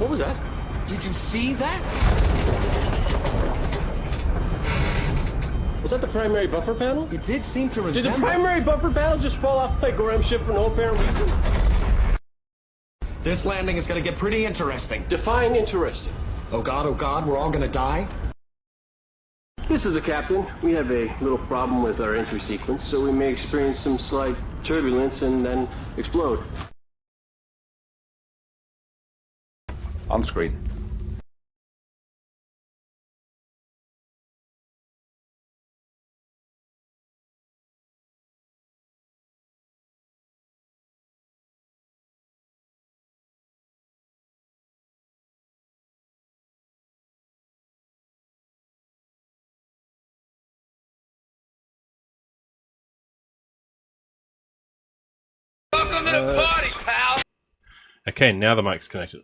What was that? Did you see that? Was that the primary buffer panel? It did seem to Did resemble... the primary buffer panel just fall off my Gorham ship for no apparent reason? This landing is going to get pretty interesting. Define interesting. Oh God, we're all going to die? This is the captain. We have a little problem with our entry sequence, so we may experience some slight turbulence and then explode. On screen. Welcome to the party, pal! Okay, now the mic's connected.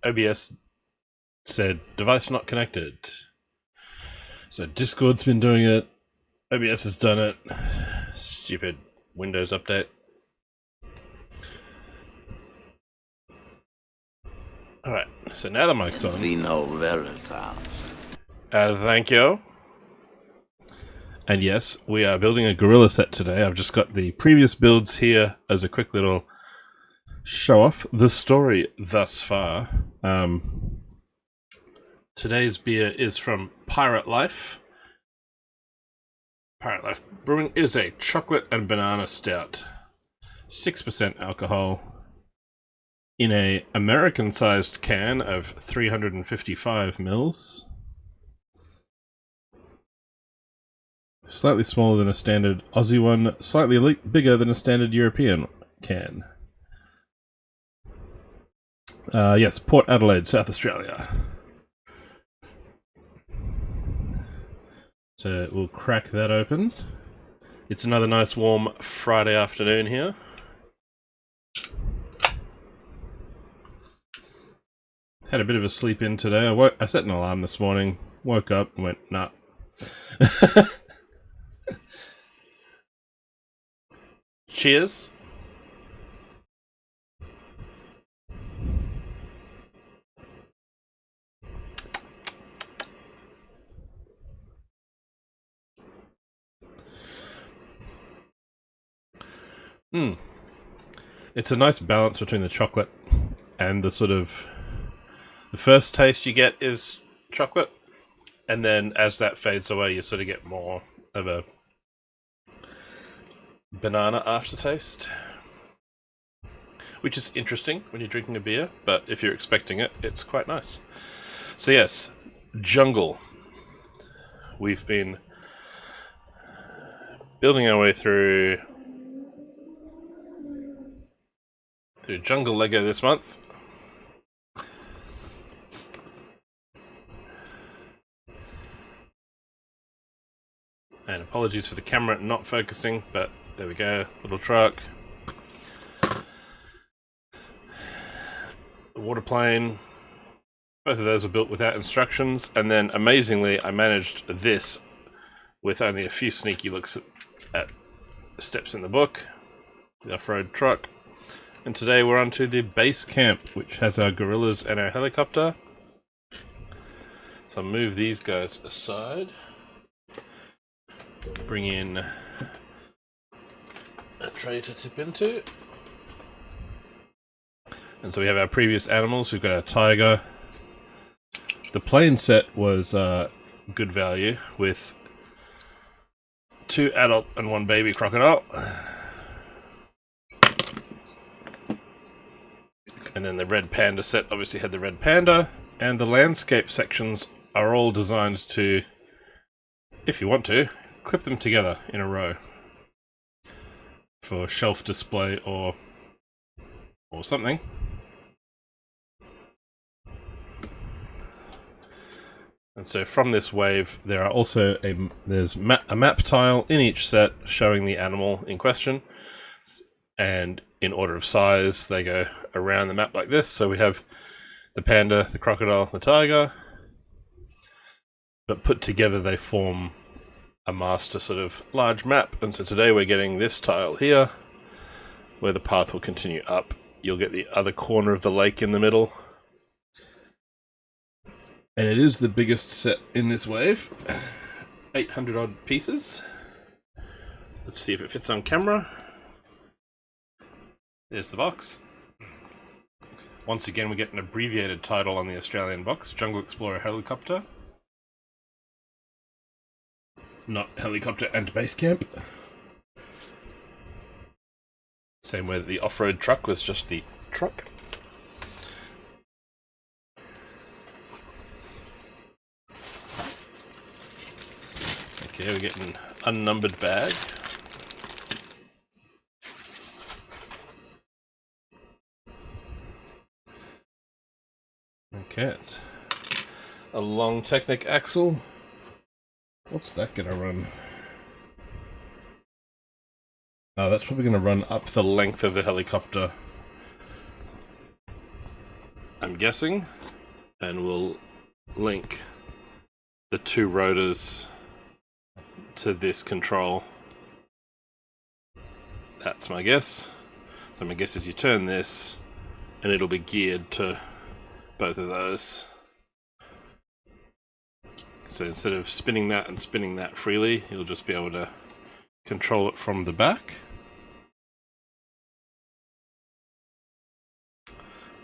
OBS said device not connected. So Discord's been doing it. OBS has done it. Stupid Windows update. Alright, so now the mic's on. Vino Veritas. Thank you. And yes, we are building a gorilla set today. I've just got the previous builds here as a quick little show off. The story thus far. Today's beer is from Pirate Life. Pirate Life Brewing is a chocolate and banana stout. 6% alcohol in a American-sized can of 355 mils. Slightly smaller than a standard Aussie one, slightly bigger than a standard European can. Yes, Port Adelaide, South Australia. So we'll crack that open. It's another nice warm Friday afternoon here. Had a bit of a sleep in today. I set an alarm this morning, woke up and went, nah. Cheers. It's a nice balance between the chocolate and the sort of... The first taste you get is chocolate, and then as that fades away, you sort of get more of a banana aftertaste, which is interesting when you're drinking a beer, but if you're expecting it, it's quite nice. So yes, jungle. We've been building our way through jungle Lego this month. And apologies for the camera not focusing, but there we go, little truck. The water plane. Both of those were built without instructions, and then amazingly I managed this with only a few sneaky looks at steps in the book. The off-road truck. And today we're on to the base camp, which has our gorillas and our helicopter. So I'll move these guys aside. Bring in a tray to tip into. And so we have our previous animals. We've got our tiger. The plane set was good value with 2 adult and 1 baby crocodile. And then the red panda set obviously had the red panda. And the landscape sections are all designed to, if you want to, clip them together in a row for shelf display or something. And so from this wave, there are also there's a map tile in each set showing the animal in question, and in order of size, they go around the map like this. So we have the panda, the crocodile, the tiger, but put together they form a master sort of large map. And so today we're getting this tile here, where the path will continue up. You'll get the other corner of the lake in the middle, And it is the biggest set in this wave. 800 odd pieces. Let's see if it fits on camera. There's the box. Once again, we get an abbreviated title on the Australian box, Jungle Explorer Helicopter. Not Helicopter and Base Camp. Same way that the off-road truck was just the truck. Okay, we get an unnumbered bag. Okay, it's a long Technic axle. What's that gonna run? Oh, that's probably gonna run up the length of the helicopter, I'm guessing, and we'll link the two rotors to this control. That's my guess. So my guess is you turn this and it'll be geared to both of those. So instead of spinning that and spinning that freely, you'll just be able to control it from the back.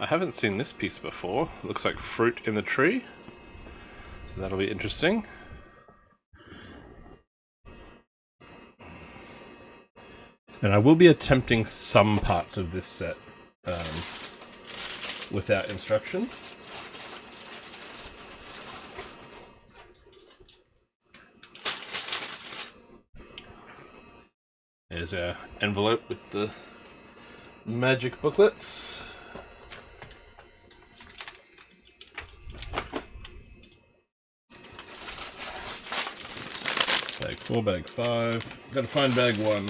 I haven't seen this piece before. It looks like fruit in the tree. So that'll be interesting. And I will be attempting some parts of this set without instruction. There's our envelope with the magic booklets. Bag 4, bag 5. Gotta find bag 1.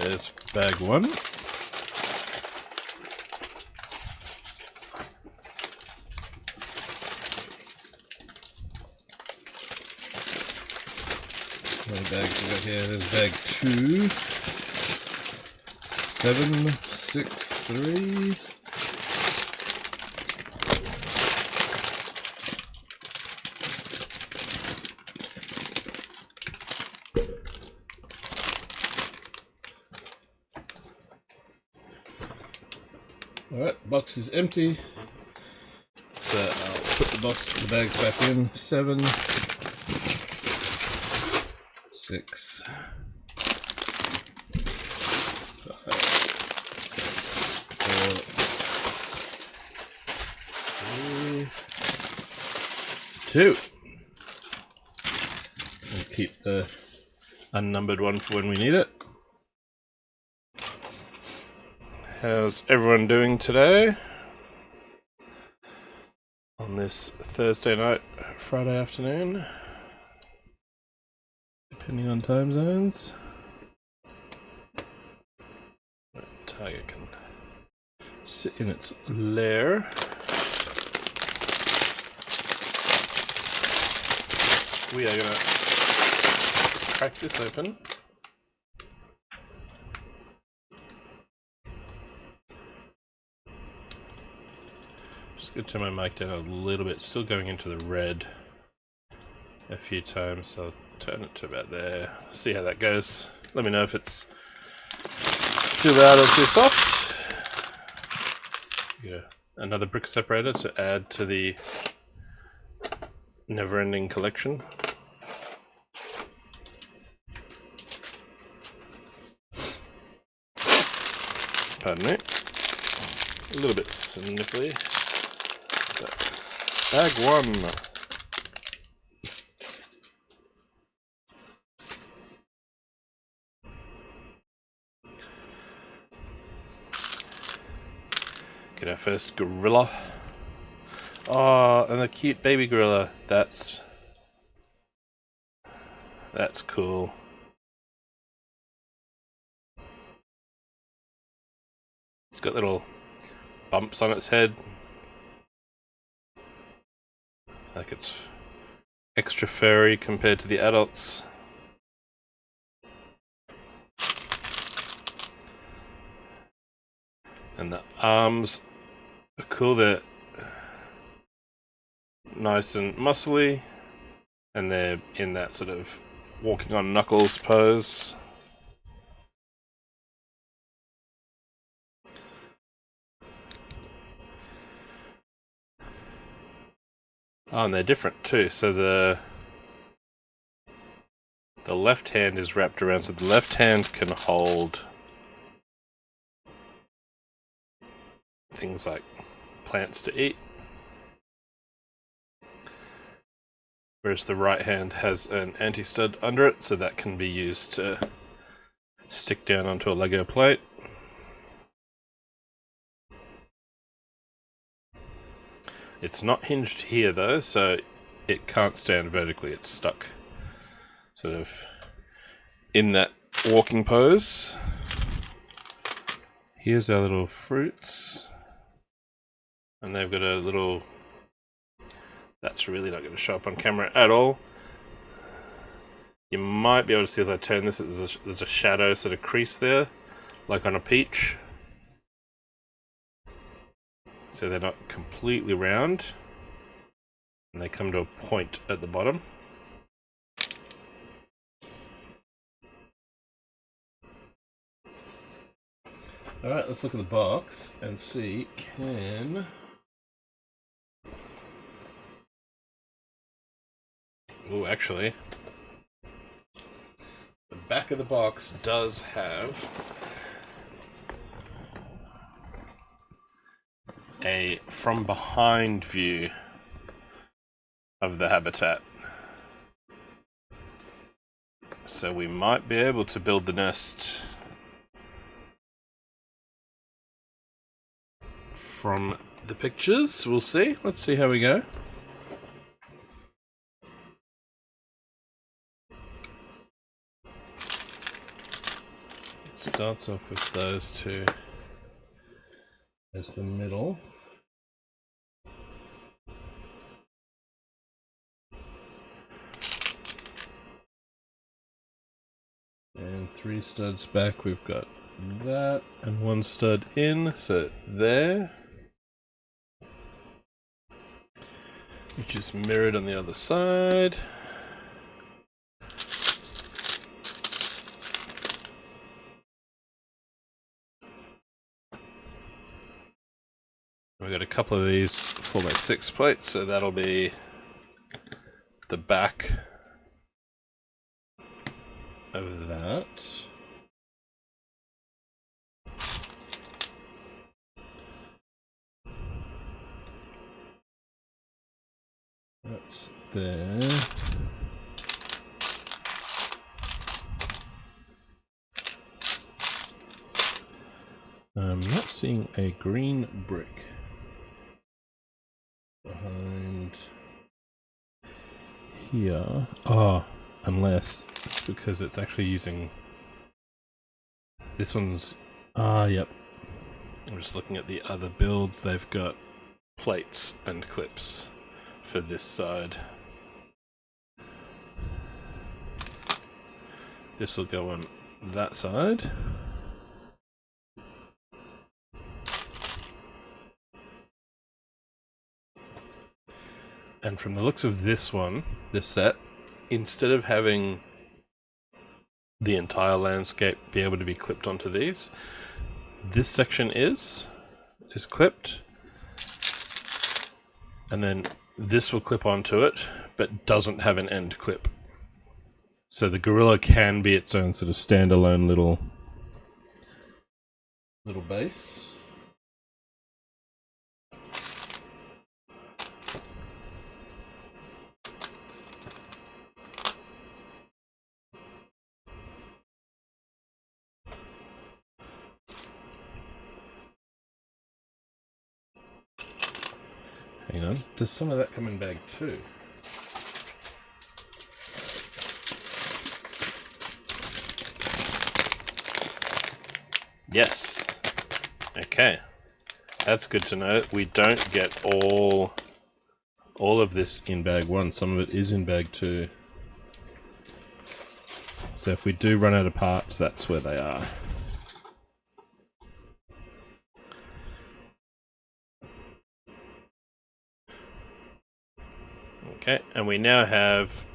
There's bag 1. How many bags we got here? There's bag 2. 7, 6, 3. Alright, box is empty. So I'll put the bags back in. 7, 6, 5, 4, 3, 2. We'll keep the unnumbered one for when we need it. How's everyone doing today? On this Thursday night, Friday afternoon, depending on time zones. Tiger can sit in its lair. We are gonna crack this open. Just gonna turn my mic down a little bit, still going into the red a few times, so I'll turn it to about there. See how that goes. Let me know if it's too loud or too soft. Yeah, another brick separator to add to the never-ending collection. Pardon me. A little bit sniffly. Bag 1. Get our first gorilla. Oh, and the cute baby gorilla. That's cool. It's got little bumps on its head. Like it's extra furry compared to the adults. And the arms are cool, they're nice and muscly, and they're in that sort of walking on knuckles pose. Oh, and they're different too. So the left hand is wrapped around, so the left hand can hold things like plants to eat, whereas the right hand has an anti-stud under it, so that can be used to stick down onto a Lego plate. It's not hinged here though, so it can't stand vertically, it's stuck sort of in that walking pose. Here's our little fruits, and they've got a little, that's really not going to show up on camera at all. You might be able to see as I turn this, there's a shadow sort of crease there, like on a peach. So they're not completely round, and they come to a point at the bottom. Alright, let's look at the box and see, can... Oh, actually, the back of the box does have a from behind view of the habitat. So we might be able to build the nest from the pictures. We'll see. Let's see how we go. It starts off with those two as the middle. And 3 studs back, we've got that, and 1 stud in, so there. Which is mirrored on the other side. We've got a couple of these 4x6 plates, so that'll be the back of that. That's there. I'm not seeing a green brick behind here. Oh, unless it's because it's actually using this one's. Yep. I'm just looking at the other builds. They've got plates and clips for this side. This will go on that side. And from the looks of this one, this set, instead of having the entire landscape be able to be clipped onto these, this section is clipped, and then this will clip onto it, but doesn't have an end clip. So the gorilla can be its own sort of standalone little base. Hang on, does some of that come in bag 2? Yes. Okay. That's good to know. We don't get all of this in bag 1. Some of it is in bag 2. So if we do run out of parts, that's where they are. Okay, and we now have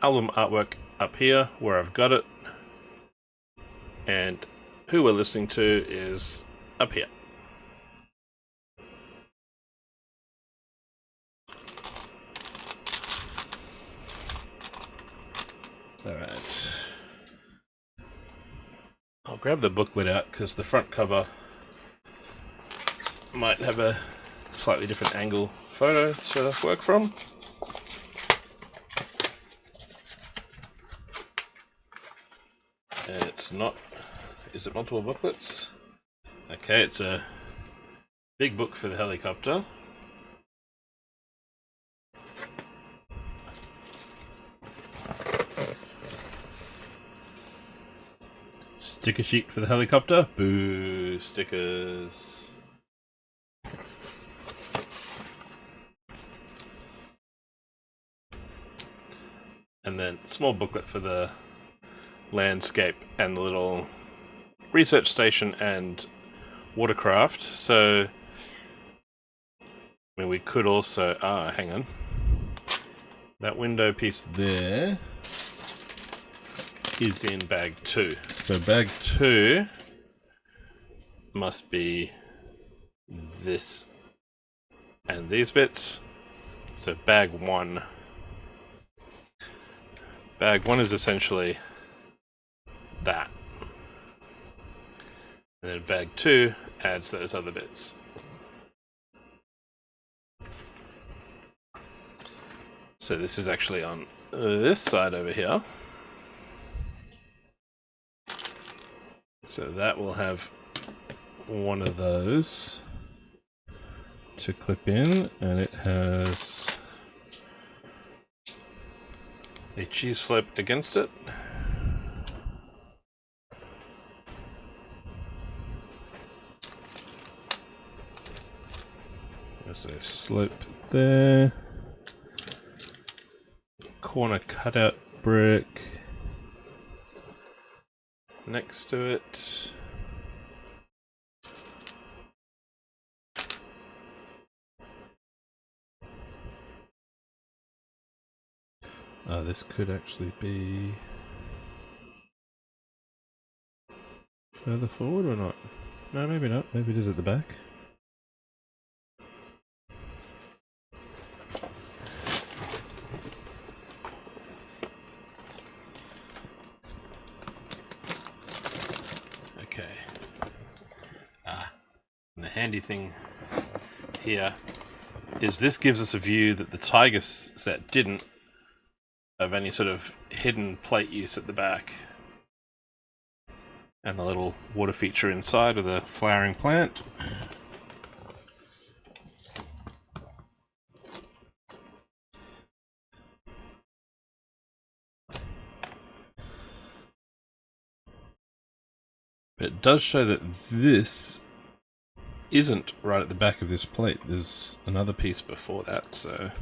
album artwork up here where I've got it, and who we're listening to is up here. Alright. I'll grab the booklet out because the front cover might have a slightly different angle photo to work from. And it's not... Is it multiple booklets? Okay, it's a big book for the helicopter. Sticker sheet for the helicopter. Boo, stickers. And then small booklet for the landscape and the little research station and watercraft. So, I mean, we could also... hang on. That window piece there is in bag 2. So bag 2 must be this and these bits. So bag 1. Bag 1 is essentially that. And then bag 2 adds those other bits. So this is actually on this side over here. So that will have one of those to clip in, and it has a cheese slope against it. There's a slope there. Corner cutout brick next to it. This could actually be further forward or not? No, maybe not. Maybe it is at the back. Okay. And the handy thing here is this gives us a view that the Tiger set didn't, of any sort of hidden plate use at the back. And the little water feature inside of the flowering plant. But it does show that this isn't right at the back of this plate. There's another piece before that, so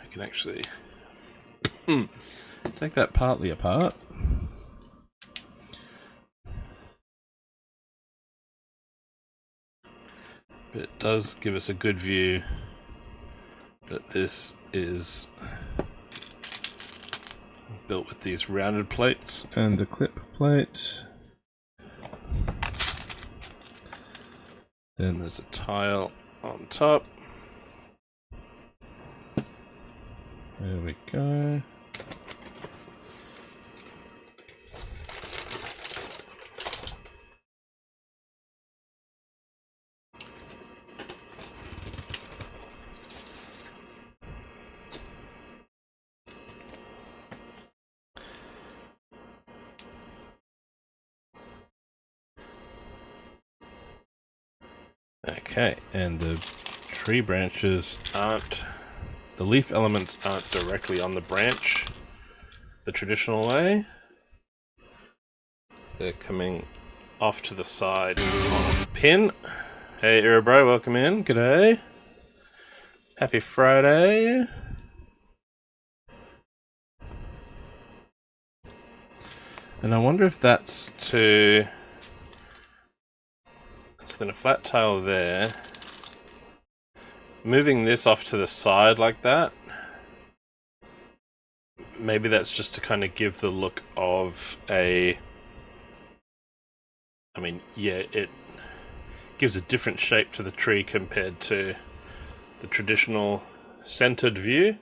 I can actually take that partly apart. But it does give us a good view that this is built with these rounded plates and the clip plate. Then there's a tile on top. There we go. Okay, and the tree branches aren't, the leaf elements aren't directly on the branch the traditional way. They're coming off to the side on a pin. Hey Irabro, welcome in. G'day. Happy Friday. And I wonder if that's to... So then a flat tile there, moving this off to the side like that, maybe that's just to kind of give the look of a... I mean, yeah, it gives a different shape to the tree compared to the traditional centered view.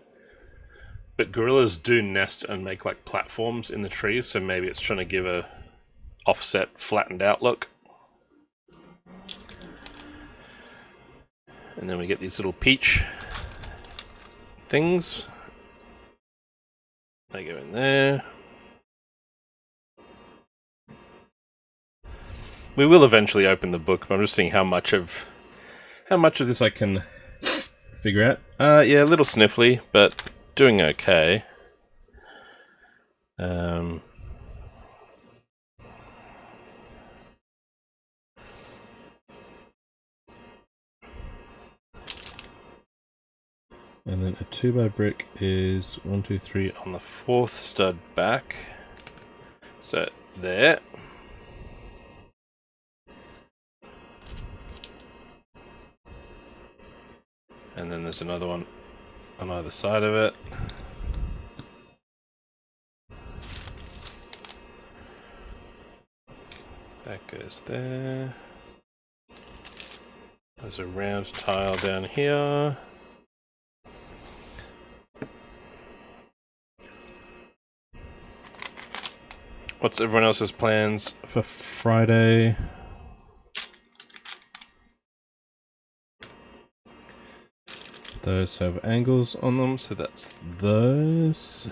But gorillas do nest and make like platforms in the trees, so maybe it's trying to give a offset, flattened out look. And then we get these little peach things. They go in there. We will eventually open the book, but I'm just seeing how much of this I can figure out. Yeah, a little sniffly, but doing okay. And then a 2x brick is 1, 2, 3 on the 4th stud back. So there. And then there's another one on either side of it. That goes there. There's a round tile down here. What's everyone else's plans for Friday? Those have angles on them, so that's those.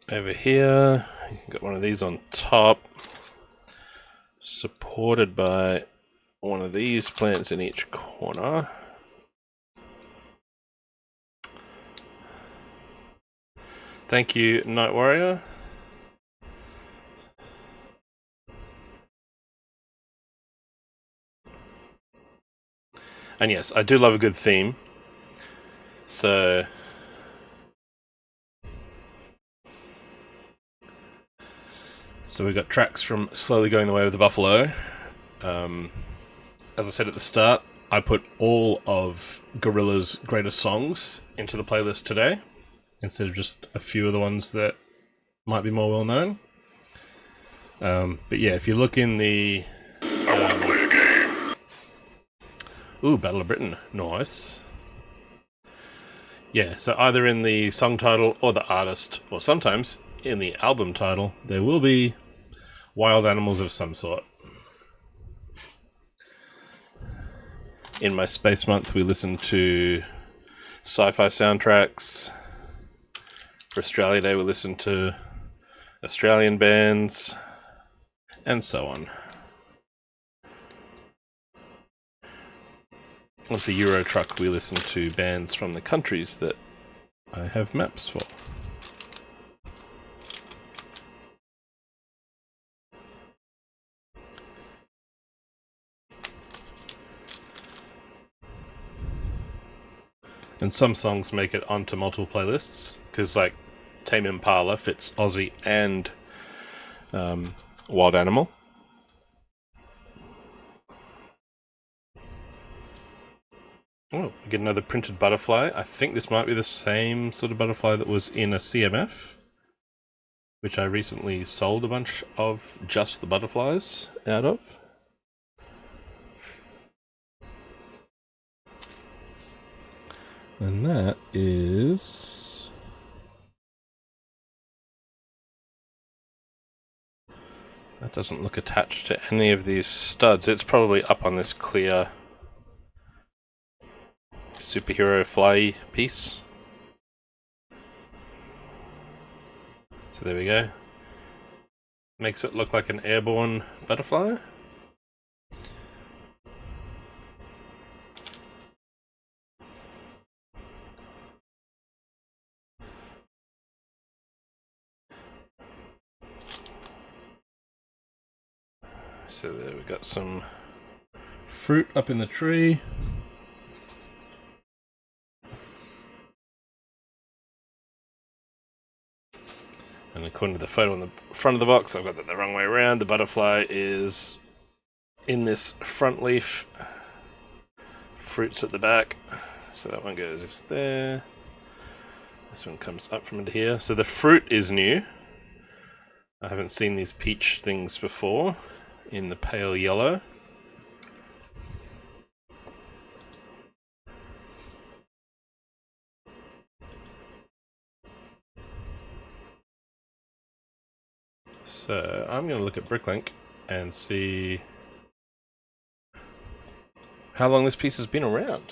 Over here, you've got one of these on top, supported by one of these plants in each corner. Thank you, Night Warrior. And yes, I do love a good theme. So we got tracks from Slowly Going the Way of the Buffalo. As I said at the start, I put all of Gorilla's greatest songs into the playlist today, instead of just a few of the ones that might be more well known. But yeah, if you look in the... Ooh, Battle of Britain. Nice. Yeah, so either in the song title or the artist, or sometimes in the album title, there will be wild animals of some sort. In my Space Month, we listened to sci-fi soundtracks. For Australia Day, we listened to Australian bands, and so on. And for Euro Truck, we listened to bands from the countries that I have maps for. And some songs make it onto multiple playlists, because like Tame Impala fits Aussie and Wild Animal. Oh, we get another printed butterfly. I think this might be the same sort of butterfly that was in a CMF, which I recently sold a bunch of just the butterflies out of. And that is... That doesn't look attached to any of these studs. It's probably up on this clear superhero fly piece. So there we go. Makes it look like an airborne butterfly. So there we've got some fruit up in the tree. And according to the photo on the front of the box, I've got that the wrong way around. The butterfly is in this front leaf. Fruit's at the back. So that one goes just there. This one comes up from into here. So the fruit is new. I haven't seen these peach things before in the pale yellow. So I'm going to look at Bricklink and see how long this piece has been around.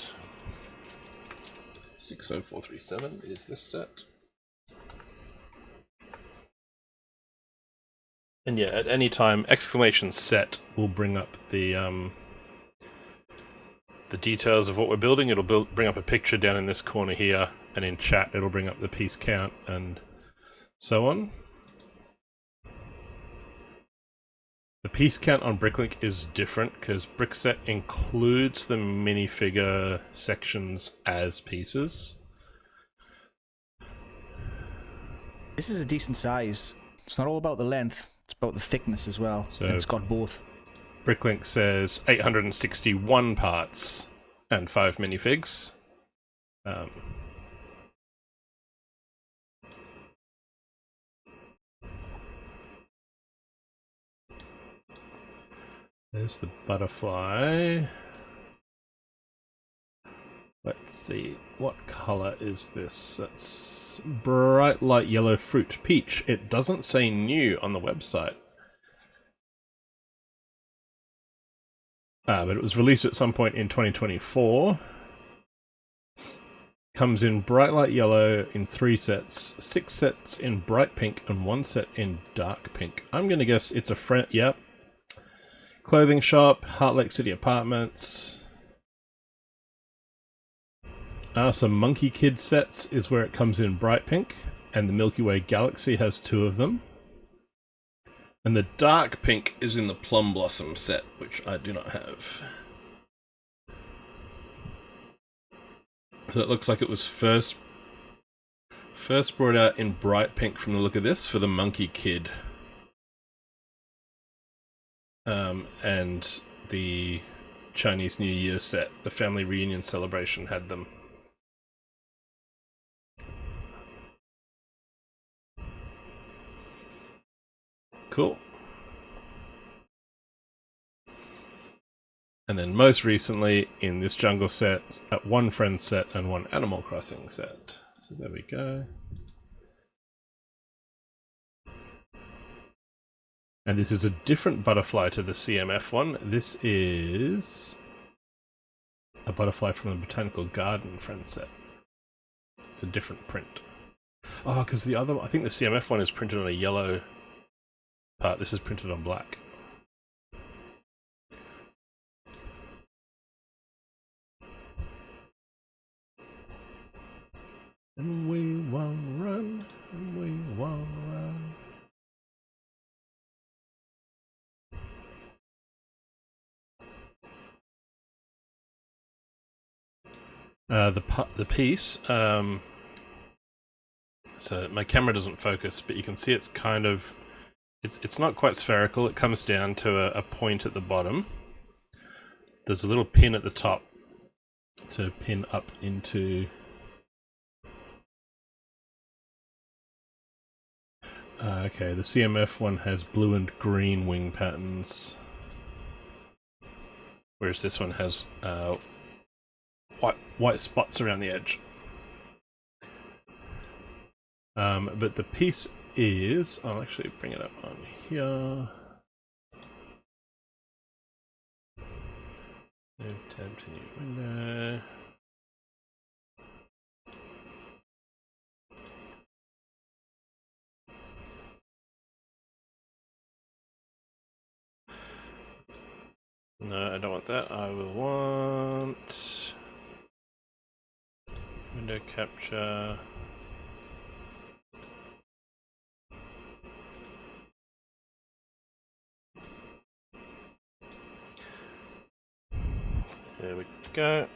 60437 is this set. And yeah, at any time, exclamation set will bring up the details of what we're building. It'll bring up a picture down in this corner here, and in chat it'll bring up the piece count and so on. The piece count on Bricklink is different because Brickset includes the minifigure sections as pieces. This is a decent size. It's not all about the length, it's about the thickness as well. So and it's got both. Bricklink says 861 parts and 5 minifigs. There's the butterfly. Let's see, what color is this? It's bright light yellow fruit peach. It doesn't say new on the website. But it was released at some point in 2024. Comes in bright light yellow in 3 sets, 6 sets in bright pink, and 1 set in dark pink. I'm gonna guess it's a friend. Yep. Clothing shop, Heart Lake City Apartments. Some Monkey Kid sets is where it comes in bright pink, and the Milky Way Galaxy has 2 of them. And the dark pink is in the Plum Blossom set, which I do not have. So it looks like it was first brought out in bright pink from the look of this for the Monkey Kid. And the Chinese New Year set, the family reunion celebration, had them. Cool. And then most recently in this jungle set, at 1 Friends set and 1 Animal Crossing set. So there we go. And this is a different butterfly to the CMF one. This is a butterfly from the Botanical Garden Friends set. It's a different print. Oh, because the other, I think the CMF one is printed on a yellow part. This is printed on black. And we won't run, and we won't run. The piece, so my camera doesn't focus, but you can see it's kind of, it's not quite spherical. It comes down to a point at the bottom. There's a little pin at the top to pin up into. Okay, the CMF one has blue and green wing patterns, whereas this one has white spots around the edge. But the piece is, I'll actually bring it up on here. Move tab to new window. No, I don't want that. I will want window capture. There we go.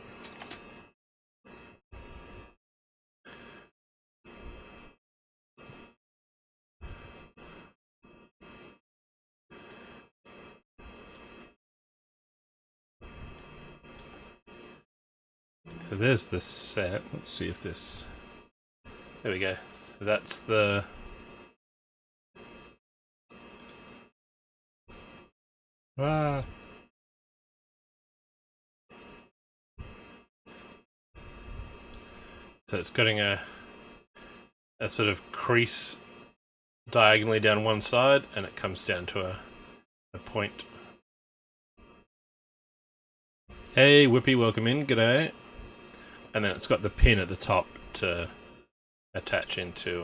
So there's the set. Let's see if this... There we go. That's the... Ah. So it's getting a sort of crease diagonally down one side, and it comes down to a point. Hey, Whippy, welcome in. G'day. And then it's got the pin at the top to attach into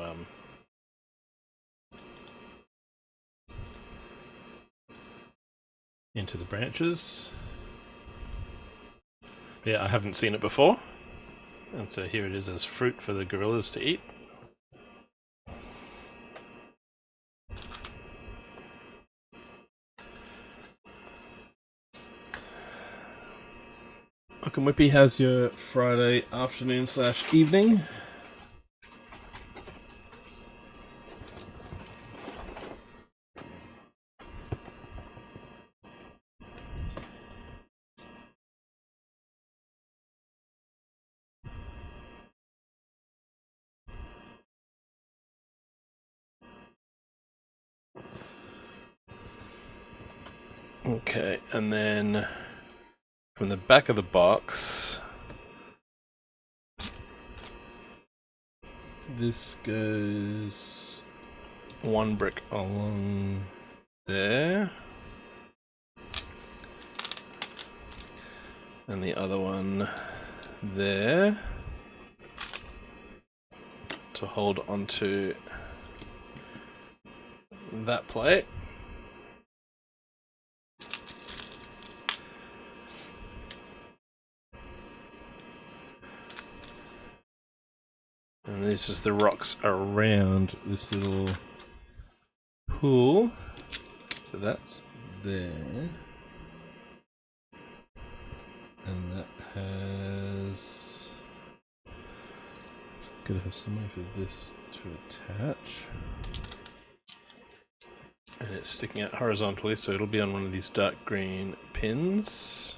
the branches. Yeah, I haven't seen it before, and so here it is as fruit for the gorillas to eat. Welcome, Whippy. How's your Friday afternoon / evening? Okay, and then from the back of the box, this goes one brick along there, and the other one there to hold onto that plate. And this is the rocks around this little pool. So that's there. And that has... It's gonna have some way for this to attach. And it's sticking out horizontally, so it'll be on one of these dark green pins.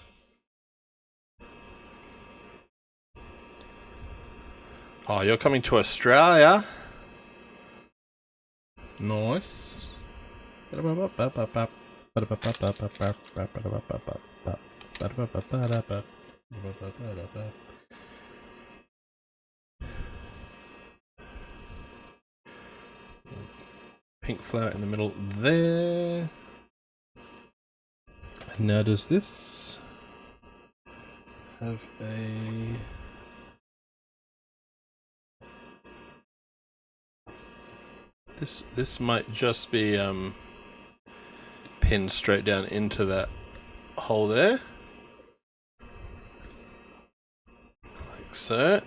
Oh, you're coming to Australia? Nice. Pink flower in the middle there. And now does this have a... This might just be pinned straight down into that hole there. Like so.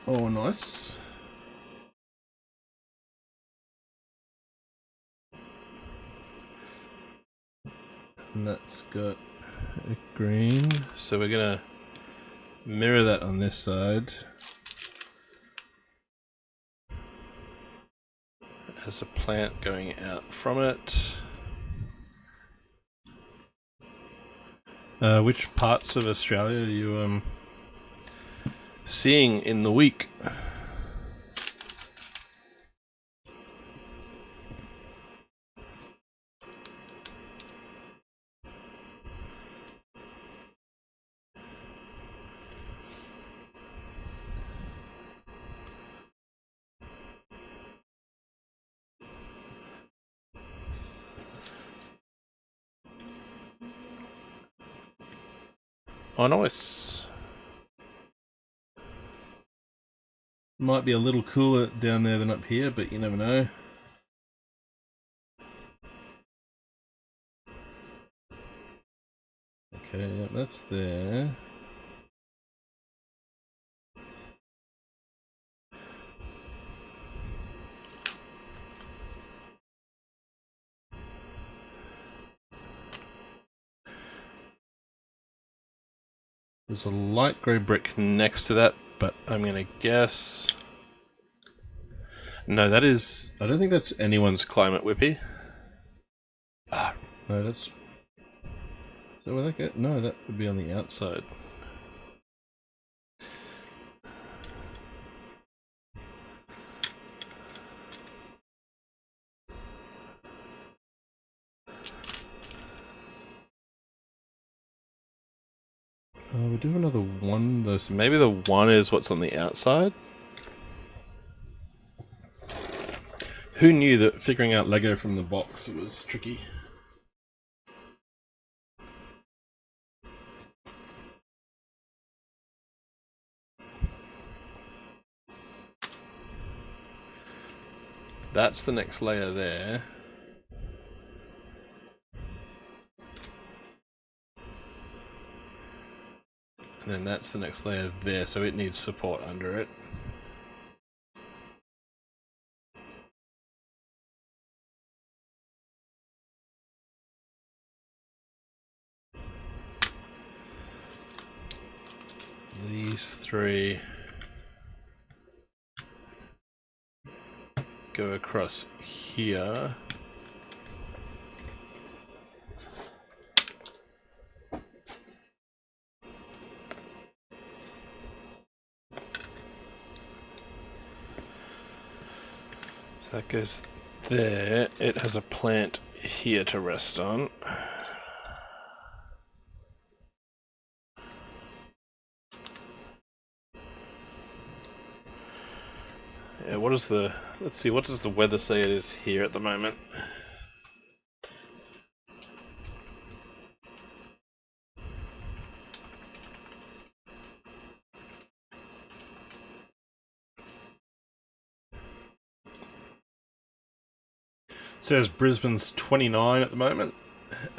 Oh, nice. And that's got a green, so we're gonna mirror that on this side. It has a plant going out from it. Which parts of Australia are you seeing in the week? Oh, nice. Might be a little cooler down there than up here, but you never know. Okay, yep, that's there. There's a light grey brick next to that, but I'm gonna guess... No, that is... I don't think that's anyone's climate whippy. Ah, no, that's... So where that go? No, that would be on the outside. We do another one though, so maybe the one is what's on the outside? Who knew that figuring out Lego from the box was tricky? That's the next layer there. And then that's the next layer there, so it needs support under it. These three go across here. So that goes there. It has a plant here to rest on. Yeah, what is the... Let's see, what does the weather say it is here at the moment? Says Brisbane's 29 at the moment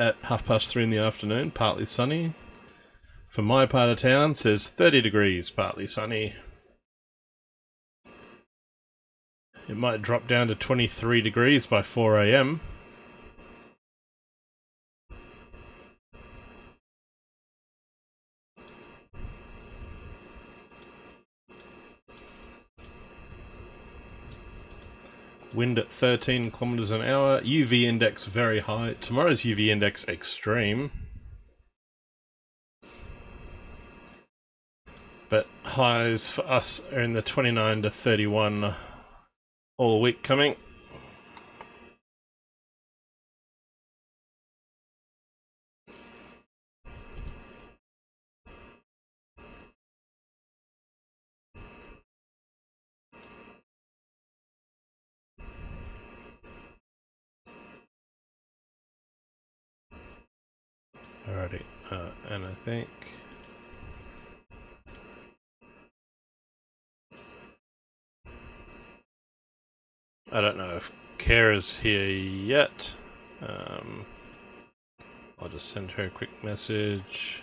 at 3:30 in the afternoon, partly sunny. For my part of town, says 30 degrees, partly sunny. It might drop down to 23 degrees by 4 AM. Wind at 13 kilometers an hour. UV index very high. Tomorrow's UV index extreme. But highs for us are in the 29 to 31 all week coming. Alrighty, and I think... I don't know if Kara's here yet. I'll just send her a quick message.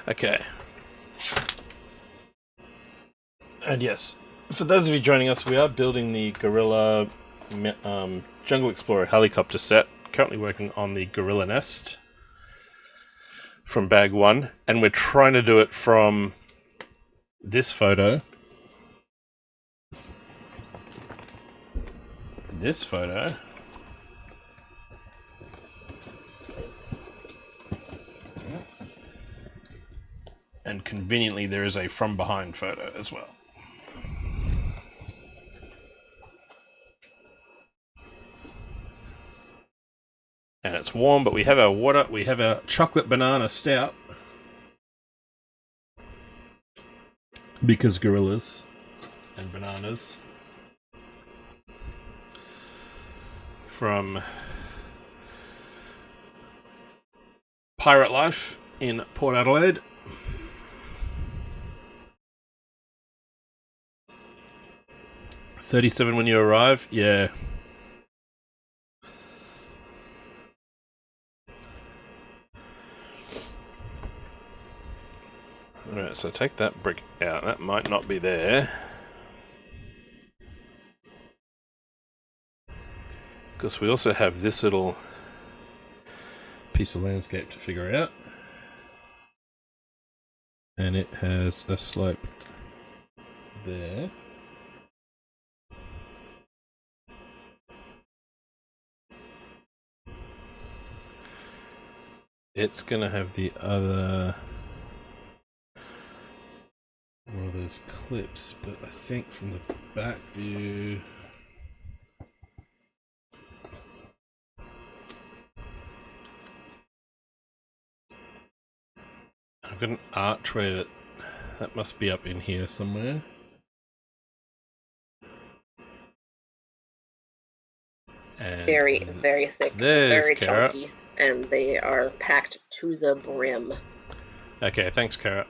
Okay. And yes, for those of you joining us, we are building the Gorilla Jungle Explorer helicopter set. Currently working on the Gorilla Nest from bag 1, and we're trying to do it from this photo, and conveniently there is a from behind photo as well. And it's warm, but we have our water, we have our chocolate banana stout. Because gorillas. and bananas from Pirate Life in Port Adelaide. $37 when you arrive, yeah. Alright, so take that brick out. That might not be there. Because we also have this little piece of landscape to figure out. And it has a slope there. It's gonna have the other one of those clips, but I think from the back view I've got an archway that must be up in here somewhere. And Very, very thick, there's very Carrot. chunky, and they are packed to the brim. Okay, thanks, Carrot.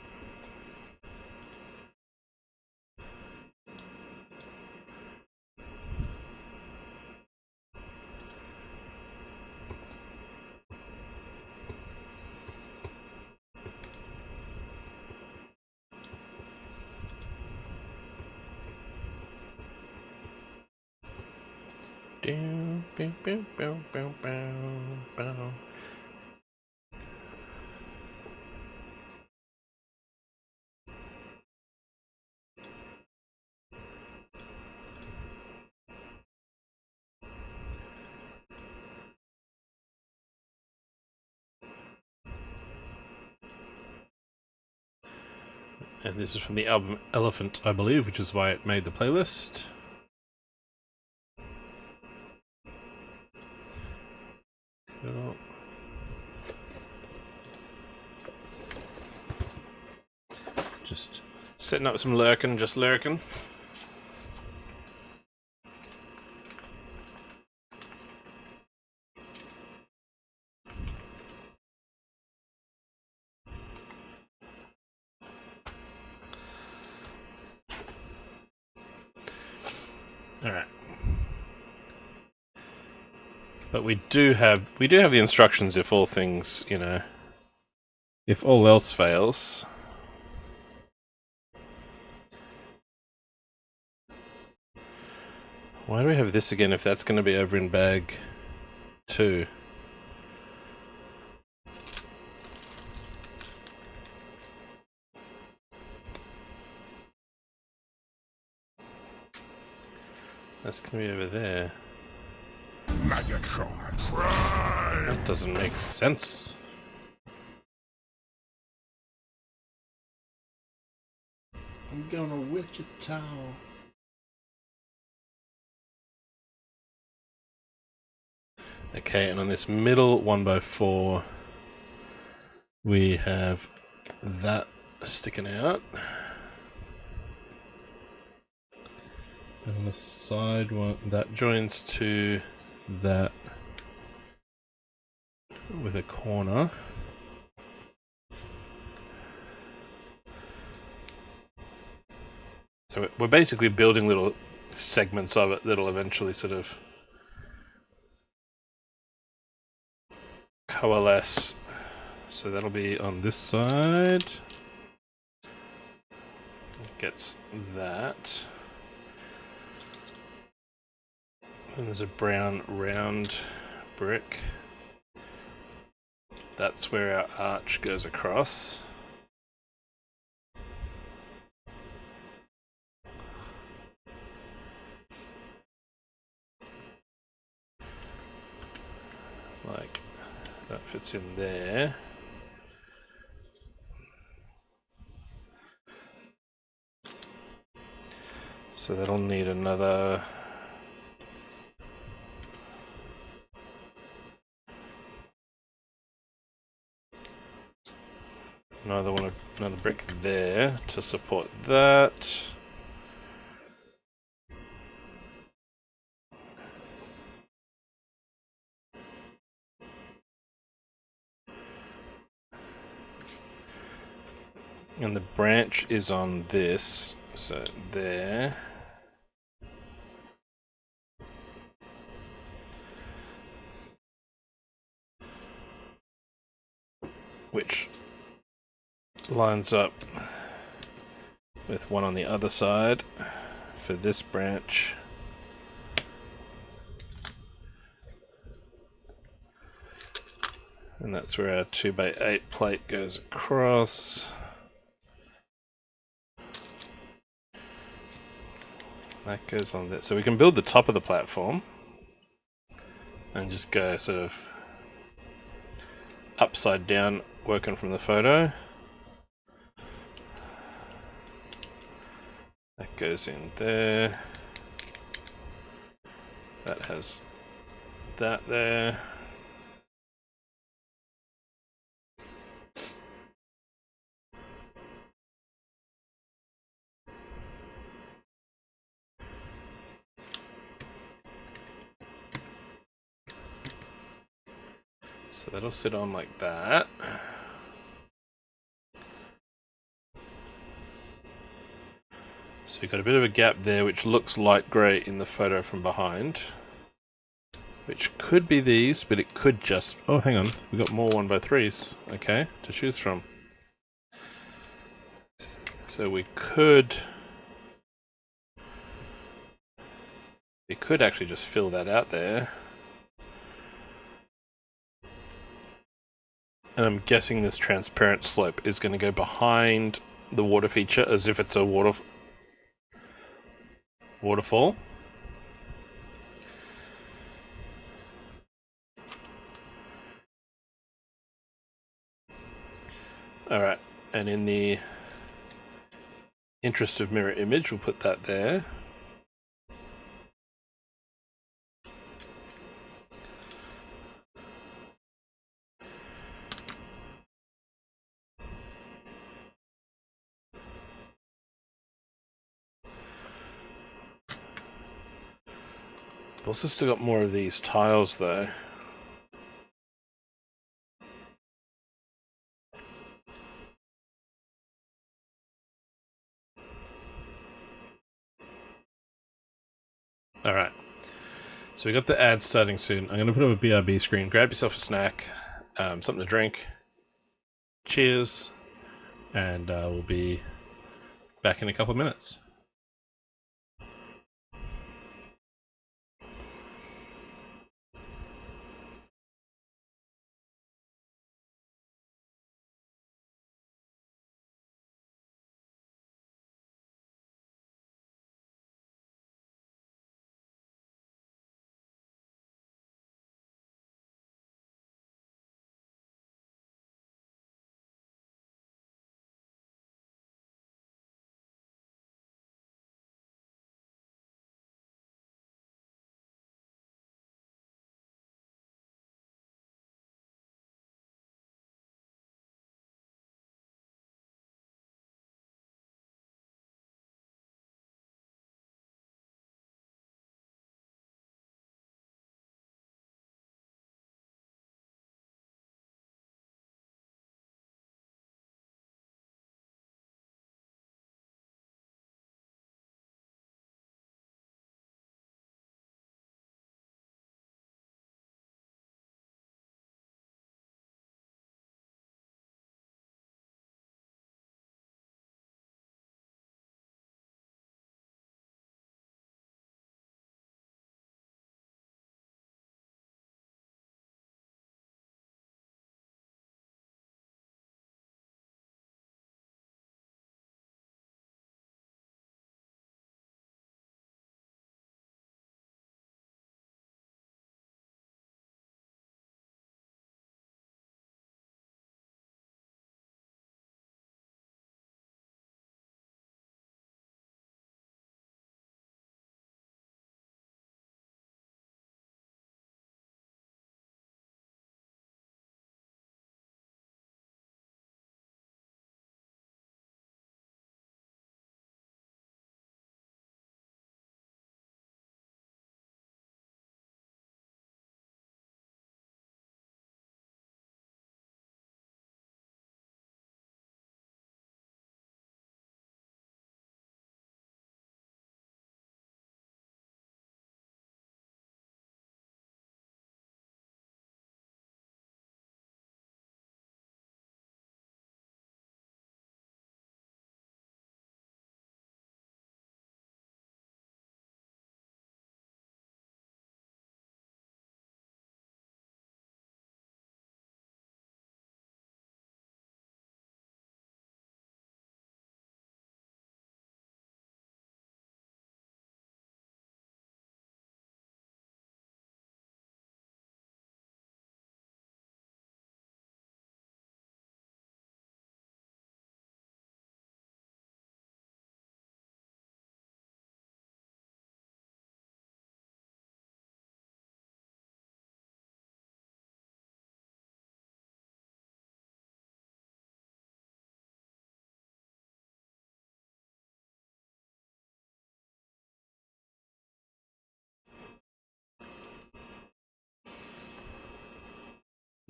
And this is from the album Elephant, I believe, which is why it made the playlist. Cool. Just setting up some lurking, just lurking. Alright. But we do have the instructions if all things, you know, if all else fails. Why do we have this again if that's going to be over in bag 2? That's going to be over there. That doesn't make sense. I'm going to Wichita. Okay, and on this middle 1x4, we have that sticking out. And on the side one, that joins to that with a corner. So we're basically building little segments of it that'll eventually sort of coalesce. So that'll be on this side. Gets that. And there's a brown round brick. That's where our arch goes across. Like, that fits in there. So that'll need another... another brick there to support that. And the branch is on this, so there. Which lines up with one on the other side for this branch. And that's where our 2x8 plate goes across. That goes on there. So we can build the top of the platform and just go sort of upside down, working from the photo. That goes in there. That has that there. So that'll sit on like that. So you've got a bit of a gap there which looks light grey in the photo from behind. Which could be these, but it could just... Oh, hang on. We've got more 1x3s, okay, to choose from. So we could actually just fill that out there. And I'm guessing this transparent slope is going to go behind the water feature as if it's a waterfall. Alright, and in the interest of mirror image, we'll put that there. I've also still got more of these tiles though. Alright, so we got the ad starting soon. I'm going to put up a BRB screen. Grab yourself a snack, something to drink. Cheers, and we'll be back in a couple of minutes.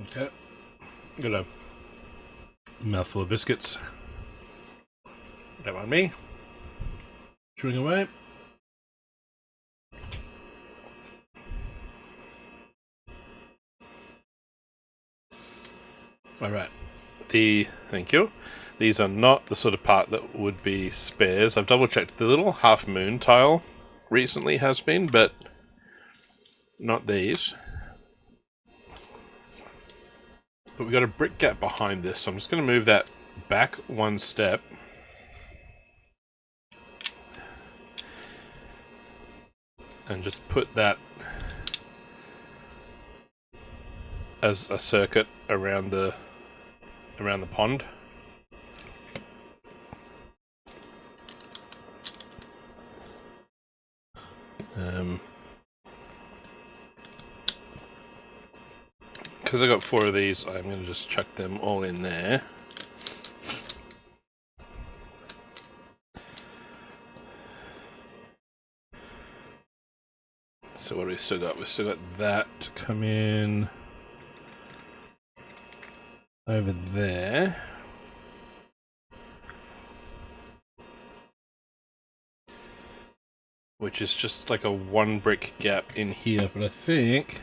Okay. Got a mouthful of biscuits. Don't mind me. Chewing away. Alright. Thank you. These are not the sort of part that would be spares. I've double checked. The little half moon tile recently has been, but not these. But we've got a brick gap behind this, so I'm just going to move that back one step. And just put that as a circuit around the pond. Because I got 4 of these, I'm going to just chuck them all in there. So what do we still got? We still got that to come in over there. Which is just like a 1 brick gap in here, but I think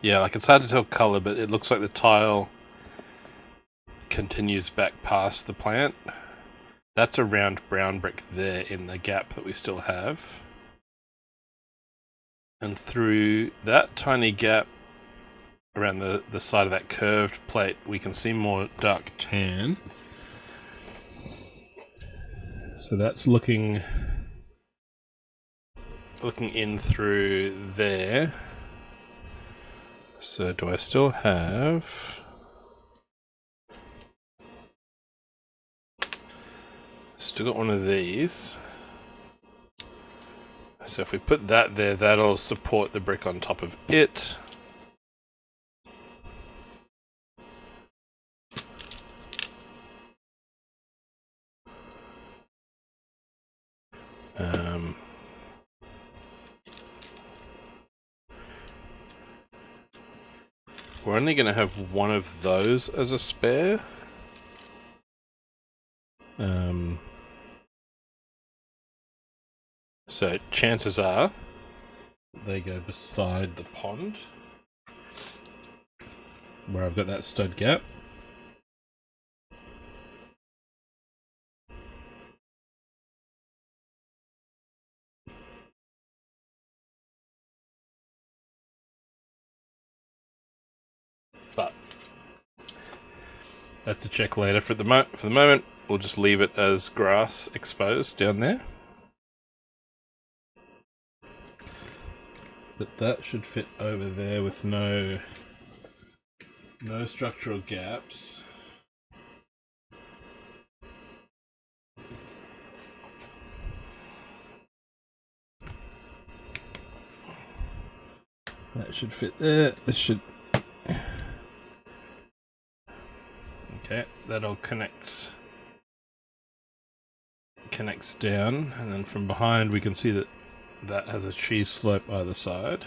yeah, like it's hard to tell color, but it looks like the tile continues back past the plant. That's a round brown brick there in the gap that we still have. And through that tiny gap around the side of that curved plate, we can see more dark tan. So that's looking in through there. So do I still have... Still got one of these. So if we put that there, that'll support the brick on top of it. We're only going to have one of those as a spare. So chances are they go beside the pond where I've got that stud gap. But that's a check later. For the moment, we'll just leave it as grass exposed down there. But that should fit over there with no structural gaps. That should fit there. This should... Okay, that all connects down, and then from behind we can see that that has a cheese slope either side.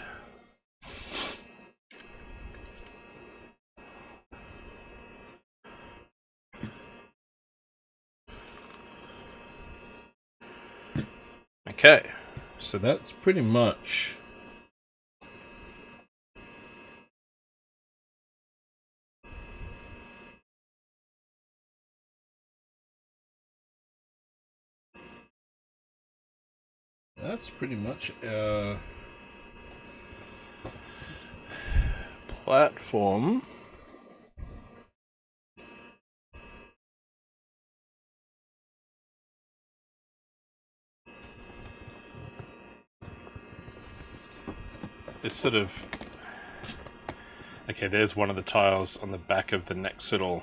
Okay, so that's pretty much our platform. This sort of... Okay, there's one of the tiles on the back of the next little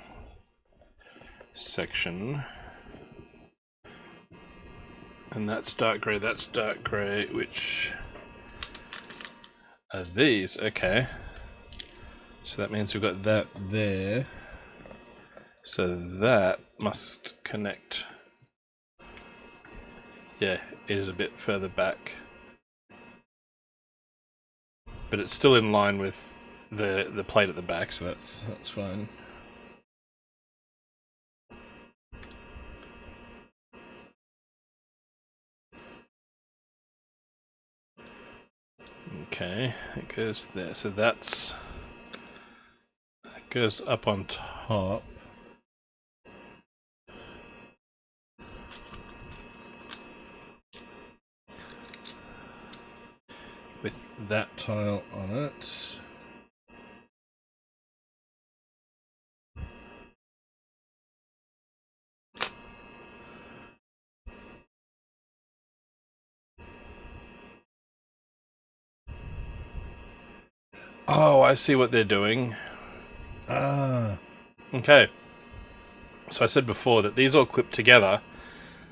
section. And that's dark grey, which are these. Okay. So that means we've got that there. So that must connect. Yeah, it is a bit further back. But it's still in line with the plate at the back, so that's fine. Okay, it goes there. So that goes up on top. With that tile on it. Oh, I see what they're doing. Ah. Okay. So I said before that these all clip together,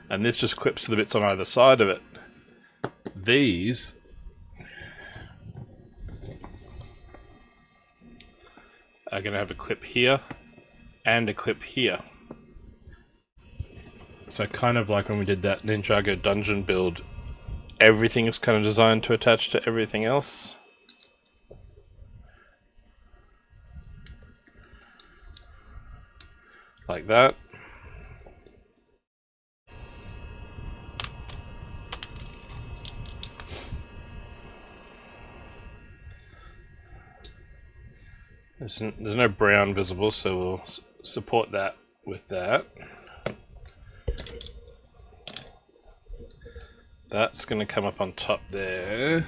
and this just clips to the bits on either side of it. These are going to have a clip here and a clip here. So kind of like when we did that Ninjago dungeon build, everything is kind of designed to attach to everything else. Like that. There's no brown visible, so we'll support that with that. That's going to come up on top there.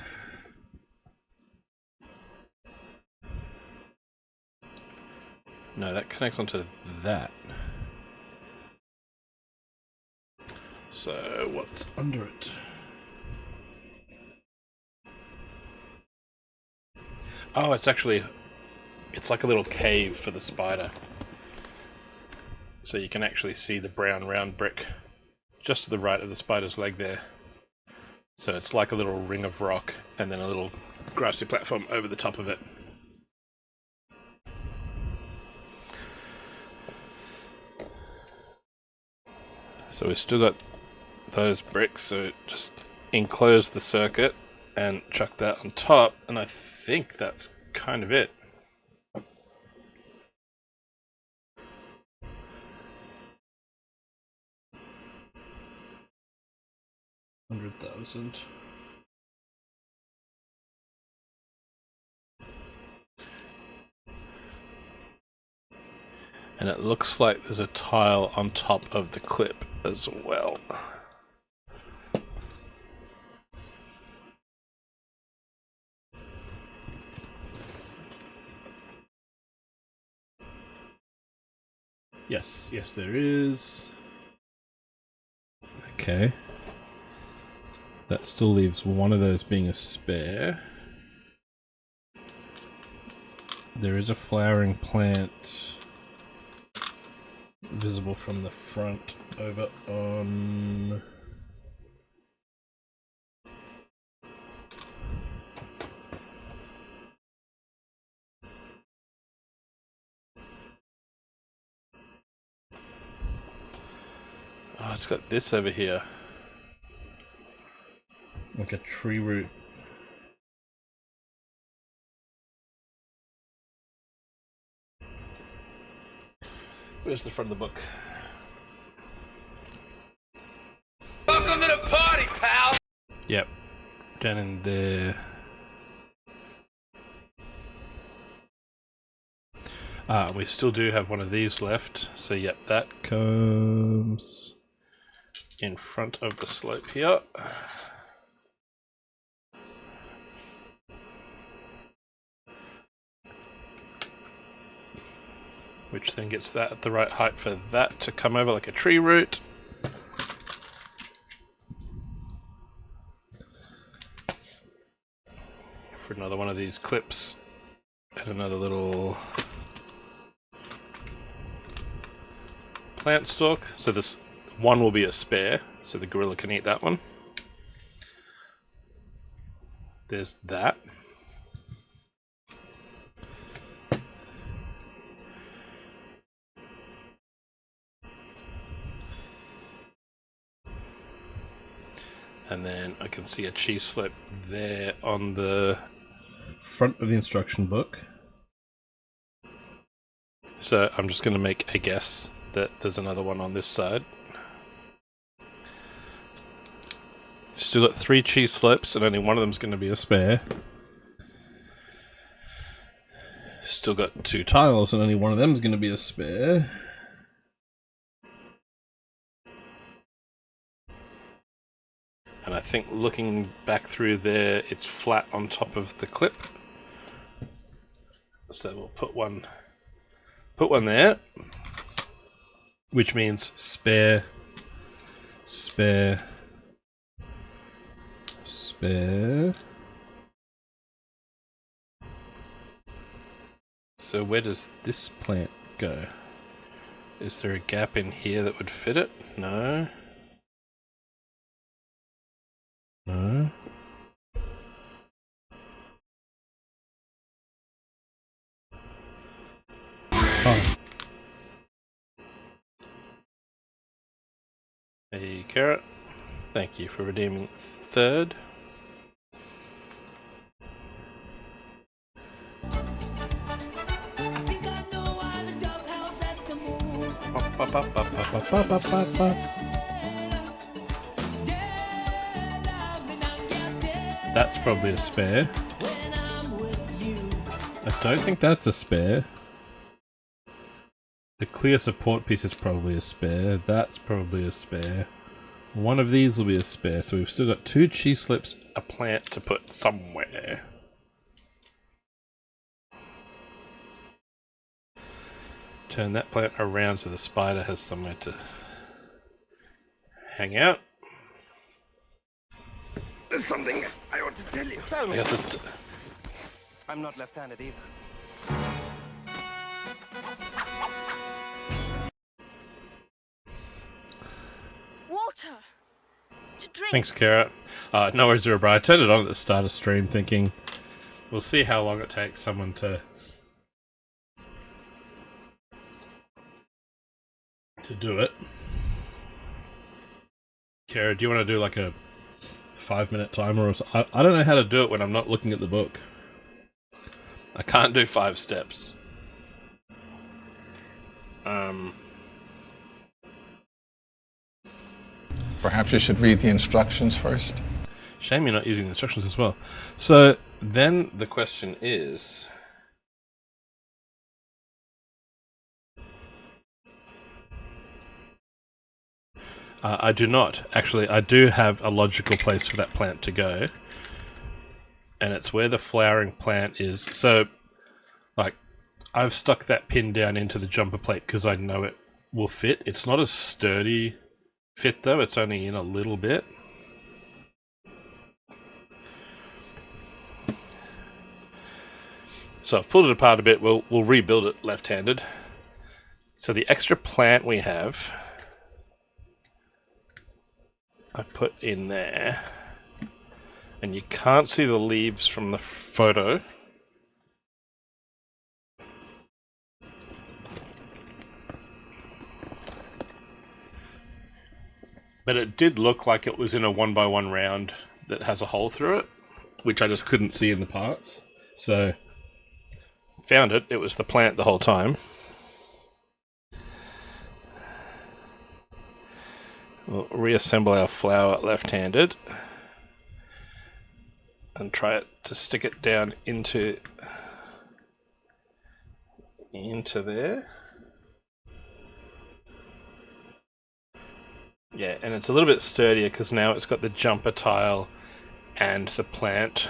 No, that connects onto that. So, what's under it? Oh, it's like a little cave for the spider. So you can actually see the brown round brick just to the right of the spider's leg there. So it's like a little ring of rock and then a little grassy platform over the top of it. So we've still got those bricks, so just enclose the circuit and chuck that on top, and I think that's kind of it. $100,000. And it looks like there's a tile on top of the clip as well. Yes, there is. Okay. That still leaves one of those being a spare. There is a flowering plant visible from the front over on... Oh, it's got this over here. Like a tree root. Where's the front of the book? Welcome to the party, pal! Yep. Down in there. We still do have one of these left. So yep, that comes in front of the slope here. Which then gets that at the right height for that to come over like a tree root. For another one of these clips and another little plant stalk. So this one will be a spare, so the gorilla can eat that one. There's that. And then I can see a cheese slip there on the front of the instruction book. So I'm just going to make a guess that there's another one on this side. Still got 3 cheese slips and only one of them's going to be a spare. Still got 2 tiles and only one of them's going to be a spare. And I think looking back through there, it's flat on top of the clip. So we'll put one there, which means spare, spare, spare. So where does this plant go? Is there a gap in here that would fit it? No. No. Oh. Hey, Carrot. Thank you for redeeming 3rd. That's probably a spare. I don't think that's a spare. The clear support piece is probably a spare. That's probably a spare. One of these will be a spare, so we've still got 2 cheese slips, a plant to put somewhere. Turn that plant around so the spider has somewhere to hang out. There's something I ought to tell you. Tell me. I'm not left-handed either. Water to drink. Thanks, Carrot. No worries, Zero Bro. I turned it on at the start of stream thinking we'll see how long it takes someone to do it. Carrot, do you want to do like a 5-minute timer or something? I don't know how to do it when I'm not looking at the book. I can't do 5 steps. Perhaps you should read the instructions first. Shame you're not using the instructions as well. So then the question is, I do not. Actually, I do have a logical place for that plant to go. And it's where the flowering plant is. So, like, I've stuck that pin down into the jumper plate because I know it will fit. It's not a sturdy fit though, it's only in a little bit. So I've pulled it apart a bit, we'll rebuild it left-handed. So the extra plant we have, I put in there. And you can't see the leaves from the photo. But it did look like it was in a 1x1 round that has a hole through it, which I just couldn't see in the parts. So, found it. It was the plant the whole time. We'll reassemble our flower left-handed and try it to stick it down into there. Yeah, and it's a little bit sturdier because now it's got the jumper tile and the plant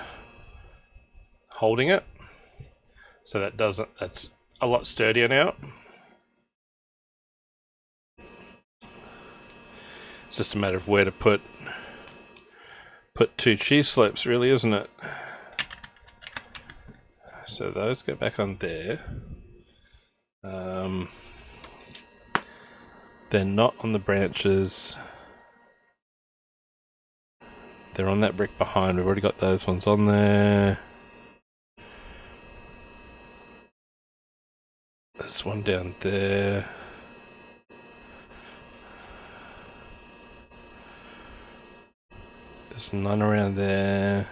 holding it. So that's a lot sturdier now. It's just a matter of where to put 2 cheese slopes, really, isn't it? So those go back on there. They're not on the branches. They're on that brick behind. We've already got those ones on there. There's one down there. There's none around there.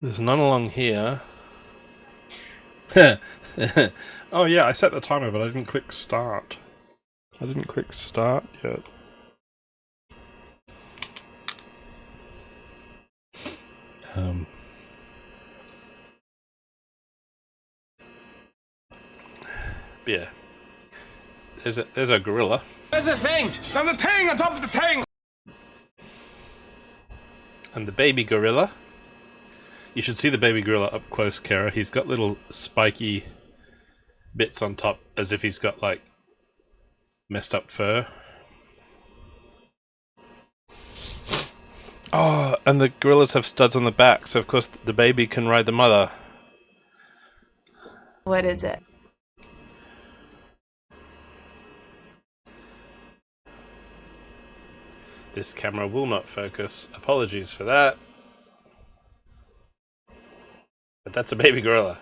There's none along here. Oh yeah, I set the timer, but I didn't click start. I didn't click start yet. Yeah. There's a gorilla. There's a thing! There's a thing on top of the thing! And the baby gorilla. You should see the baby gorilla up close, Kara. He's got little spiky bits on top, as if he's got, like, messed up fur. Oh, and the gorillas have studs on the back, so of course the baby can ride the mother. What is it? This camera will not focus. Apologies for that. But that's a baby gorilla.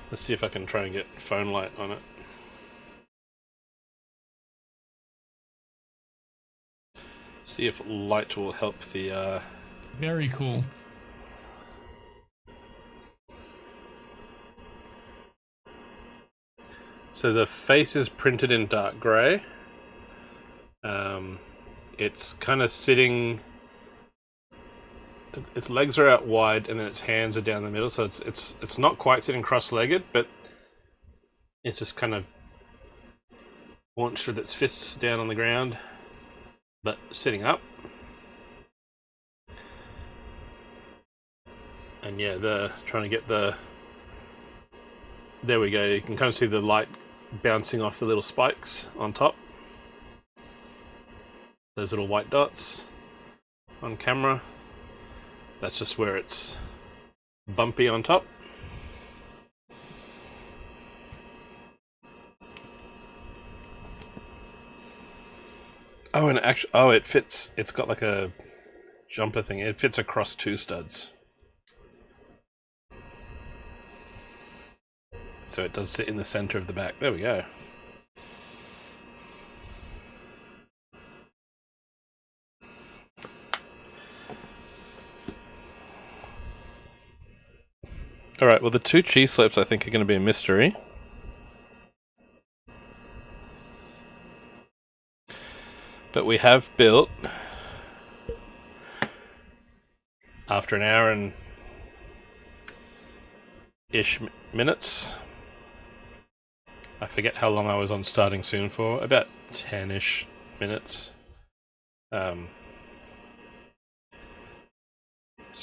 Let's see if I can try and get phone light on it. See if light will help the Very cool. So the face is printed in dark grey. It's kind of sitting. Its legs are out wide, and then its hands are down the middle. So it's not quite sitting cross-legged, but it's just kind of launched with its fists down on the ground, but sitting up. And yeah, trying to get the. There we go. You can kind of see the light bouncing off the little spikes on top. Those little white dots on camera. That's just where it's bumpy on top. Oh, and actually, it fits. It's got like a jumper thing. It fits across two studs. So it does sit in the center of the back. There we go. Alright, well the two cheese slopes I think are going to be a mystery. But we have built, after an hour and ish minutes, I forget how long I was on starting soon for, about 10-ish minutes. So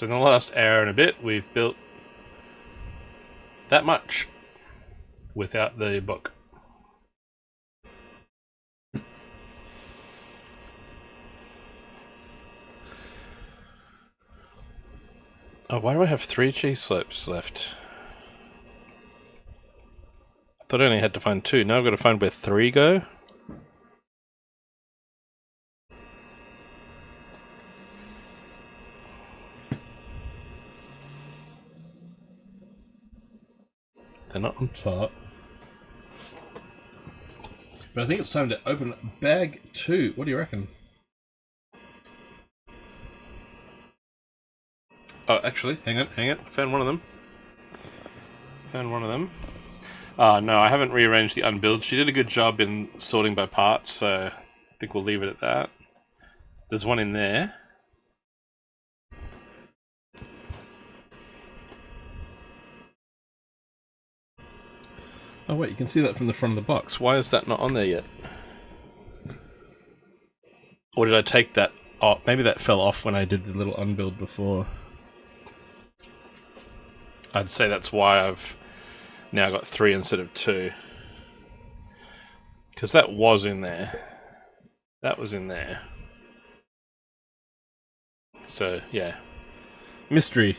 in the last hour and a bit, we've built that much without the book. Oh, why do I have 3 cheese slopes left? I thought I only had to find 2. Now I've got to find where 3 go. They're not on top. But I think it's time to open bag 2. What do you reckon? Oh, actually, hang on. Found one of them. No, I haven't rearranged the unbuild. She did a good job in sorting by parts, so I think we'll leave it at that. There's one in there. Oh wait, you can see that from the front of the box. Why is that not on there yet? Or did I take that off? Maybe that fell off when I did the little unbuild before. I'd say that's why I've now got 3 instead of 2. Because that was in there. That was in there. So, yeah. Mystery.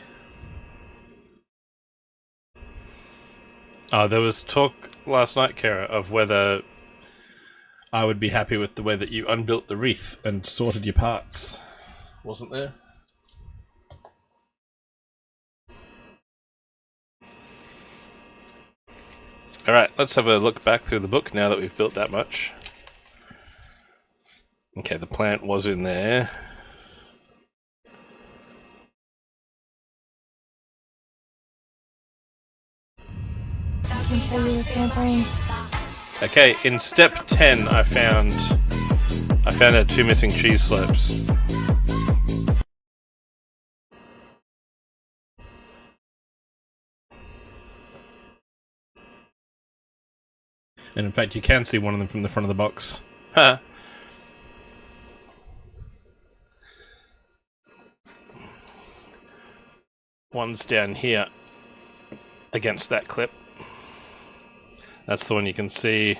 There was talk last night, Kara, of whether I would be happy with the way that you unbuilt the wreath and sorted your parts. Wasn't there? Alright, let's have a look back through the book now that we've built that much. Okay, the plant was in there. Okay, in step 10 I found our 2 missing cheese slopes. And in fact you can see one of them from the front of the box. Ha! One's down here against that clip. That's the one you can see.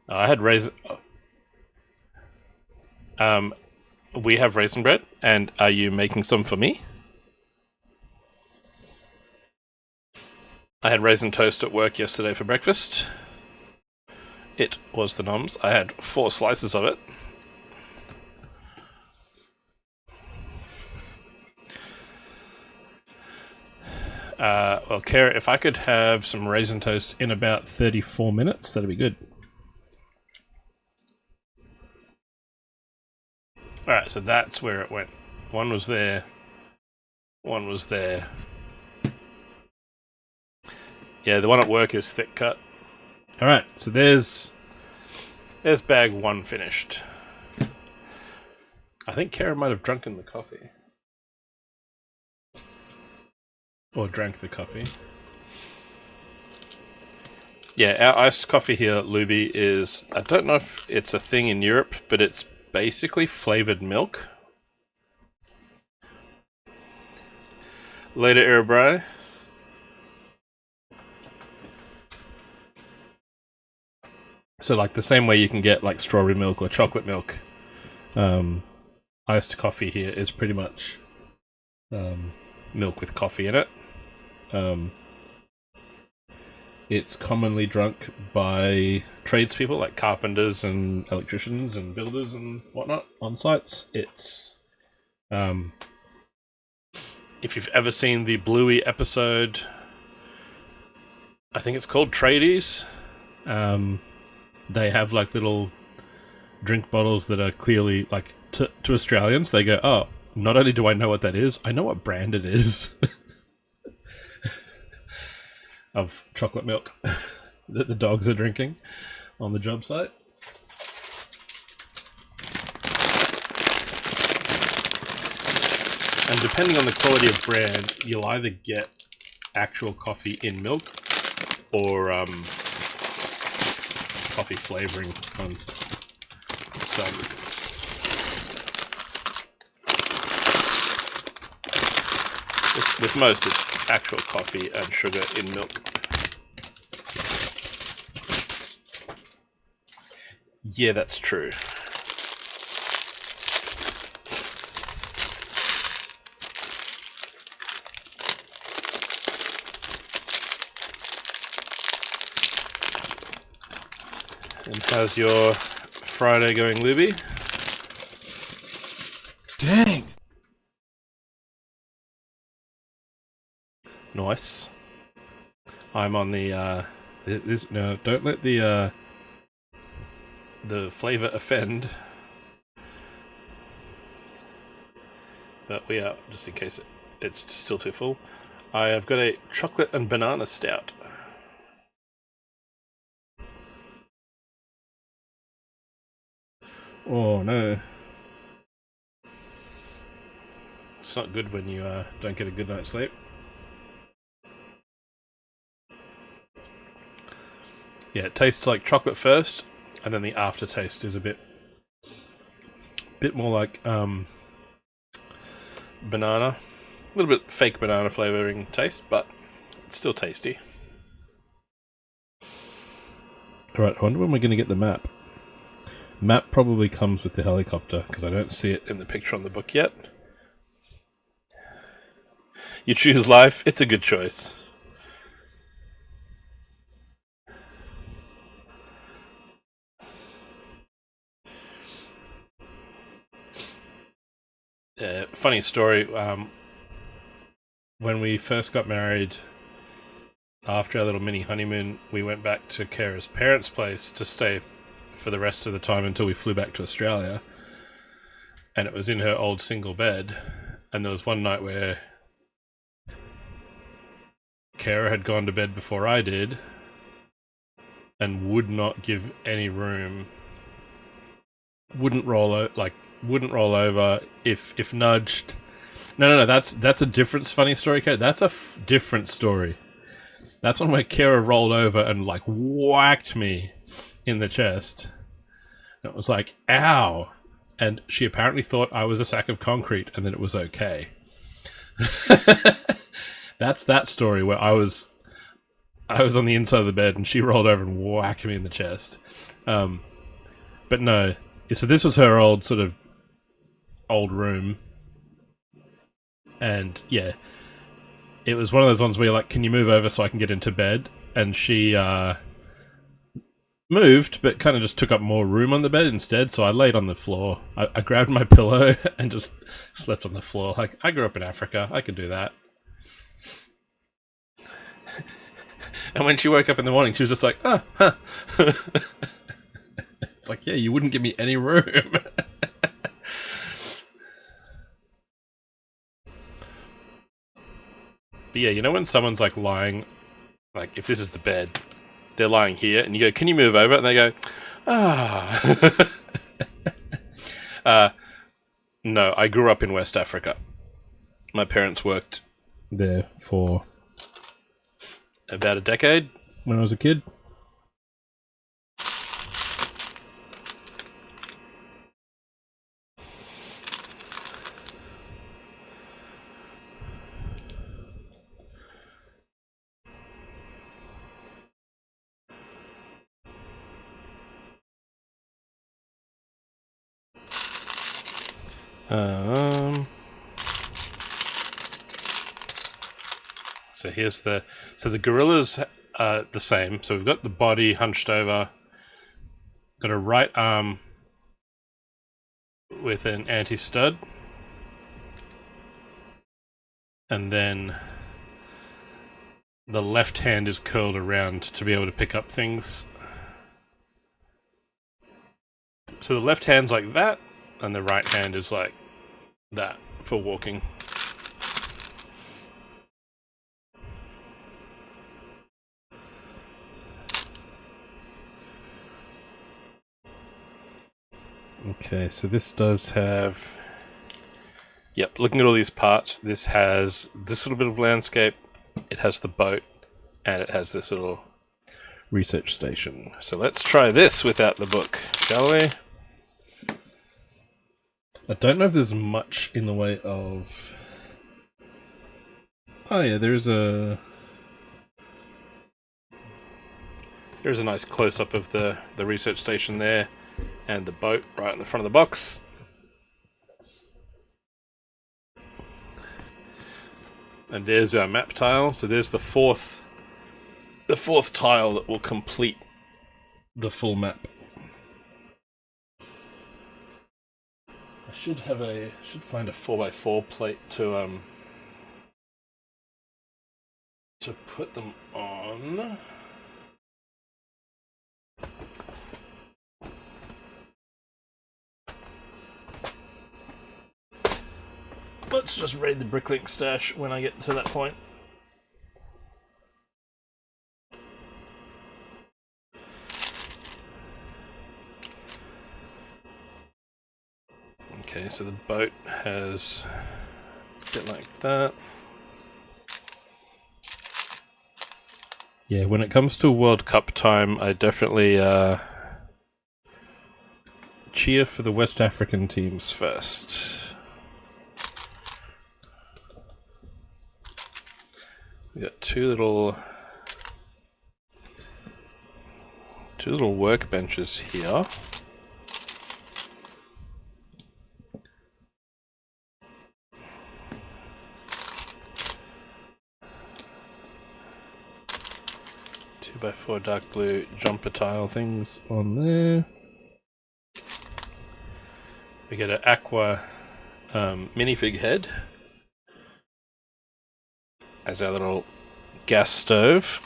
I had raisin. We have raisin bread, and are you making some for me? I had raisin toast at work yesterday for breakfast. It was the noms. I had 4 slices of it. Well, Kara, if I could have some raisin toast in about 34 minutes, that'd be good. Alright, so that's where it went. One was there. One was there. Yeah, the one at work is thick cut. Alright, so there's bag 1 finished. I think Kara might have drunken the coffee. Or drank the coffee. Yeah, our iced coffee here at Luby is... I don't know if it's a thing in Europe, but it's basically flavoured milk. Later, Erebry. So like the same way you can get like strawberry milk or chocolate milk, iced coffee here is pretty much milk with coffee in it. It's commonly drunk by tradespeople like carpenters and electricians and builders and whatnot on sites. It's if you've ever seen the Bluey episode, I think it's called Tradies. They have like little drink bottles that are clearly like to Australians. They go, oh, not only do I know what that is, I know what brand it is. Of chocolate milk that the dogs are drinking on the job site. And depending on the quality of brand, you'll either get actual coffee in milk or coffee flavouring on some. With most, it's actual coffee and sugar in milk. Yeah, that's true. And how's your Friday going, Luby? Dang! Nice. I'm on the no, don't let the flavour offend. But we are, just in case it's still too full. I have got a chocolate and banana stout. Oh no. It's not good when you don't get a good night's sleep. Yeah, it tastes like chocolate first, and then the aftertaste is a bit more like banana. A little bit fake banana flavouring taste, but it's still tasty. Alright, I wonder when we're going to get the map. Map probably comes with the helicopter, because I don't see it in the picture on the book yet. You choose life, it's a good choice. Funny story, when we first got married, after our little mini honeymoon, we went back to Kara's parents' place to stay for the rest of the time until we flew back to Australia. And it was in her old single bed. And there was one night where Kara had gone to bed before I did and would not give any room. Wouldn't roll over if nudged. No, that's a different funny story, Kara. That's a different story. That's one where Kara rolled over and like whacked me in the chest. And it was like, ow. And she apparently thought I was a sack of concrete and that it was okay. That's that story where I was on the inside of the bed and she rolled over and whacked me in the chest. But no. So this was her old room. And yeah. It was one of those ones where you're like, can you move over so I can get into bed? And she moved, but kind of just took up more room on the bed instead, so I laid on the floor. I grabbed my pillow and just slept on the floor. Like, I grew up in Africa, I could do that. And when she woke up in the morning, she was just like, oh, huh. It's like, yeah, you wouldn't give me any room. But yeah, you know when someone's like lying, like if this is the bed, they're lying here, and you go, can you move over? And they go, no, I grew up in West Africa. My parents worked there for about a decade when I was a kid. So here's the gorillas are the same. So we've got the body hunched over, got a right arm with an anti-stud, and then the left hand is curled around to be able to pick up things. So the left hand's like that, and the right hand is like that for walking. Okay, so this does have... Yep, looking at all these parts, this has this little bit of landscape, it has the boat, and it has this little research station. So let's try this without the book, shall we? I don't know if there's much in the way of... Oh yeah, there's a nice close-up of the research station there, and the boat right in the front of the box. And there's our map tile. So there's the fourth tile that will complete the full map. I should find a 4x4 plate to put them on. Let's just raid the Bricklink stash when I get to that point. Okay, so the boat has a bit like that. Yeah, when it comes to World Cup time, I definitely cheer for the West African teams first. We got two little workbenches here. Two by 4 dark blue jumper tile things on there. We get an aqua minifig head as our little gas stove.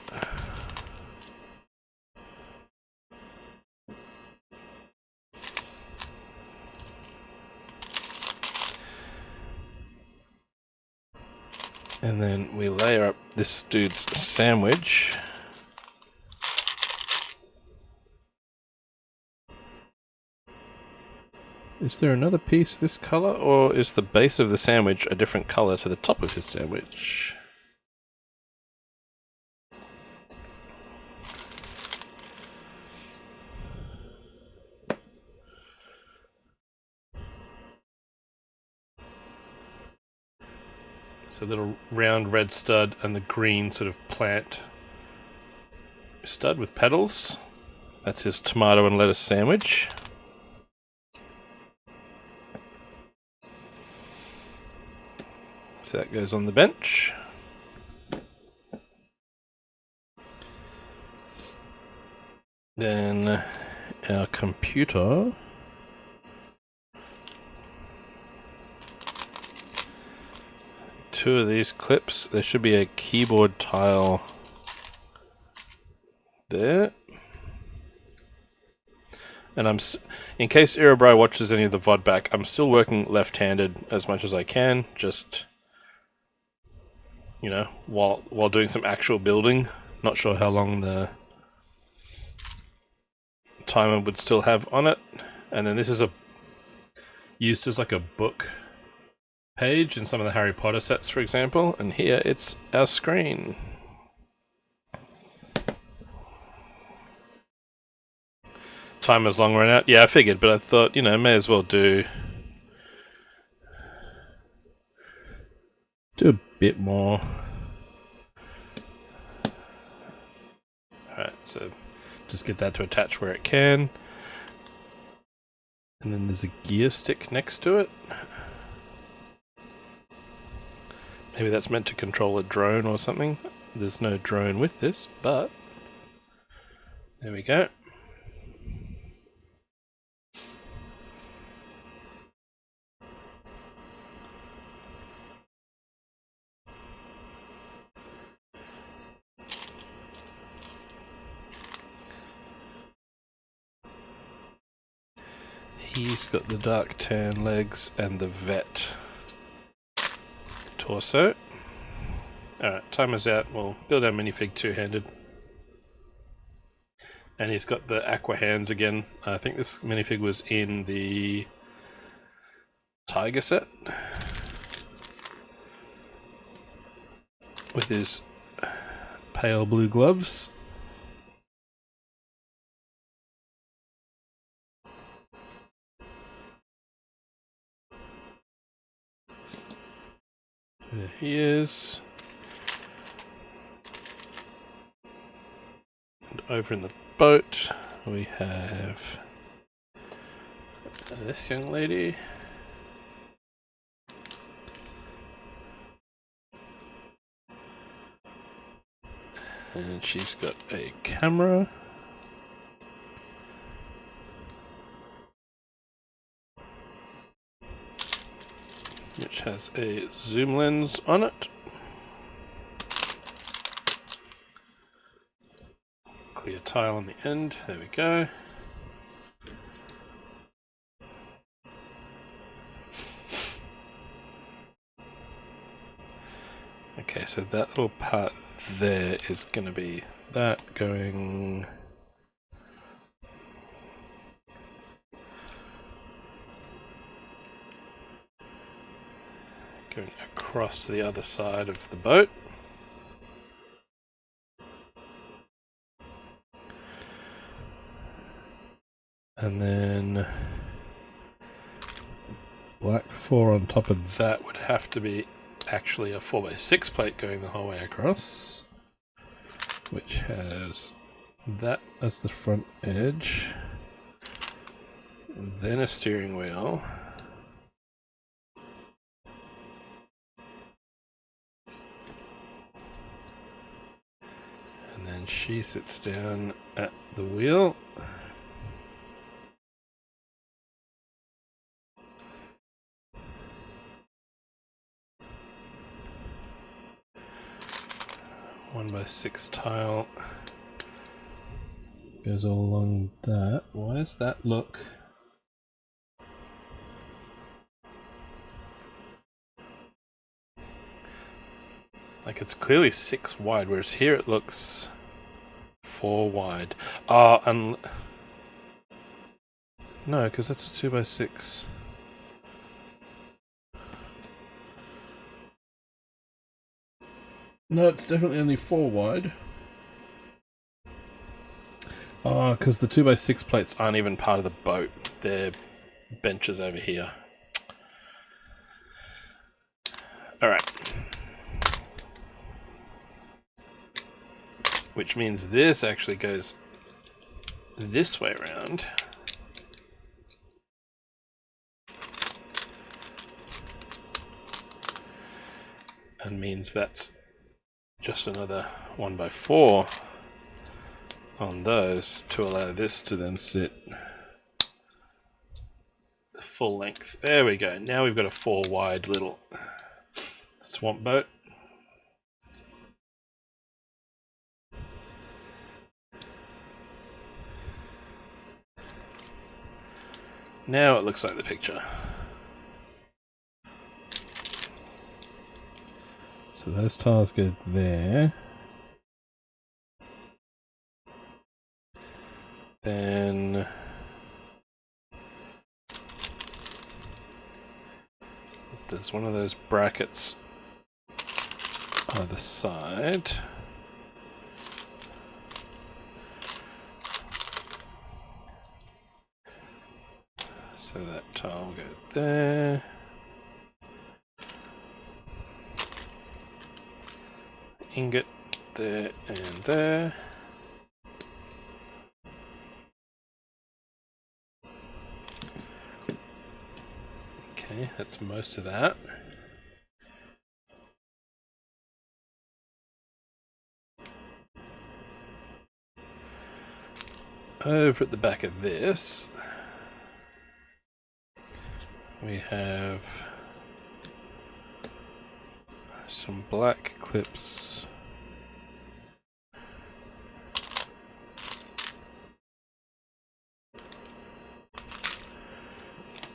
And then we layer up this dude's sandwich. Is there another piece this color, or is the base of the sandwich a different color to the top of his sandwich? So a little round red stud and the green sort of plant stud with petals. That's his tomato and lettuce sandwich. So that goes on the bench. Then our computer. Two of these clips. There should be a keyboard tile there. And in case Irabri watches any of the VOD back, I'm still working left-handed as much as I can, just, you know, while doing some actual building. Not sure how long the timer would still have on it. And then this is used as like a book page in some of the Harry Potter sets, for example, and here it's our screen. Timer's long run out. Yeah, I figured, but I thought, you know, may as well do a bit more. Alright, so just get that to attach where it can. And then there's a gear stick next to it. Maybe that's meant to control a drone or something. There's no drone with this, but there we go. He's got the dark tan legs and the vet torso. Alright, timer's out. We'll build our minifig two-handed. And he's got the aqua hands again. I think this minifig was in the tiger set. With his pale blue gloves. There he is. And over in the boat, we have this young lady. And she's got a camera. Which has a zoom lens on it. Clear tile on the end, there we go. Okay, so that little part there is going to be that going across to the other side of the boat. And then black 4 on top of that would have to be actually a 4x6 plate going the whole way across, which has that as the front edge, then a steering wheel, and then she sits down at the wheel. 1x6 tile goes all along that. Why does that look? Like it's clearly 6 wide, whereas here it looks 4 wide. And no, because that's a 2x6. No, it's definitely only 4 wide. Oh, because the 2x6 plates aren't even part of the boat. They're benches over here. Alright. Which means this actually goes this way around. And means that's just another 1x4 on those to allow this to then sit the full length. There we go. Now we've got a 4 wide little swamp boat. Now it looks like the picture. So those tiles go there. Then there's one of those brackets either side. So that tile will go there. Ingot there and there. Okay, that's most of that. Over at the back of this, we have some black clips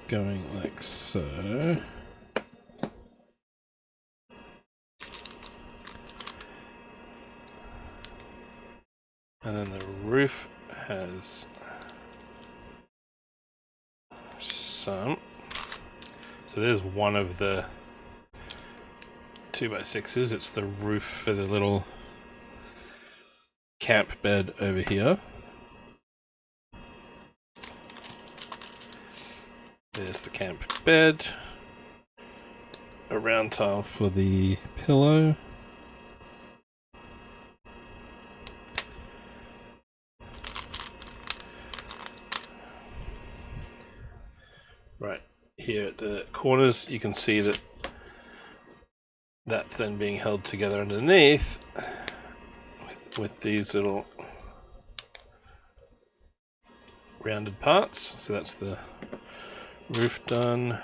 going like so. And then the roof has some. So there's one of the 2x6s. It's the roof for the little camp bed over here. There's the camp bed. A round tile for the pillow. Right here at the corners, you can see that that's then being held together underneath with these little rounded parts. So that's the roof done.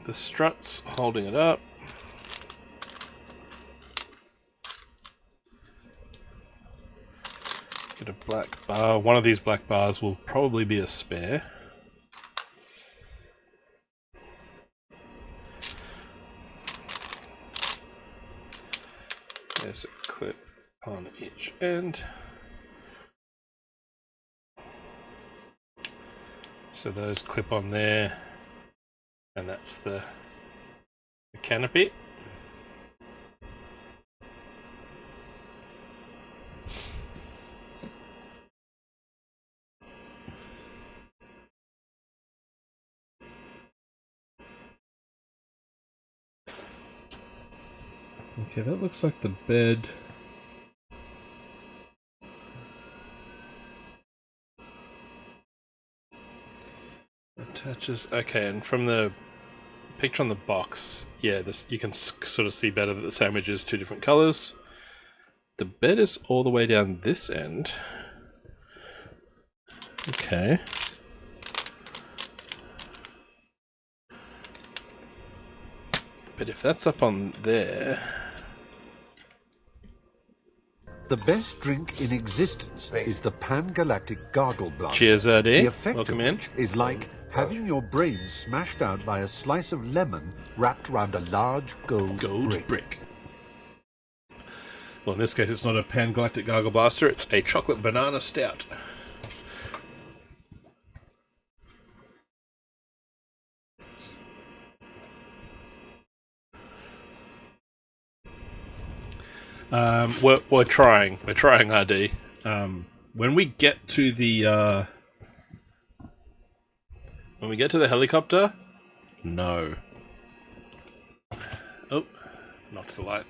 The struts holding it up. Get a black bar. One of these black bars will probably be a spare. There's a clip on each end. So those clip on there, and that's the canopy. Okay, that looks like the bed. Attaches. Okay, and from the picture on the box, yeah, this you can sort of see better that the sandwich is 2 different colors. The bed is all the way down this end. Okay. But if that's up on there... The best drink in existence is the Pan-Galactic Gargle Blaster. Cheers, RD. The effect Welcome of in. which is like having your brain smashed out by a slice of lemon wrapped around a large gold brick. Well, in this case, it's not a Pan-Galactic Gargle Blaster, it's a chocolate banana stout. We're trying RD. When we get to the helicopter, no. Oh, knocked the light.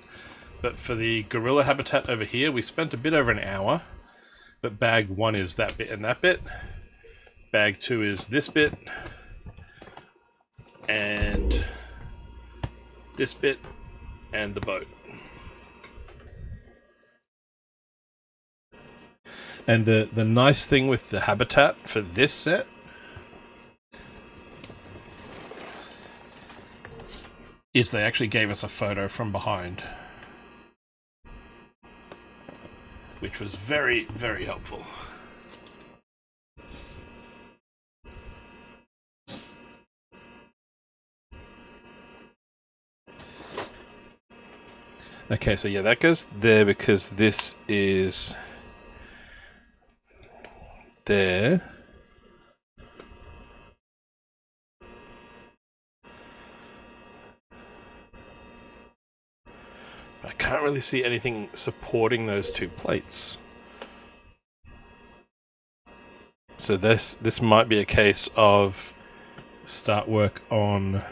But for the gorilla habitat over here, we spent a bit over an hour. But bag 1 is that bit and that bit. Bag 2 is this bit. And this bit. And the boat. And the nice thing with the habitat for this set is they actually gave us a photo from behind, which was very, very helpful. Okay, so yeah, that goes there because this is there. I can't really see anything supporting those two plates. So this might be a case of start work on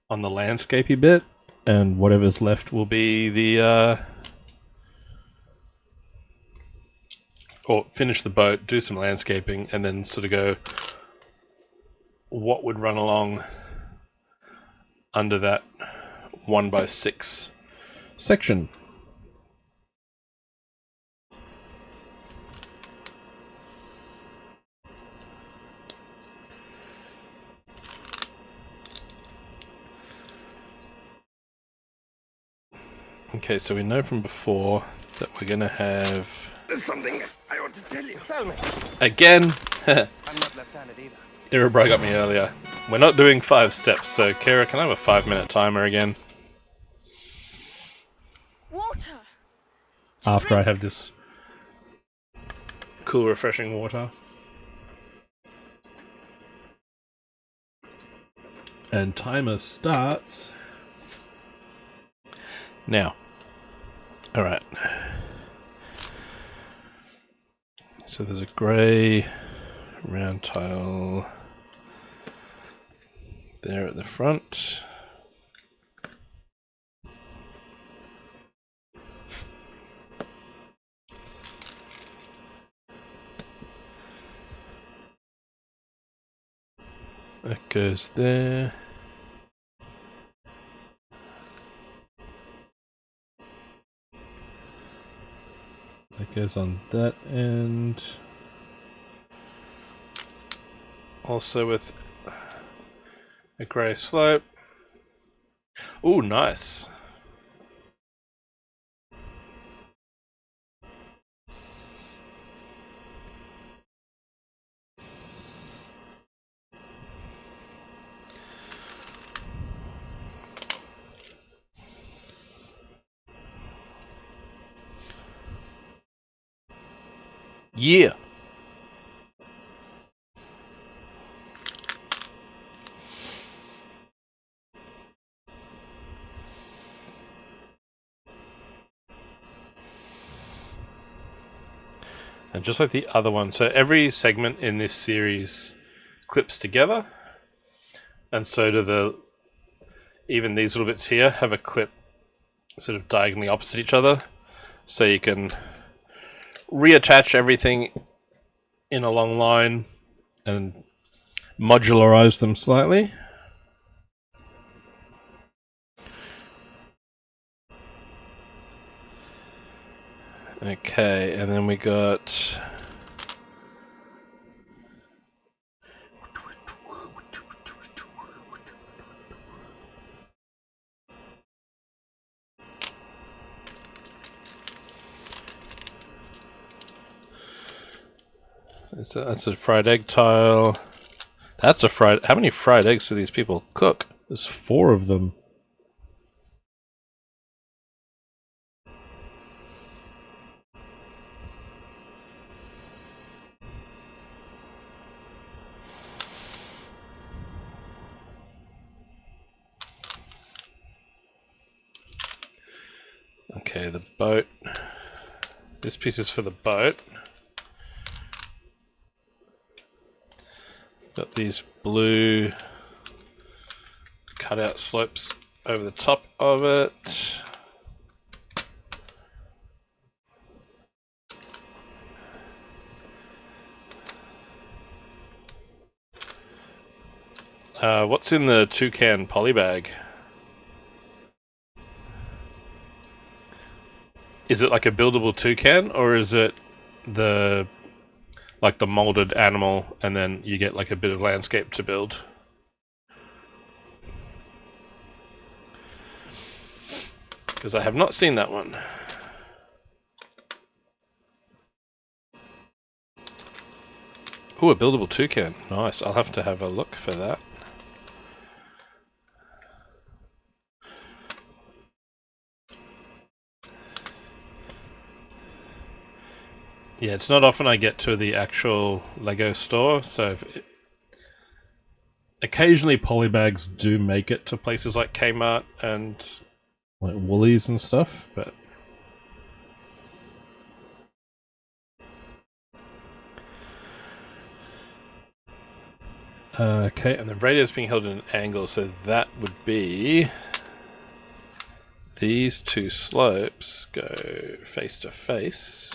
the landscapey bit, and whatever's left will be the or finish the boat, do some landscaping, and then sort of go what would run along under that 1x6 section. Okay, so we know from before that we're gonna have... There's something I want to tell you. Tell me. Again! I'm not left-handed either. Irabri got me earlier. We're not doing 5 steps, so Kara, can I have a 5-minute timer again? Water. After I have this cool, refreshing water. And timer starts now. Alright. So there's a grey round tile there at the front. That goes there. That goes on that end. Also with a grey slope. Ooh, nice. Yeah. And just like the other one, so every segment in this series clips together, and so do even these little bits here have a clip sort of diagonally opposite each other, so you can reattach everything in a long line and modularize them slightly. Okay, and then we got That's a fried egg tile. That's a fried... How many fried eggs do these people cook? There's 4 of them. Okay, the boat. This piece is for the boat. Got these blue cutout slopes over the top of it. What's in the toucan poly bag? Is it like a buildable toucan, or is it the like the molded animal and then you get like a bit of landscape to build? Because I have not seen that one. Ooh, a buildable toucan. Nice. I'll have to have a look for that. Yeah, it's not often I get to the actual Lego store, so occasionally polybags do make it to places like Kmart and like Woolies and stuff, but okay, and the radio is being held at an angle, so that would be these 2 slopes go face to face.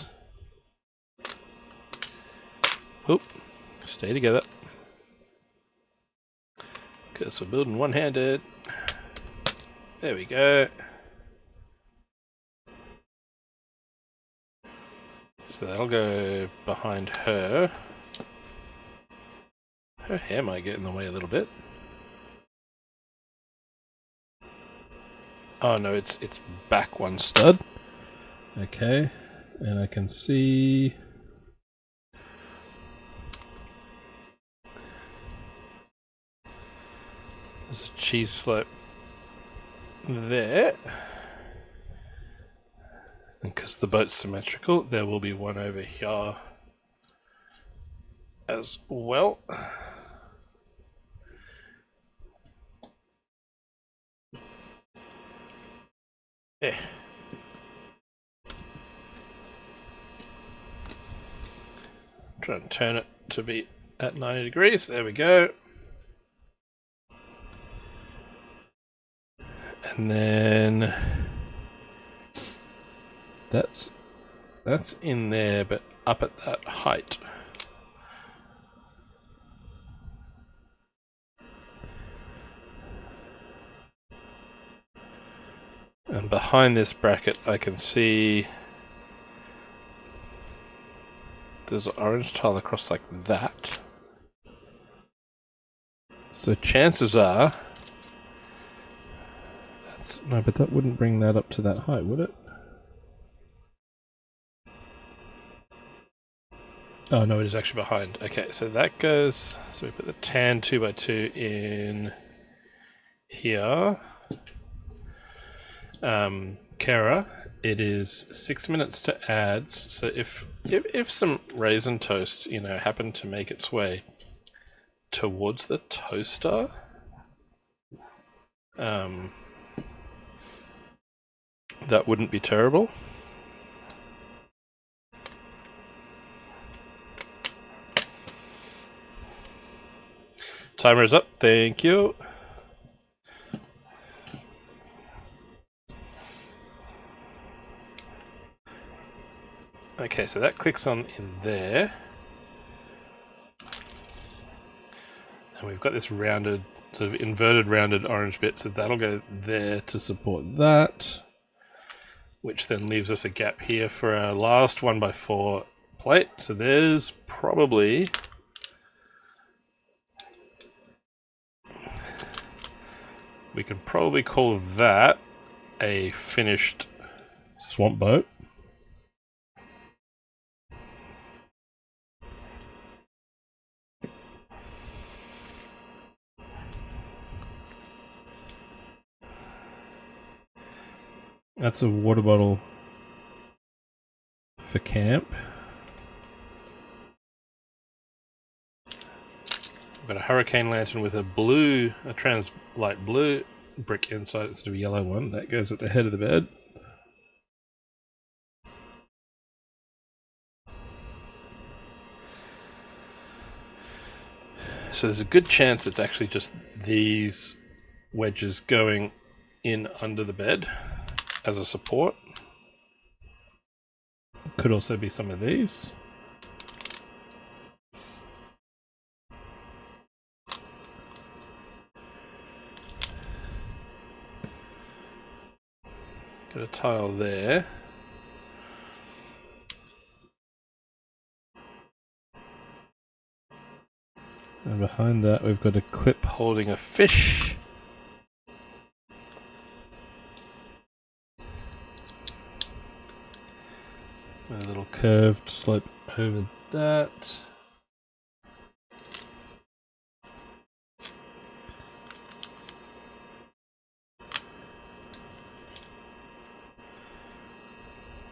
Oop, stay together. Because we're building one-handed. There we go. So that'll go behind her. Her hair might get in the way a little bit. Oh no, it's back 1 stud. Okay, and I can see... There's a cheese slope there. And because the boat's symmetrical, there will be one over here as well. Yeah. Try and turn it to be at 90 degrees. There we go. And then that's in there, but up at that height. And behind this bracket I can see there's an orange tile across like that. So chances are no, but that wouldn't bring that up to that height, would it? Oh no, it is actually behind. Okay, so that goes... So we put the tan 2x2 in here. Kara, it is 6 minutes to ads, so if some raisin toast, you know, happened to make its way towards the toaster, that wouldn't be terrible. Timer is up, thank you. Okay, so that clicks on in there. And we've got this rounded, sort of inverted rounded orange bit, so that'll go there to support that. Which then leaves us a gap here for our last 1x4 plate. So there's probably... We can probably call that a finished swamp boat. That's a water bottle for camp. I've got a hurricane lantern with a light blue brick inside instead of a yellow one. That goes at the head of the bed. So there's a good chance it's actually just these wedges going in under the bed as a support. Could also be some of these. Got a tile there. And behind that we've got a clip holding a fish. With a little curved slope over that.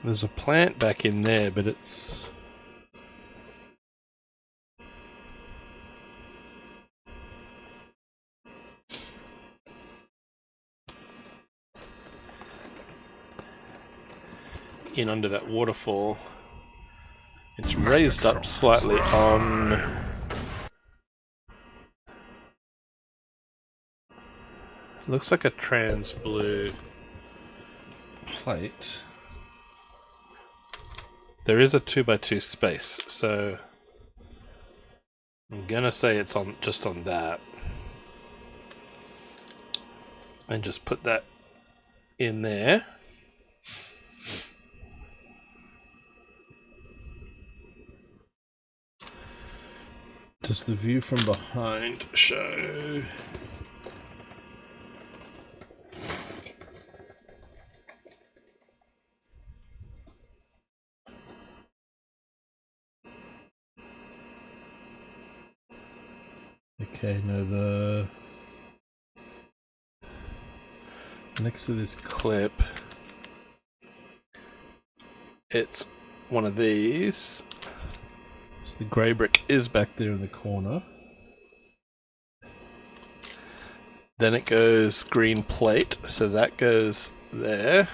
There's a plant back in there, but it's... in under that waterfall. It's raised up slightly on... It looks like a trans blue plate. There is a 2x2 space, so I'm gonna say it's on just on that. And just put that in there. Does the view from behind show? Okay, no, the next to this clip, it's one of these. So the grey brick is back there in the corner. Then it goes green plate, so that goes there.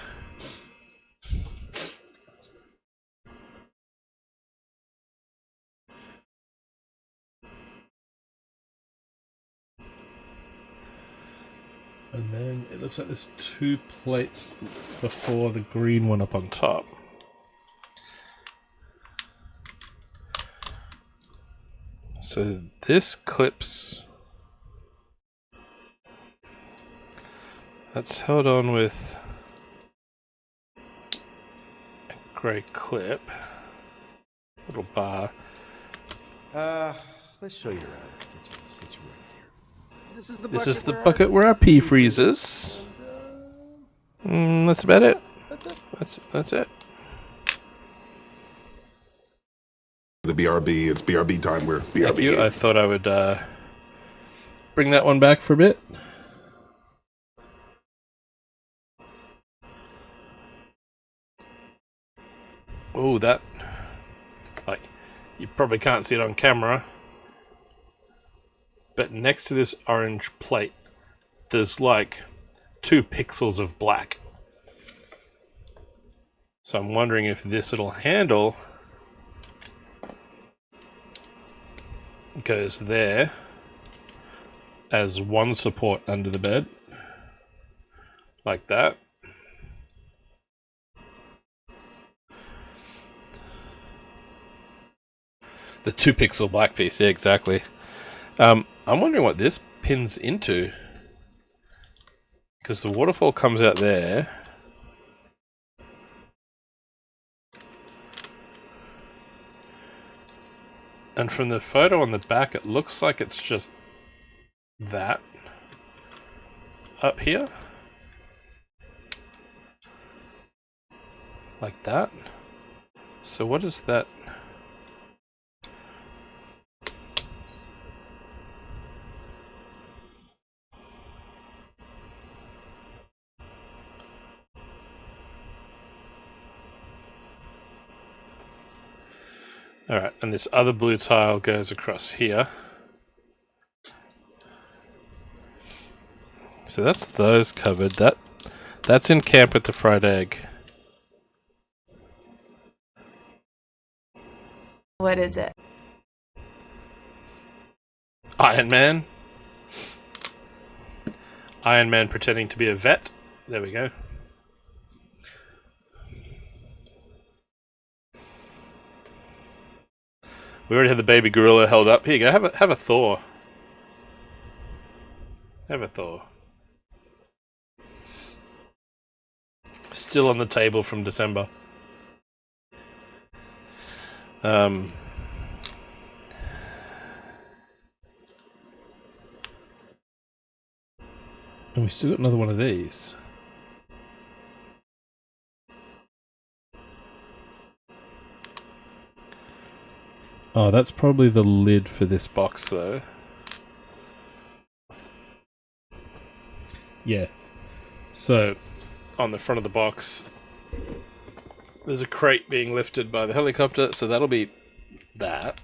And then it looks like there's 2 plates before the green one up on top. So this clips... That's held on with a grey clip. Little bar. Let's show you around. Get you situated here. This is the bucket where our pee freezes. That's about it. That's it. The BRB, it's BRB time. We're BRB. Thank you. I thought I would bring that one back for a bit. Oh, that... Like, you probably can't see it on camera. But next to this orange plate, there's like 2 pixels of black. So I'm wondering if this little handle goes there as one support under the bed. Like that. The 2 pixel black piece, yeah, exactly. I'm wondering what this pins into. Because the waterfall comes out there. And from the photo on the back, it looks like it's just that up here. Like that. So what is that? Alright, and this other blue tile goes across here. So that's those covered. That's in camp with the fried egg. What is it? Iron Man. Iron Man pretending to be a vet. There we go. We already have the baby gorilla held up. Here you go. Have a Thor. Have a Thor. Still on the table from December. And we still got another one of these. Oh, that's probably the lid for this box, though. Yeah. So, on the front of the box, there's a crate being lifted by the helicopter, so that'll be that.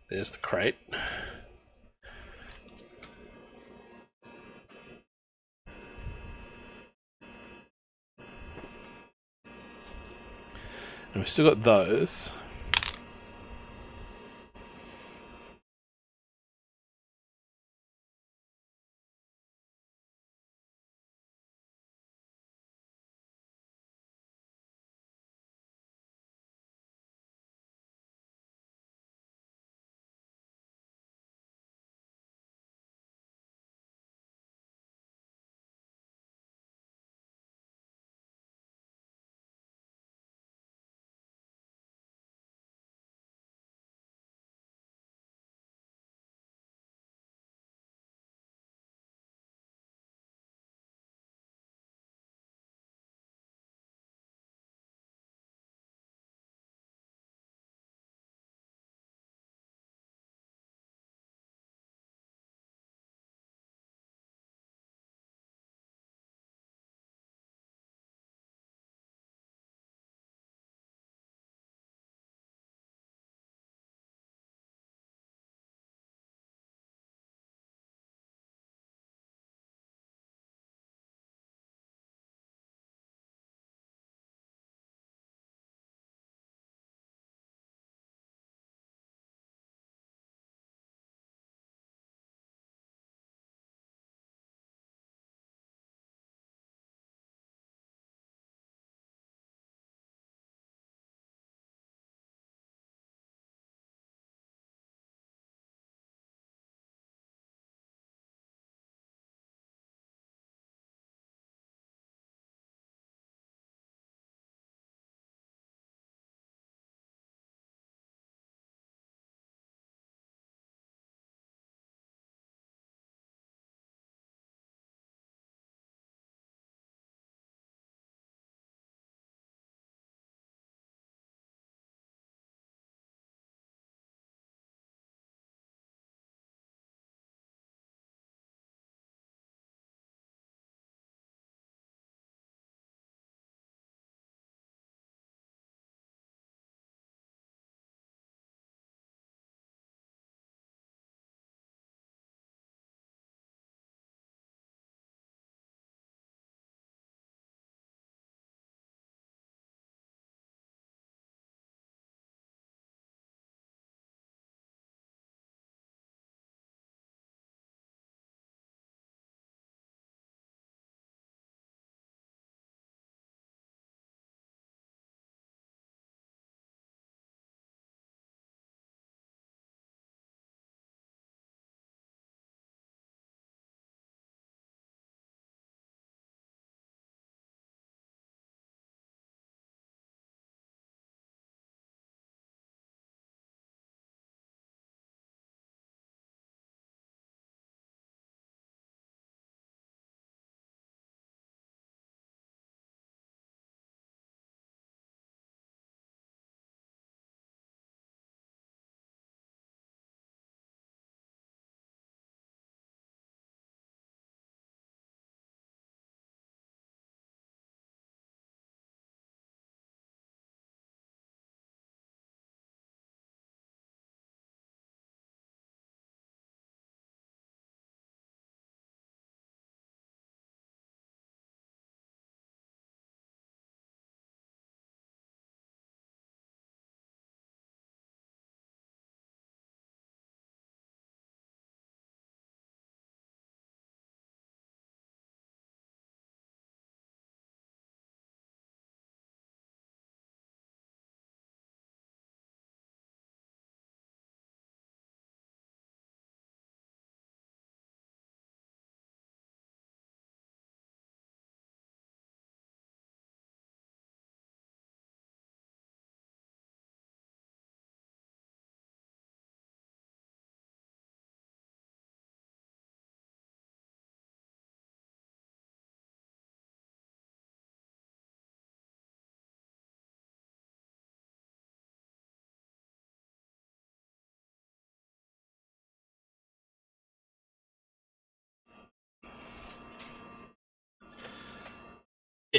There's the crate. And we've still got those.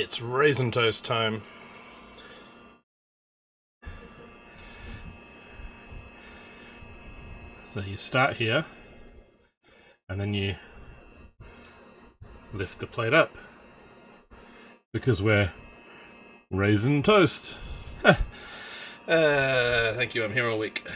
It's raisin toast time. So you start here, and then you lift the plate up, because we're raisin toast. Thank you, I'm here all week.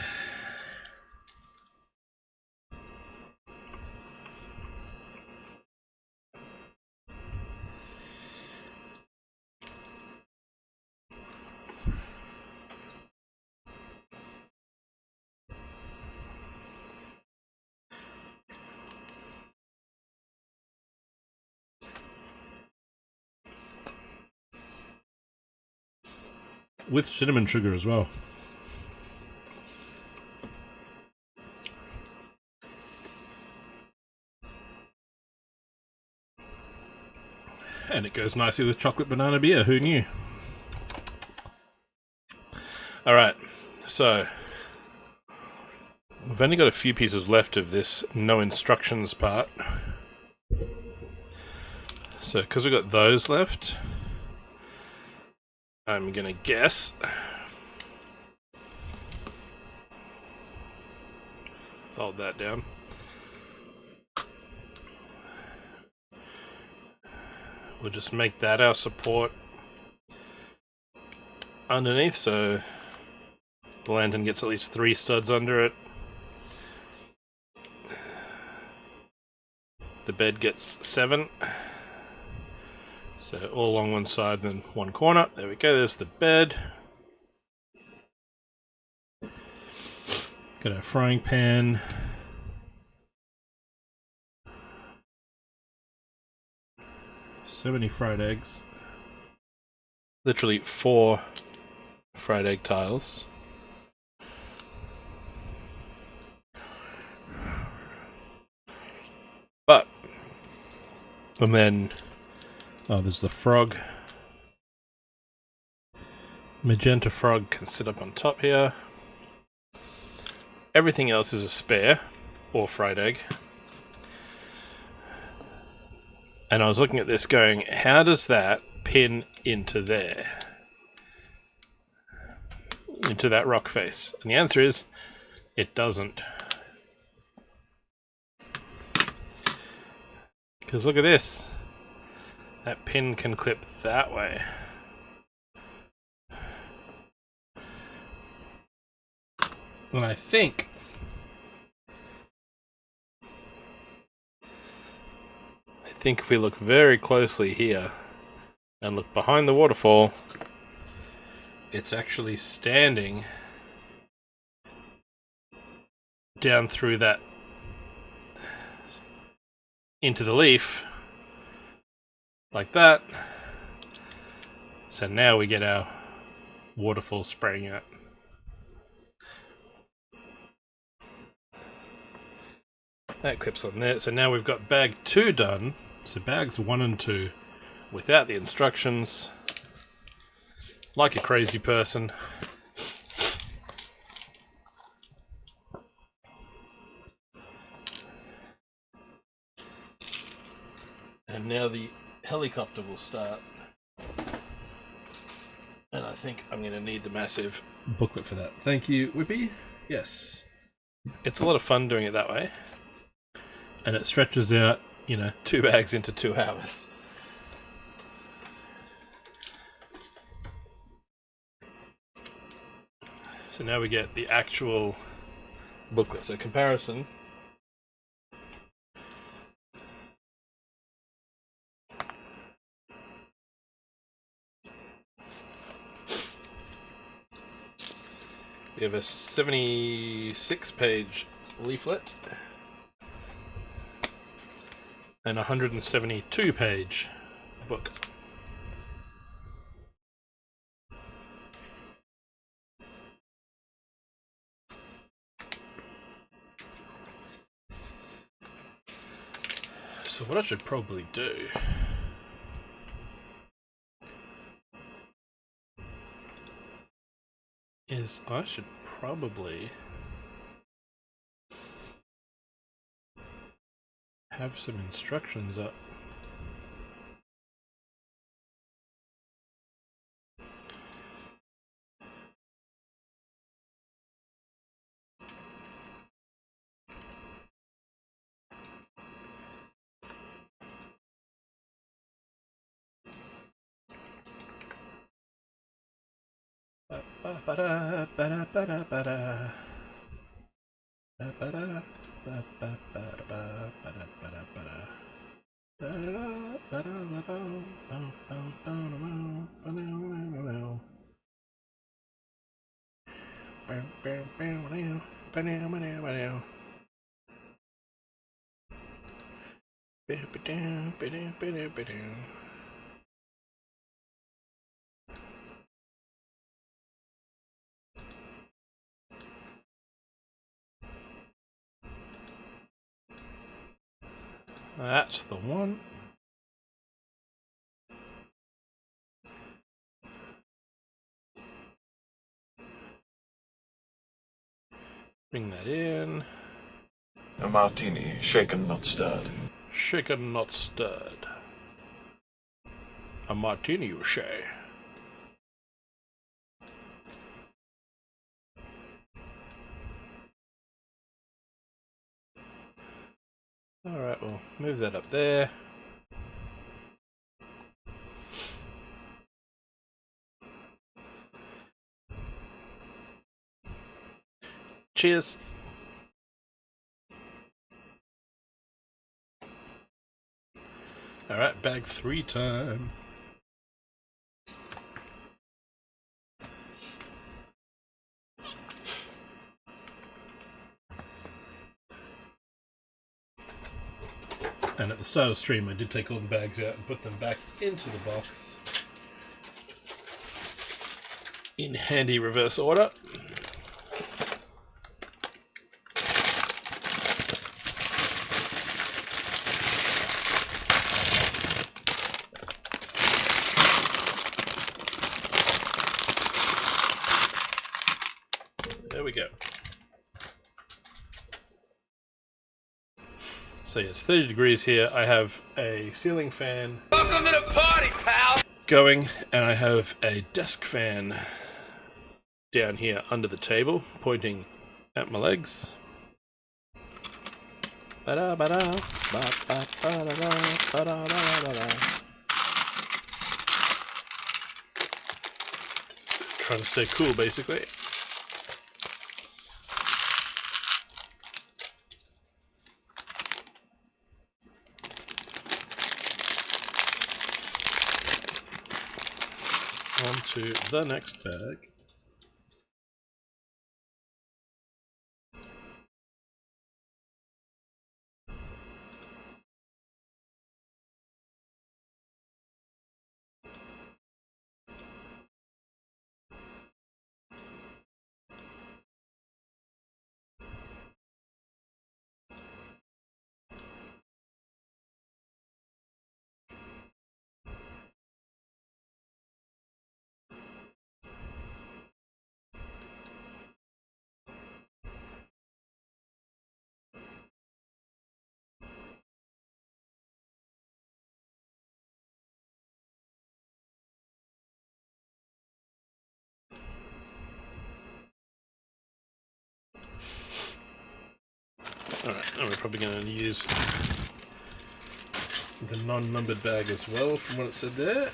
With cinnamon sugar as well. And it goes nicely with chocolate banana beer, who knew? Alright, so we've only got a few pieces left of this no instructions part. So because we've got those left, I'm gonna guess. Fold that down. We'll just make that our support underneath, so the lantern gets at least 3 studs under it. The bed gets 7. So all along one side and then one corner. There we go, there's the bed. Got our frying pan. So many fried eggs. Literally 4 fried egg tiles. But, and then, oh, there's the frog. Magenta frog can sit up on top here. Everything else is a spare, or fried egg. And I was looking at this going, how does that pin into there? Into that rock face? And the answer is, it doesn't. Because look at this. That pin can clip that way. And I think if we look very closely here and look behind the waterfall, it's actually standing down through that into the leaf like that. So now we get our waterfall spraying out. That clips on there. So now we've got bag 2 done. So bags 1 and 2 without the instructions. Like a crazy person. And now the helicopter will start. And I think I'm going to need the massive booklet for that. Thank you, Whippy. Yes. It's a lot of fun doing it that way. And it stretches out, 2 bags into 2 hours. So now we get the actual booklet. So comparison. We have a 76-page leaflet and a 172-page book. So what I should probably do is I should probably have some instructions up That's the one. Bring that in. A martini, shaken not stirred. Shaken not stirred. A martini, you say? Alright, we'll move that up there. Cheers. Alright, bag 3 time. And at the start of the stream, I did take all the bags out and put them back into the box in handy reverse order. There we go. So yeah, it's 30 degrees here. I have a ceiling fan Welcome to the party, pal! going, and I have a desk fan down here under the table, pointing at my legs. Trying to stay cool, basically. On to the next bag. Alright, and we're probably going to use the non-numbered bag as well, from what it said there.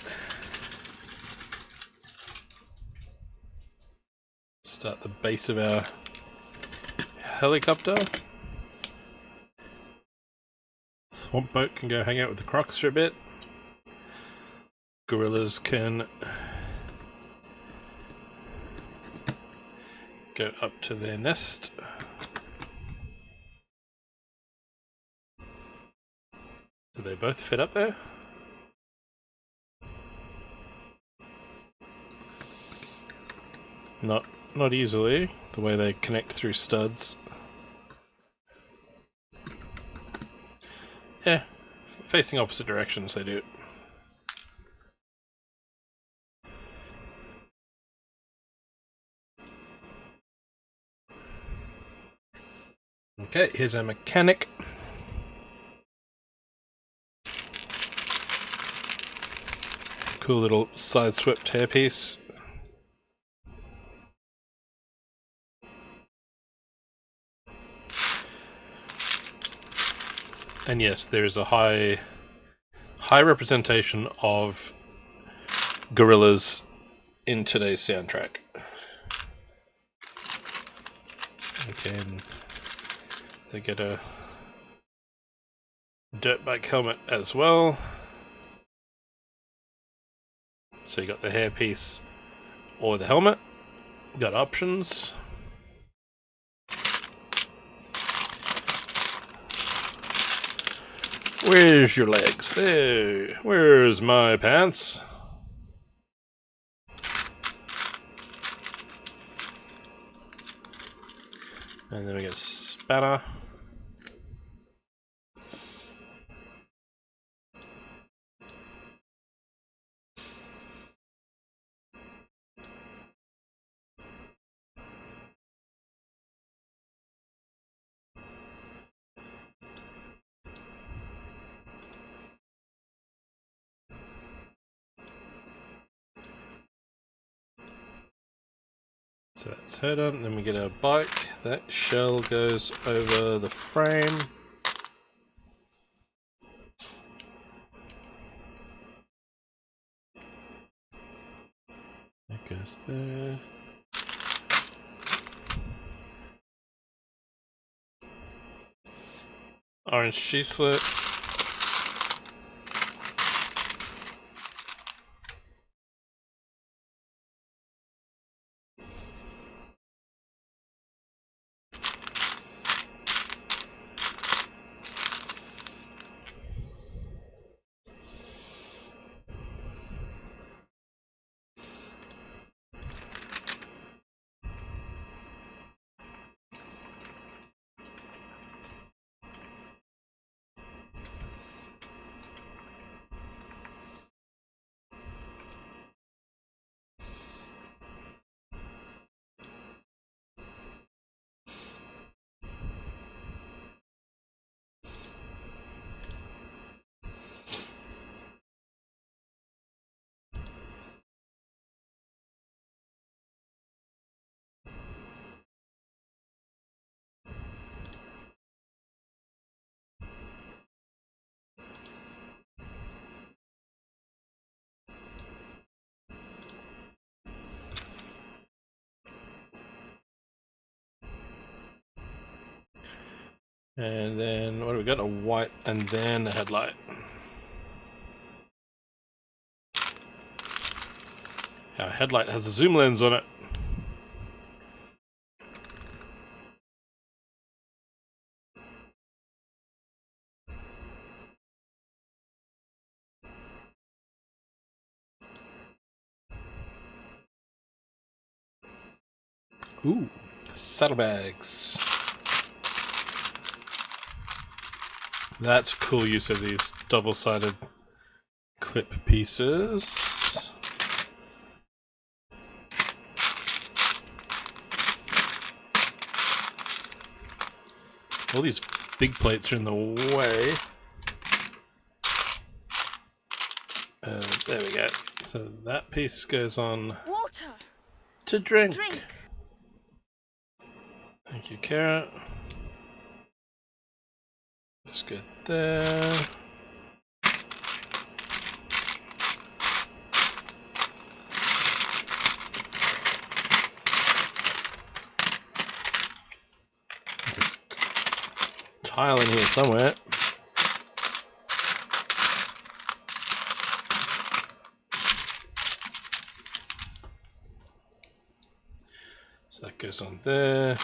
Start the base of our helicopter. Swamp Boat can go hang out with the crocs for a bit. Gorillas can go up to their nest. Do they both fit up there? Not easily, the way they connect through studs. Yeah, facing opposite directions they do. Okay, here's our mechanic. Cool little side swept hairpiece. And yes, there is a high representation of gorillas in today's soundtrack. Again, they get a dirt bike helmet as well. So you got the hairpiece or the helmet. Got options. Where's your legs? There. Where's my pants? And then we get a spanner. So that's her done. Then we get our bike. That shell goes over the frame. That goes there. Orange cheeselet. And then what do we got? A white and then a headlight. Our headlight has a zoom lens on it. Ooh, saddlebags. That's a cool use of these double-sided clip pieces. All these big plates are in the way. There we go. So that piece goes on Water. to drink. Drink. Thank you, Carrot. Just get there. Tile in here somewhere. So that goes on there.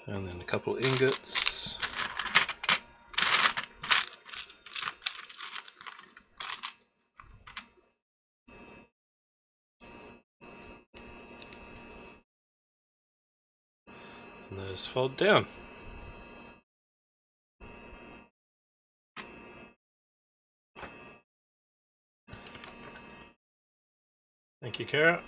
And then a couple ingots. And those fold down. Thank you, Carrot.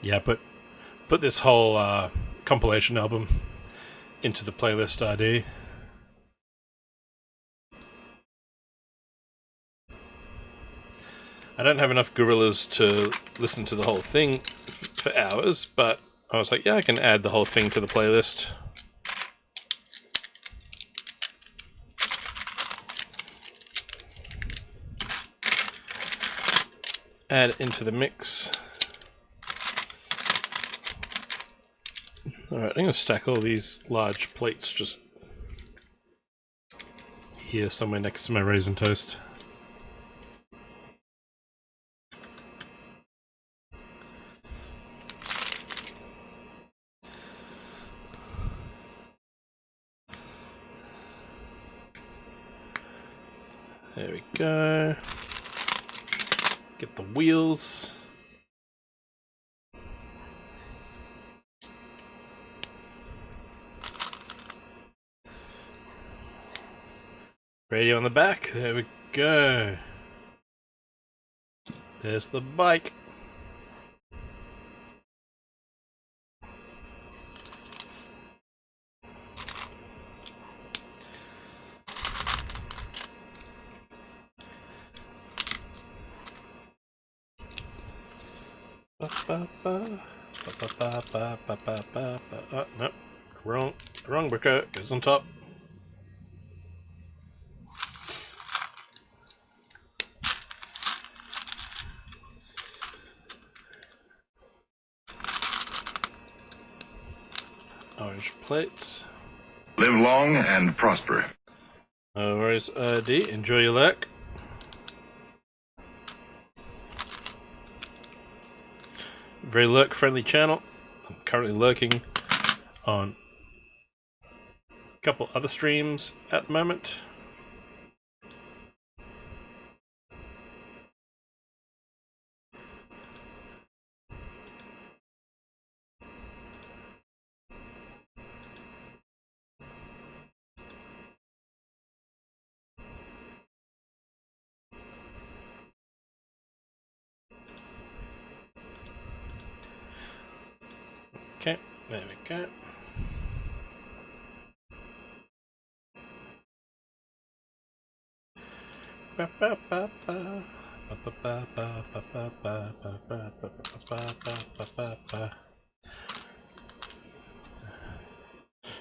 Yeah, put this whole compilation album into the playlist ID. I don't have enough gorillas to listen to the whole thing for hours, but I was like, yeah, I can add the whole thing to the playlist. Add it into the mix. Alright, I'm going to stack all these large plates just here somewhere next to my raisin toast. There we go. Get the wheels. Radio on the back. There we go. There's the bike. No, wrong bricker. Goes on top. Orange plates. Live long and prosper. No worries, D. Enjoy your lurk. Very lurk-friendly channel. I'm currently lurking on a couple other streams at the moment. Okay, there we go.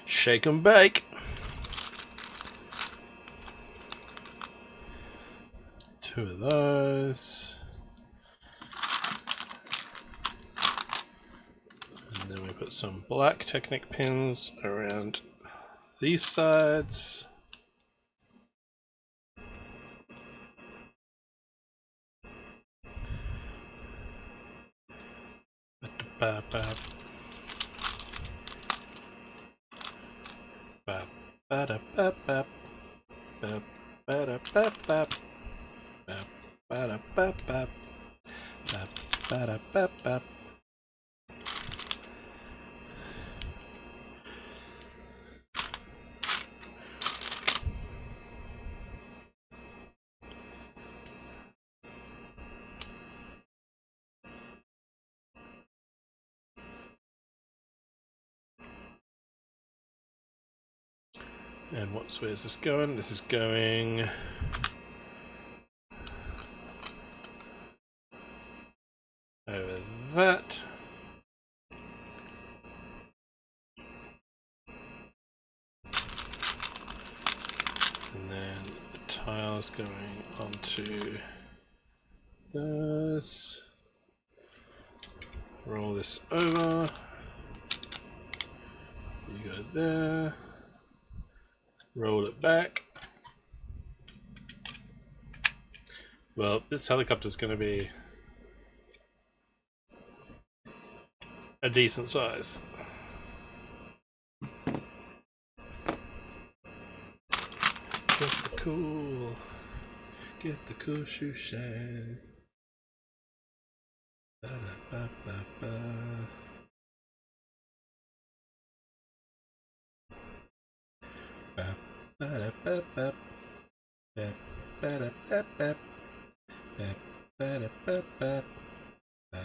Shake and bake. Two of those. And then we put some black Technic pins around these sides. And where's this going? This is going over that. And then the tiles going onto this. Roll this over. You go there. Roll it back. Well, this helicopter's going to be a decent size. Get the cool shoe shine. Ba -ba -ba -ba -ba. Ba -ba -ba -ba. Ba -ba -ba -ba. Ba -ba -ba -ba. Ba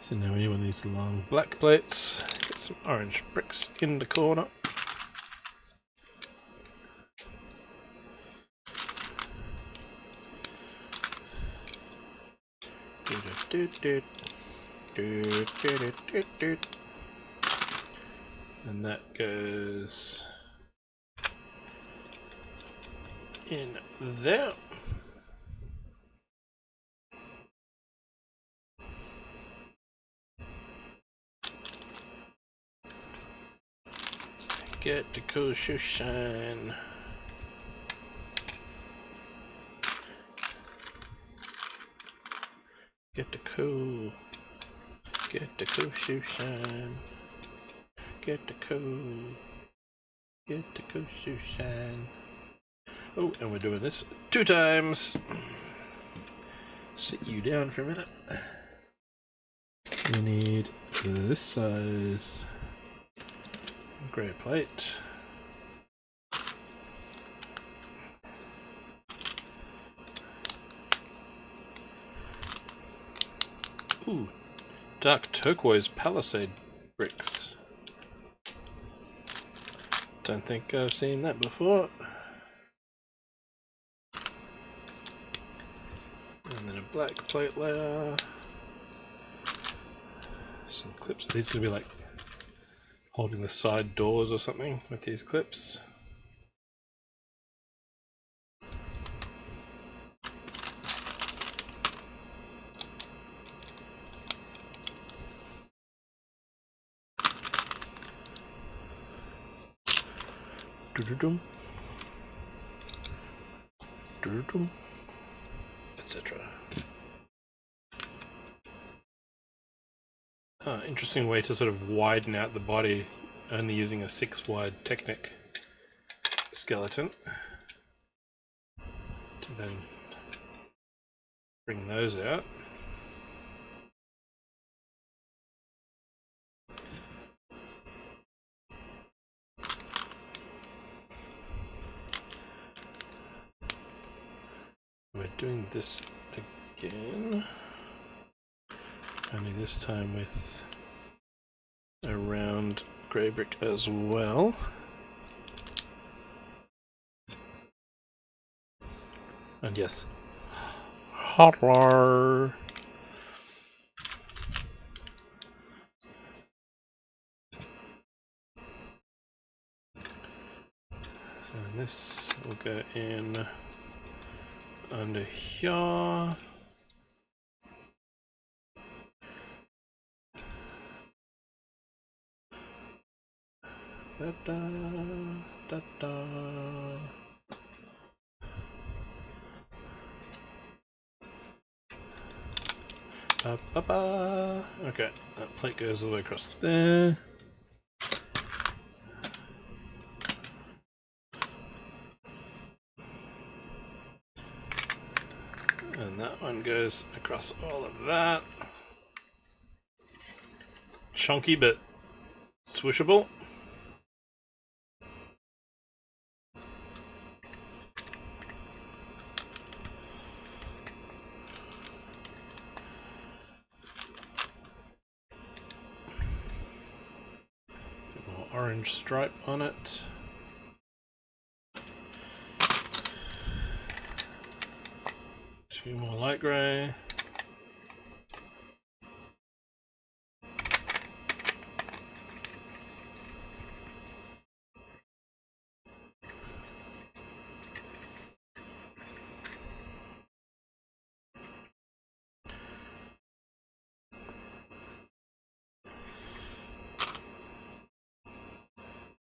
So now we need one of these long black plates. Get some orange bricks in the corner. And that goes in there. Get the cool shoe shine. Get the cool shoe shine. Get the cool shoe shine. Oh, and we're doing this 2 times. Sit you down for a minute. We need this size grey plate. Ooh, dark turquoise palisade bricks. Don't think I've seen that before. And then a black plate layer. Some clips. Are these going to be like holding the side doors or something with these clips? Etc. Interesting way to sort of widen out the body, only using a 6-wide Technic skeleton. To then bring those out. We're doing this again, only this time with a round grey brick as well. And yes, horror. So this will go in under here. Da da da da. Ba, ba, ba. Okay, that plate goes all the way across there. And that one goes across all of that. Chunky but swishable. Bit more orange stripe on it. Two more light grey.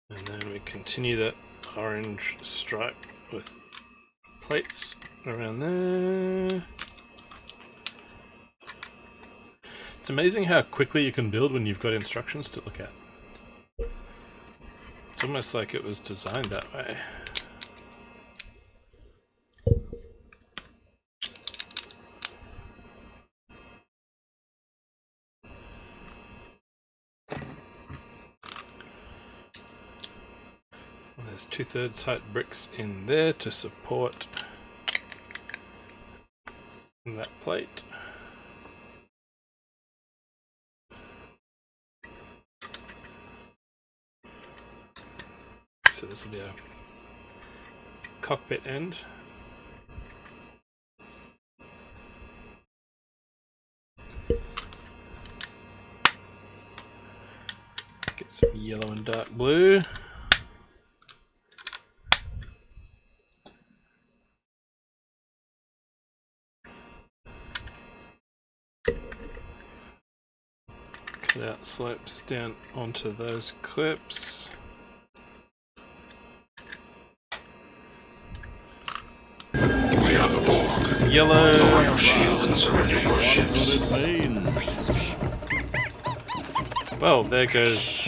And then we continue that orange stripe with plates around there. It's amazing how quickly you can build when you've got instructions to look at. It's almost like it was designed that way. There's 2/3 height bricks in there to support that plate. this will be a cockpit end. Get some yellow and dark blue. Cut out slopes down onto those clips. Yellow. Well, there goes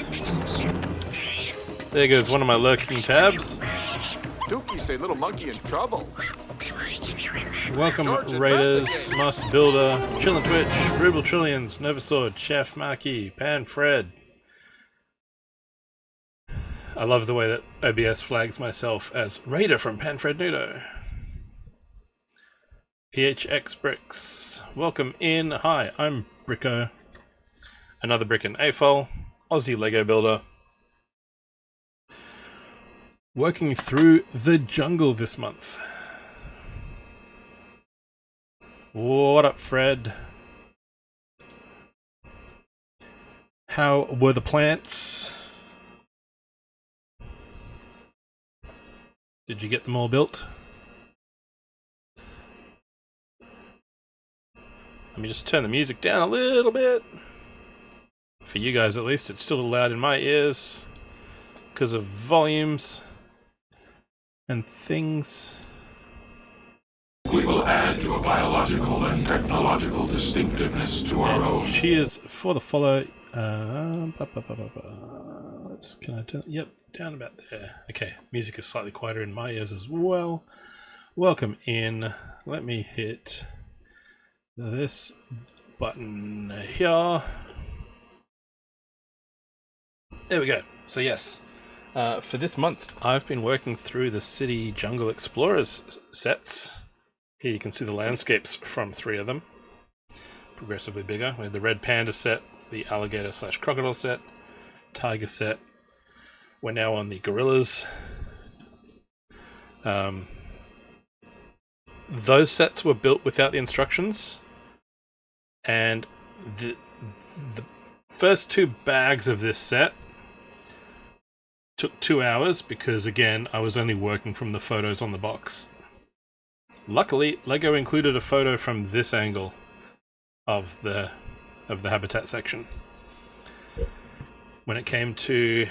one of my lurking tabs. Dookie say little monkey in trouble. Welcome, Raiders, Master Builder, Chillin' Twitch, Ruble Trillions, Novasword, Chef Marky, Pan Fred. I love the way that OBS flags myself as Raider from Pan Fred Nudo. PHX Bricks, welcome in. Hi, I'm Bricko. Another Brick and AFOL, Aussie Lego Builder. Working through the jungle this month. What up, Fred? How were the plants? Did you get them all built? Let me just turn the music down a little bit. For you guys at least, it's still loud in my ears because of volumes and things. We will add to a biological and technological distinctiveness to our own. Cheers for the follow. Can I turn? Yep, down about there. Okay, music is slightly quieter in my ears as well. Welcome in. Let me hit this button here. There we go. So yes, for this month, I've been working through the City Jungle Explorers sets. Here you can see the landscapes from 3 of them. Progressively bigger. We have the Red Panda set, the Alligator/Crocodile set, Tiger set. We're now on the Gorillas. Those sets were built without the instructions. And the first 2 bags of this set took 2 hours because, again, I was only working from the photos on the box. Luckily, LEGO included a photo from this angle of the habitat section. When it came to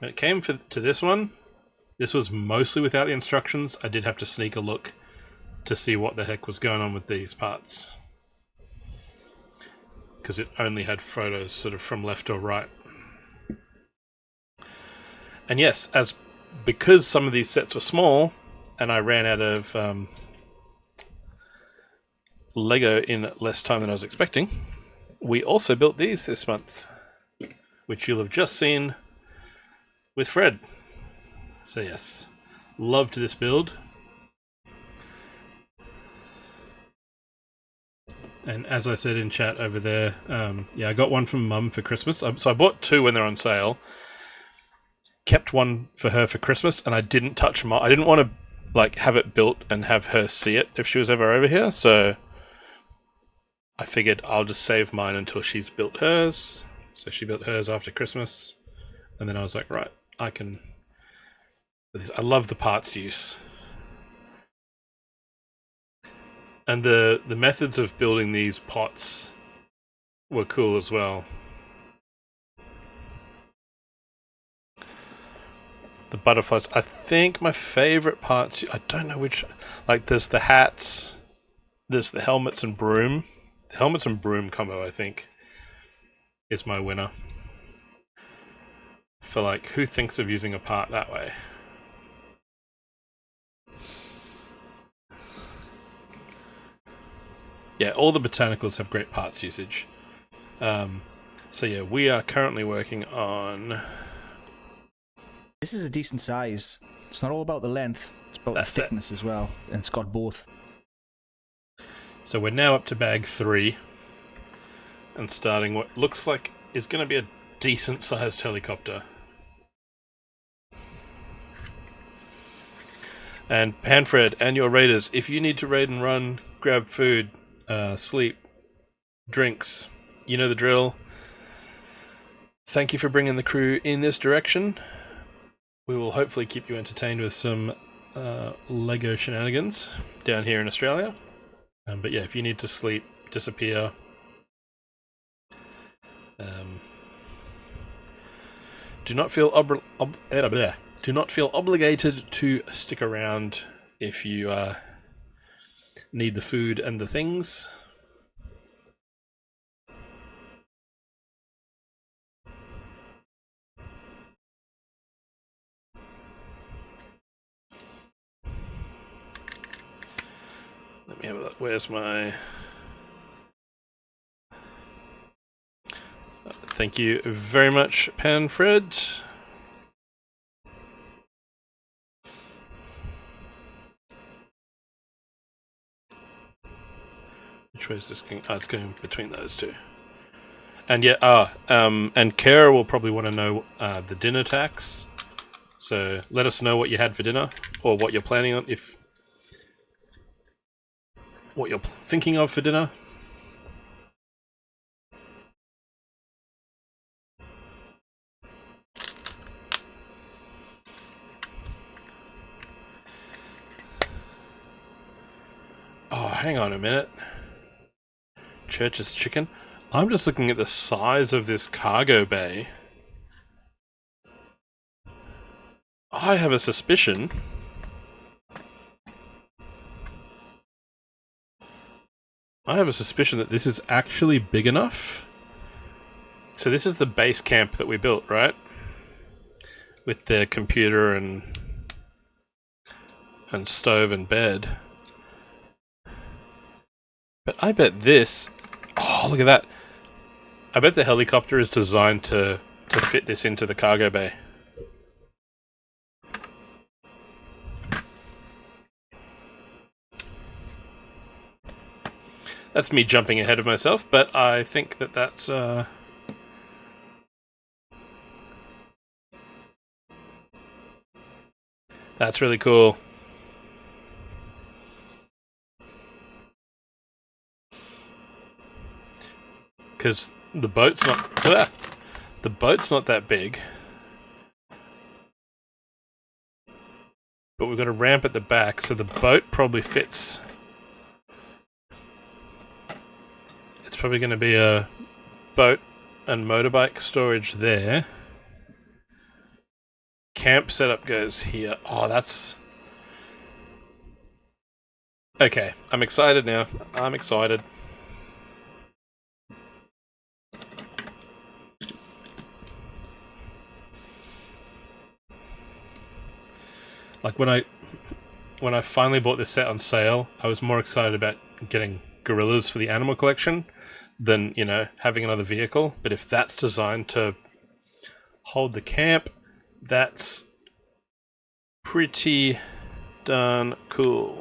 this one, this was mostly without the instructions. I did have to sneak a look to see what the heck was going on with these parts, because it only had photos sort of from left or right. And yes, because some of these sets were small, and I ran out of Lego in less time than I was expecting, we also built these this month, which you'll have just seen with Fred. So yes, loved this build. And as I said in chat over there, yeah, I got one from Mum for Christmas. So I bought 2 when they're on sale. Kept one for her for Christmas, and I didn't touch mine. I didn't want to have it built and have her see it if she was ever over here. So I figured I'll just save mine until she's built hers. So she built hers after Christmas, and then I was like, right, I can. I love the parts use. And the methods of building these pots were cool as well. The butterflies. I think my favorite parts, I don't know which, there's the hats, there's the helmets and broom. The helmets and broom combo, I think, is my winner. For who thinks of using a part that way? Yeah, all the botanicals have great parts usage. So yeah, we are currently working on... This is a decent size. It's not all about the length, it's about the thickness as well, and it's got both. So we're now up to bag 3, and starting what looks like is going to be a decent sized helicopter. And Panfred and your raiders, if you need to raid and run, grab food, sleep, drinks, you know the drill. Thank you for bringing the crew in this direction. We will hopefully keep you entertained with some Lego shenanigans down here in Australia. But yeah, if you need to sleep, disappear, do not feel obligated to stick around if you need the food and the things. Let me have a look. Where's my... Thank you very much, Panfred. Which way is this going? Oh, it's going between those two. And yeah, and Kara will probably want to know the dinner tax. So let us know what you had for dinner, or what you're planning on, what you're thinking of for dinner. Oh, hang on a minute. Church's chicken. I'm just looking at the size of this cargo bay. I have a suspicion. That this is actually big enough. So this is the base camp that we built, right? With the computer and stove and bed. But I bet this... Oh, look at that. I bet the helicopter is designed to fit this into the cargo bay. That's me jumping ahead of myself, but I think that that's... That's really cool. Because the boat's not... The boat's not that big. But we've got a ramp at the back, so the boat probably fits. It's probably going to be a boat and motorbike storage there. Camp setup goes here. Oh, that's... Okay, I'm excited now. I'm excited. Like when I finally bought this set on sale, I was more excited about getting gorillas for the animal collection than, you know, having another vehicle. But if that's designed to hold the camp, that's pretty darn cool.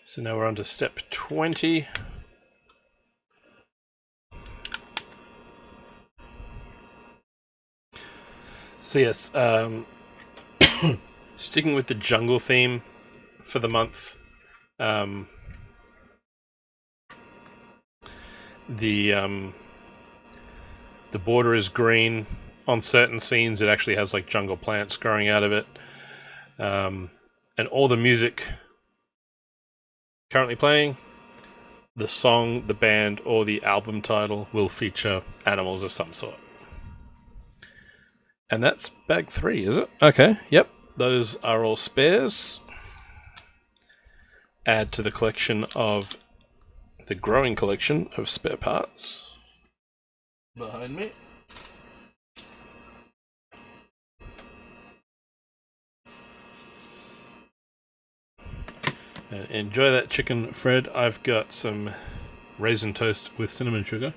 So now we're on to step 20. So yes, sticking with the jungle theme for the month, the border is green. On certain scenes, it actually has like jungle plants growing out of it, and all the music currently playing, the song, the band, or the album title will feature animals of some sort. And that's bag 3, is it? Okay, yep. Those are all spares. Add to the collection of... the growing collection of spare parts. Behind me. And enjoy that chicken, Fred. I've got some raisin toast with cinnamon sugar.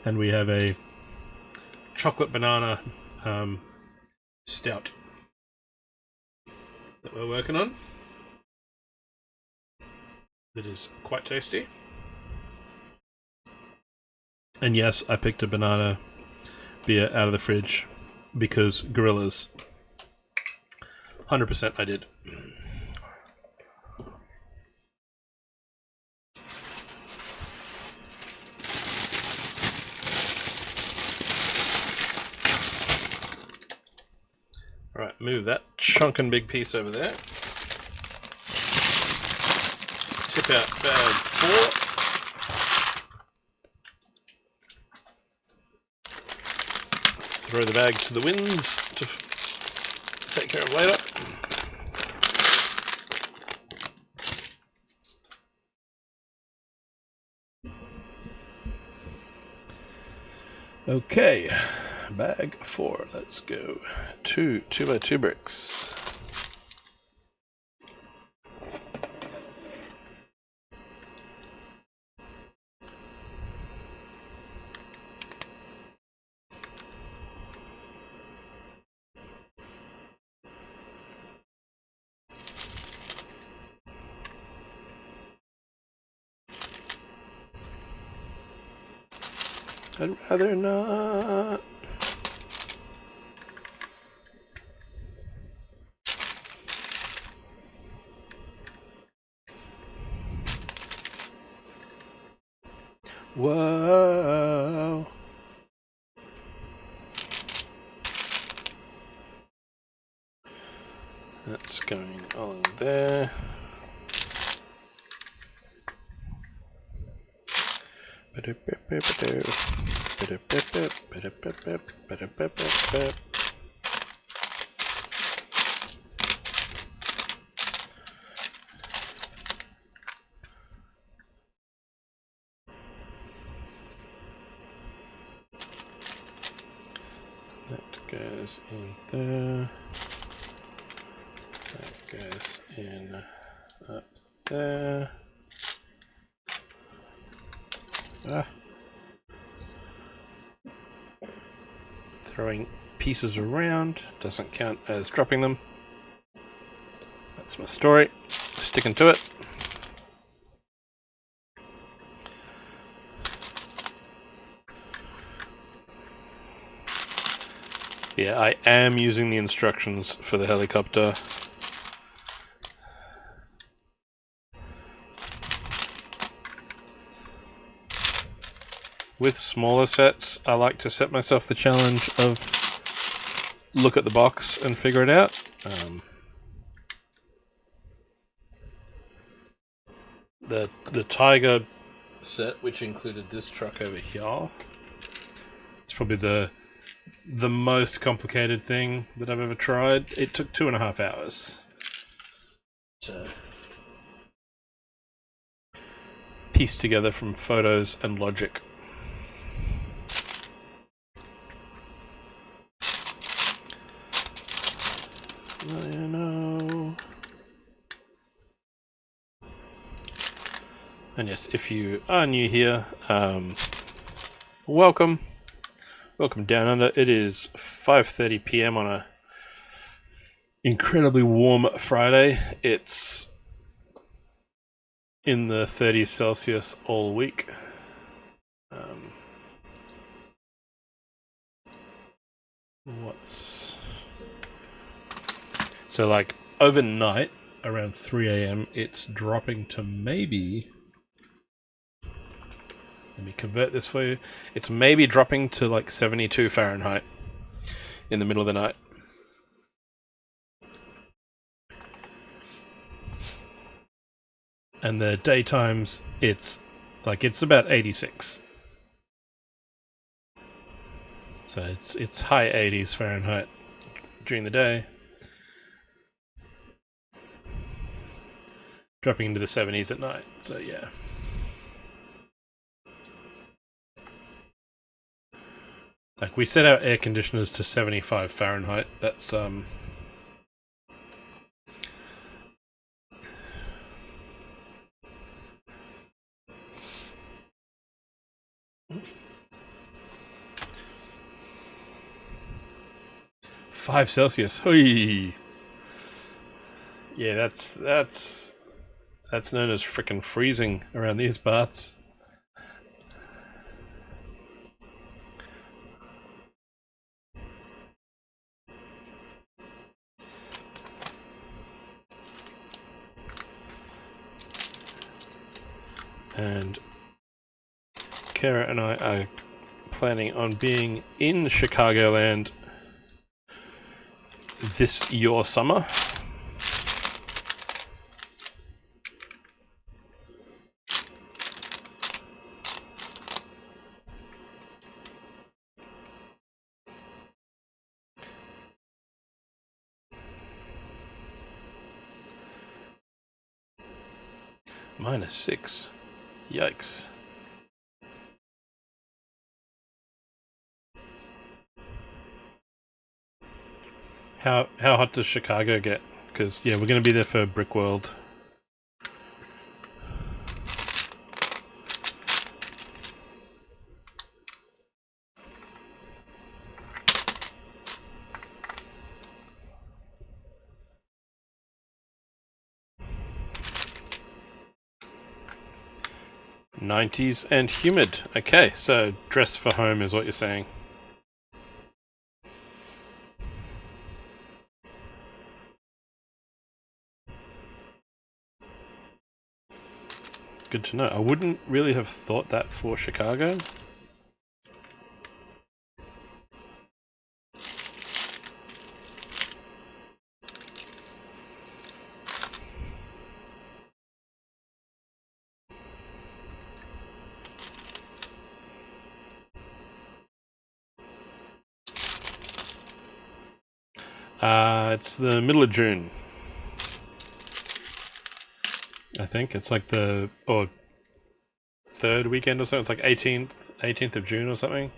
And we have a chocolate banana stout that we're working on. that is quite tasty. And yes, I picked a banana beer out of the fridge because gorillas. 100% I did. Alright, move that chunkin' big piece over there. Tip out bag 4. Throw the bag to the winds to take care of later. Okay, bag 4, let's go. 2 2x2 bricks. I'd rather not. Whoa. That's going on there. That goes in there. That goes in up there. Ah. Throwing pieces around doesn't count as dropping them. That's my story. Sticking to it. Yeah, I am using the instructions for the helicopter. With smaller sets, I like to set myself the challenge of look at the box and figure it out. The Tiger set, which included this truck over here, it's probably the most complicated thing that I've ever tried. It took 2.5 hours to piece together from photos and logic. You know. And yes, if you are new here, welcome. Welcome down under. It is 5:30 PM on a incredibly warm Friday. It's in the 30s Celsius all week. So like overnight around 3 AM it's dropping to maybe, let me convert this for you, it's maybe dropping to like 72 Fahrenheit in the middle of the night. And the daytimes it's about 86. So it's high 80s Fahrenheit during the day, dropping into the 70s at night. So yeah. Like we set our air conditioners to 75 Fahrenheit. That's 5 Celsius. Hoi. Yeah, that's That's known as frickin' freezing around these parts. And Kara and I are planning on being in Chicagoland this your summer. -6. Yikes. How hot does Chicago get? Because, yeah, we're going to be there for Brick World. '90s and humid. Okay, so dress for home is what you're saying. Good to know. I wouldn't really have thought that for Chicago. It's the middle of June. I think it's like or third weekend or something. It's like 18th of June or something.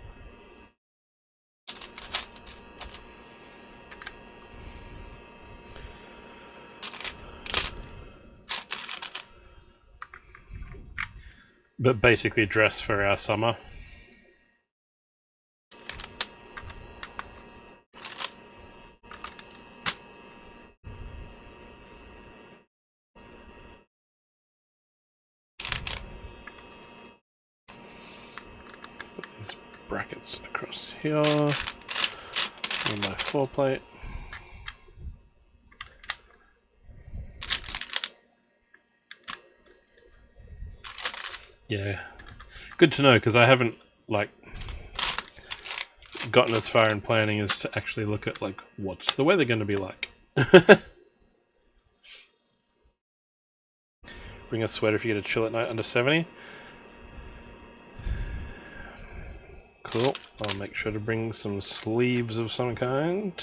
But basically dress for our summer. Brackets across here on my floor plate. Yeah, good to know, because I haven't gotten as far in planning as to actually look at what's the weather going to be like. Bring a sweater if you get a chill at night under 70. Cool. I'll make sure to bring some sleeves of some kind.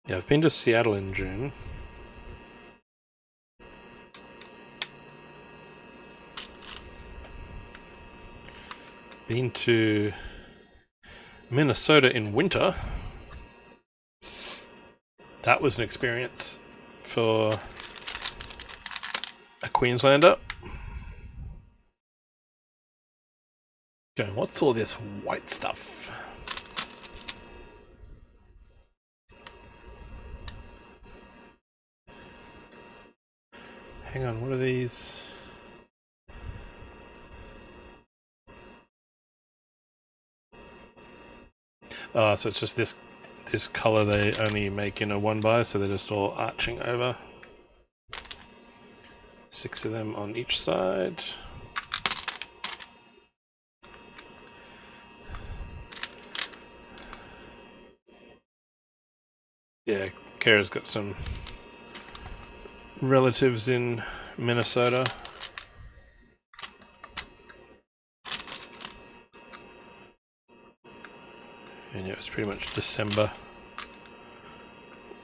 Yeah, I've been to Seattle in June. Been to Minnesota in winter. That was an experience for a Queenslander. Going, what's all this white stuff? Hang on, what are these? So it's just this color they only make in a 1x, so they're just all arching over. 6 of them on each side. Yeah, Kara's got some relatives in Minnesota. And yeah, it was pretty much December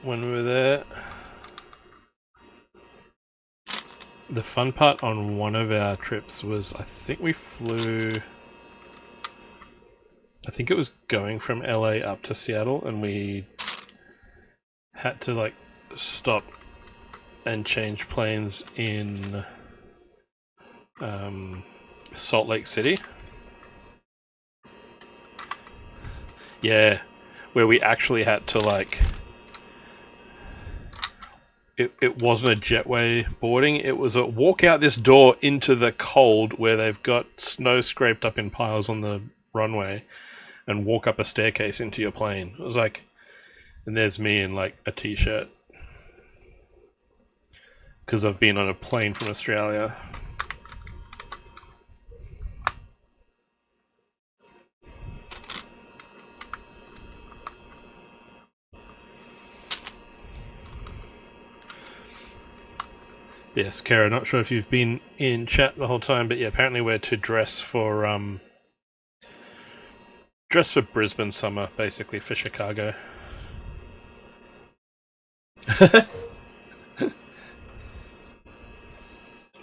when we were there. The fun part on one of our trips was, I think it was going from LA up to Seattle, and we had to like stop and change planes in Salt Lake City. Yeah, where we actually had to like... It wasn't a jetway boarding, it was a walk out this door into the cold where they've got snow scraped up in piles on the runway and walk up a staircase into your plane. It was like, and there's me in like a t-shirt. Because I've been on a plane from Australia. Yes, Kara, not sure if you've been in chat the whole time, but yeah, apparently we're to dress for Brisbane summer, basically, for Chicago.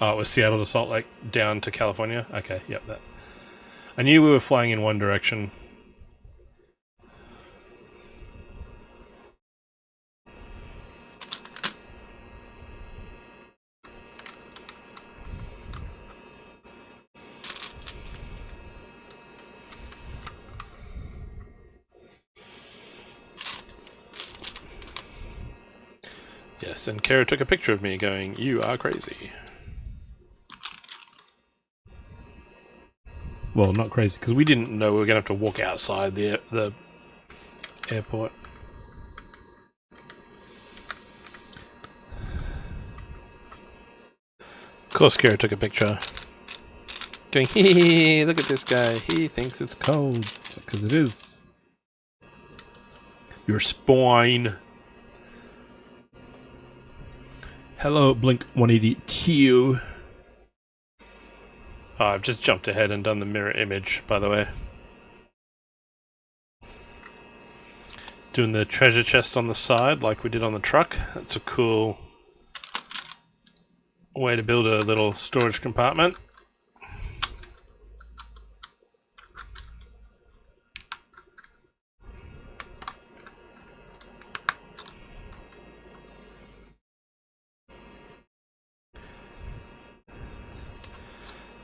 Oh, it was Seattle to Salt Lake, down to California? Okay, yep, that. I knew we were flying in one direction. Yes, and Kara took a picture of me going, "You are crazy." Well, not crazy, because we didn't know we were going to have to walk outside the airport. Of course, Kara took a picture. Going, hee, look at this guy. He thinks it's cold. Because it is. Your spine. Hello, Blink 182. Oh, I've just jumped ahead and done the mirror image, by the way. Doing the treasure chest on the side, like we did on the truck. That's a cool way to build a little storage compartment.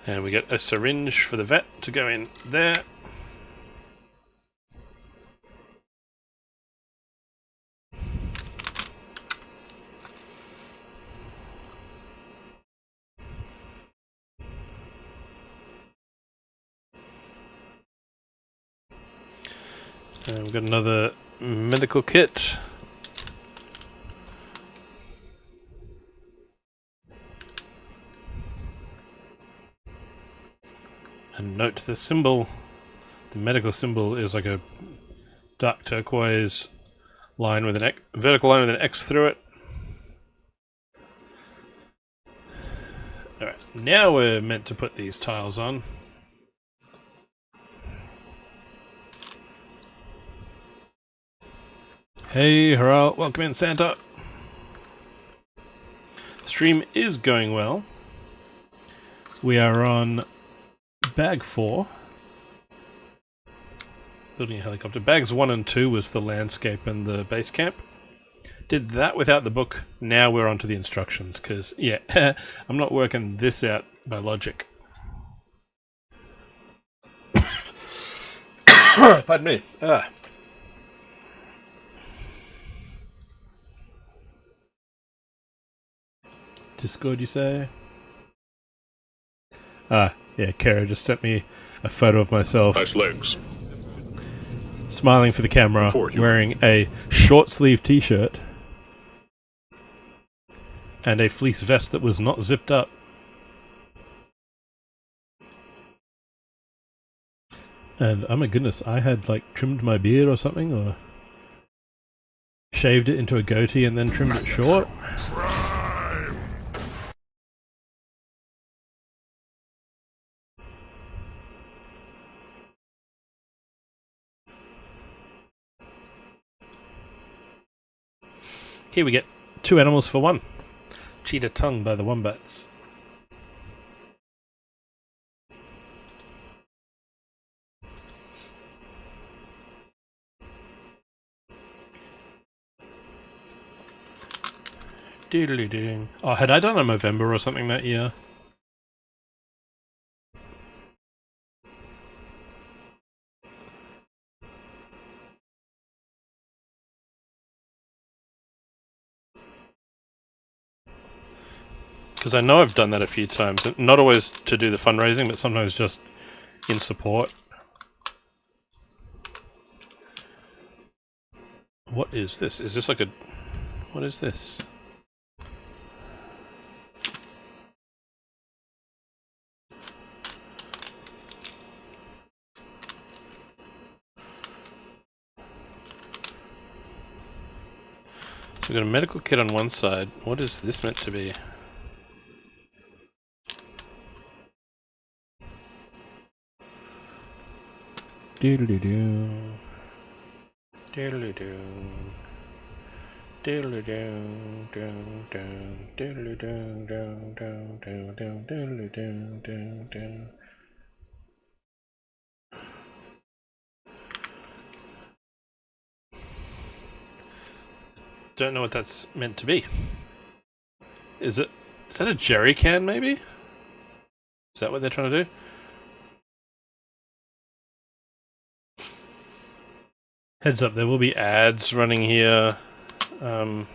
And we get a syringe for the vet to go in there. And we've got another medical kit. And note the symbol, the medical symbol is like a dark turquoise line with an vertical line with an X through it. Alright, now we're meant to put these tiles on. Hey, hurrah, welcome in, Santa. Stream is going well. We are on Bag 4. Building a helicopter. Bags 1 and 2 was the landscape and the base camp. Did that without the book. Now we're on to the instructions, because, yeah, I'm not working this out by logic. Pardon me. Discord, you say? Yeah, Kara just sent me a photo of myself. Nice legs. Smiling for the camera, wearing a short sleeve t-shirt and a fleece vest that was not zipped up. And oh my goodness, I had like trimmed my beard or something, or shaved it into a goatee and then trimmed it short. Here we get 2 animals for 1. Cheetah tongue by the wombats. Doodly-doo. Oh, had I done a Movember or something that year? Because I know I've done that a few times. Not always to do the fundraising, but sometimes just in support. What is this? Is this like a... What is this? So we've got a medical kit on one side. What is this meant to be? Doodly-doo. Doodly-doo. Doodly-doo. Doodly-doo. Doodly-doo. Doodly-doo. Doodly-doo. Doodly-doo. Don't know what that's meant to be. Is that a jerry can, maybe? Is that what they're trying to do? Heads up, there will be ads running here in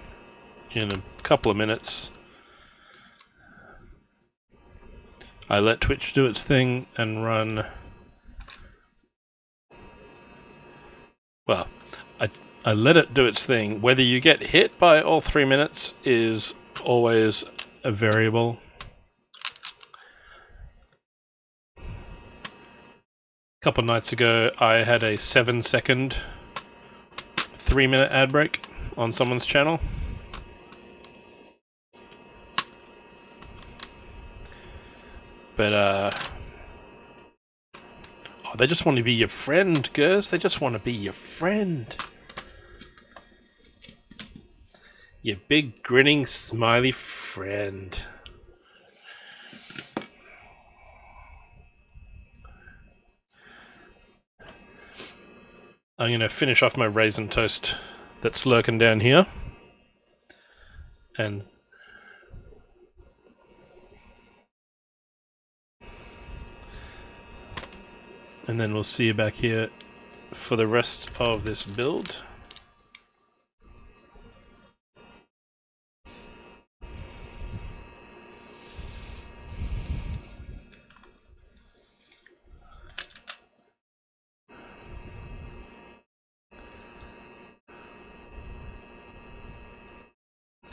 a couple of minutes. I let Twitch do its thing and run... Well, I let it do its thing. Whether you get hit by all 3 minutes is always a variable. A couple nights ago, I had a 7-second 3-minute ad break on someone's channel. But, oh, they just want to be your friend, girls. They just want to be your friend. Your big, grinning, smiley friend. I'm going to finish off my raisin toast that's lurking down here. And then we'll see you back here for the rest of this build.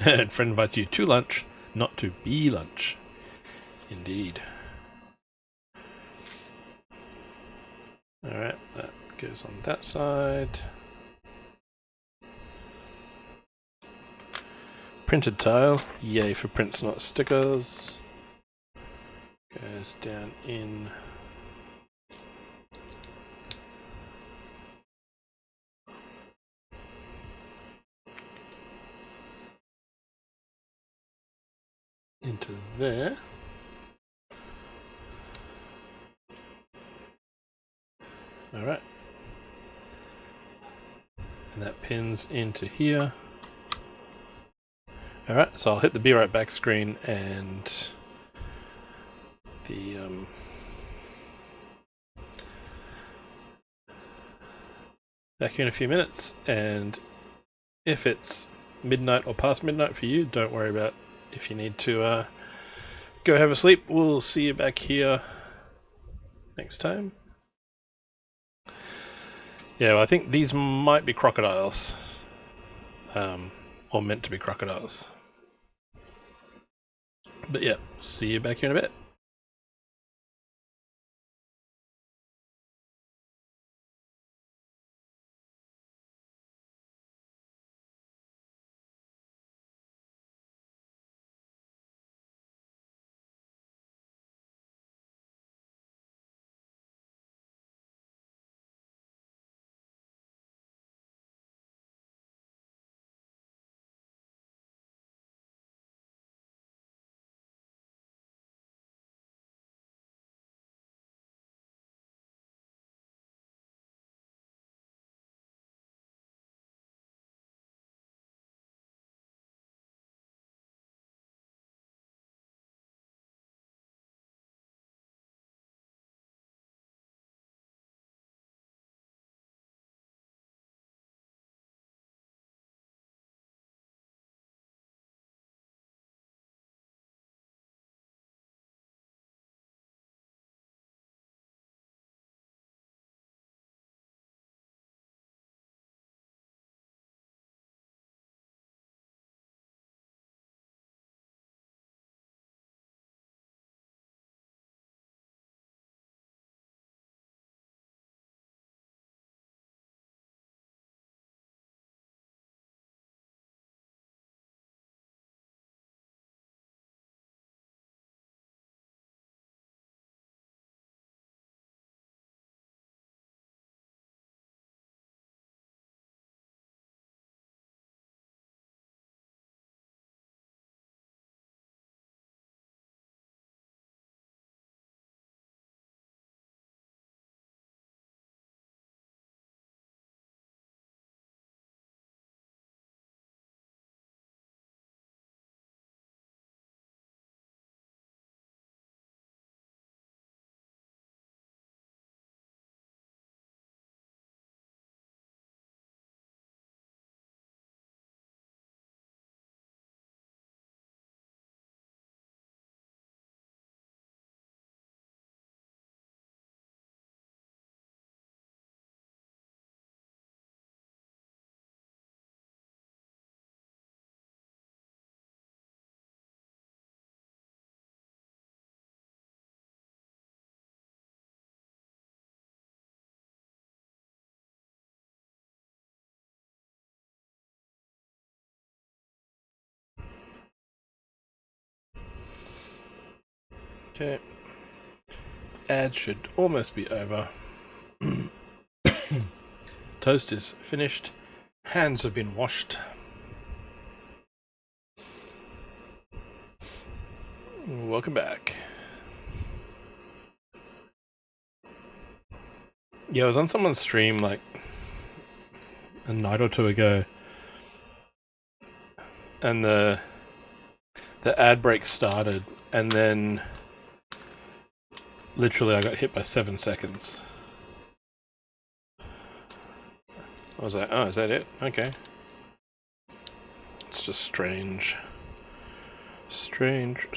And friend invites you to lunch, not to be lunch. Indeed. Alright, that goes on that side. Printed tile, yay for prints not stickers. Goes down in. Into there. Alright. And that pins into here. Alright, so I'll hit the Be Right Back screen and the back in a few minutes, and if it's midnight or past midnight for you, don't worry about if you need to go have a sleep. We'll see you back here next time. Yeah, well, I think these might be crocodiles. Or meant to be crocodiles. But yeah, see you back here in a bit. Okay. Ad should almost be over. Toast is finished. Hands have been washed. Welcome back. Yeah, I was on someone's stream like a night or two ago, and the ad break started, and then literally I got hit by 7 seconds. I was like, oh, is that it? Okay. It's just strange. Strange.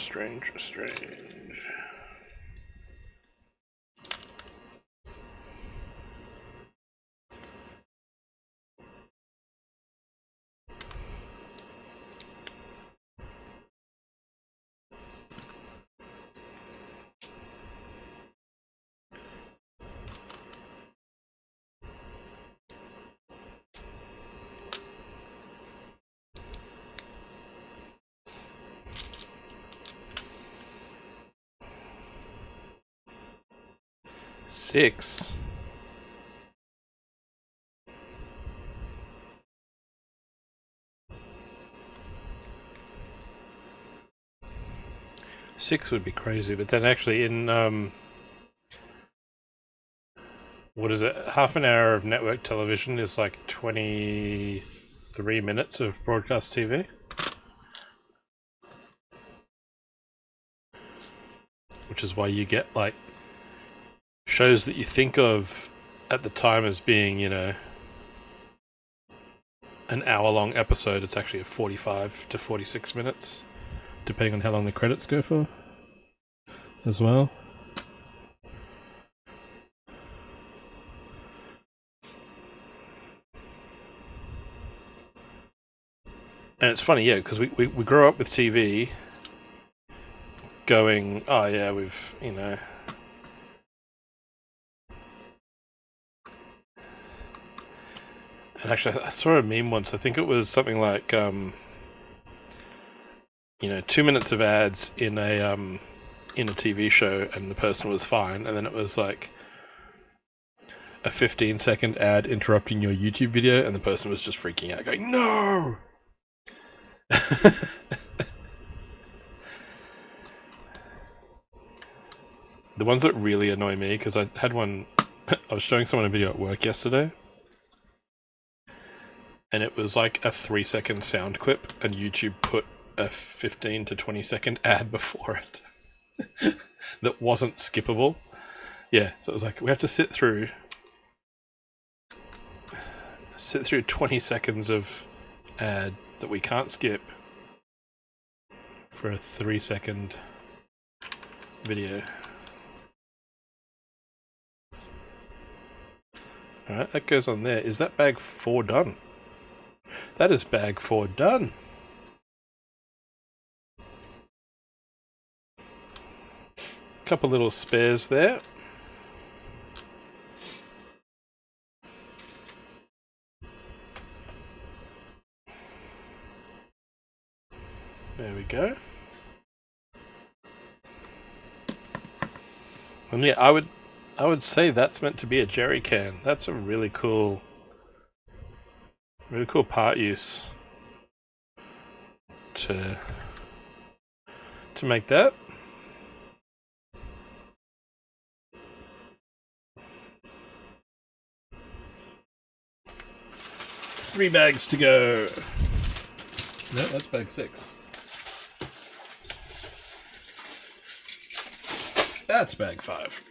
6. Six would be crazy, but then actually in what is it? Half an hour of network television is like 23 minutes of broadcast TV. Which is why you get like shows that you think of at the time as being, you know, an hour-long episode. It's actually a 45 to 46 minutes, depending on how long the credits go for, as well. And it's funny, yeah, because we grow up with TV going, oh yeah, we've, you know... And actually, I saw a meme once. I think it was something like, you know, 2 minutes of ads in a TV show, and the person was fine. And then it was like a 15-second ad interrupting your YouTube video, and the person was just freaking out, going, "No!" The ones that really annoy me, because I had one. I was showing someone a video at work yesterday. And it was like a 3-second sound clip, and YouTube put a 15 to 20-second ad before it that wasn't skippable. Yeah, so it was like, we have to sit through 20 seconds of ad that we can't skip for a 3-second video. Alright, that goes on there. Is that bag 4 done? That is bag 4 done. Couple little spares there. There we go. And yeah, I would say that's meant to be a jerry can. That's a really cool part use to make that. Three bags to go. No, that's bag 6. That's bag 5.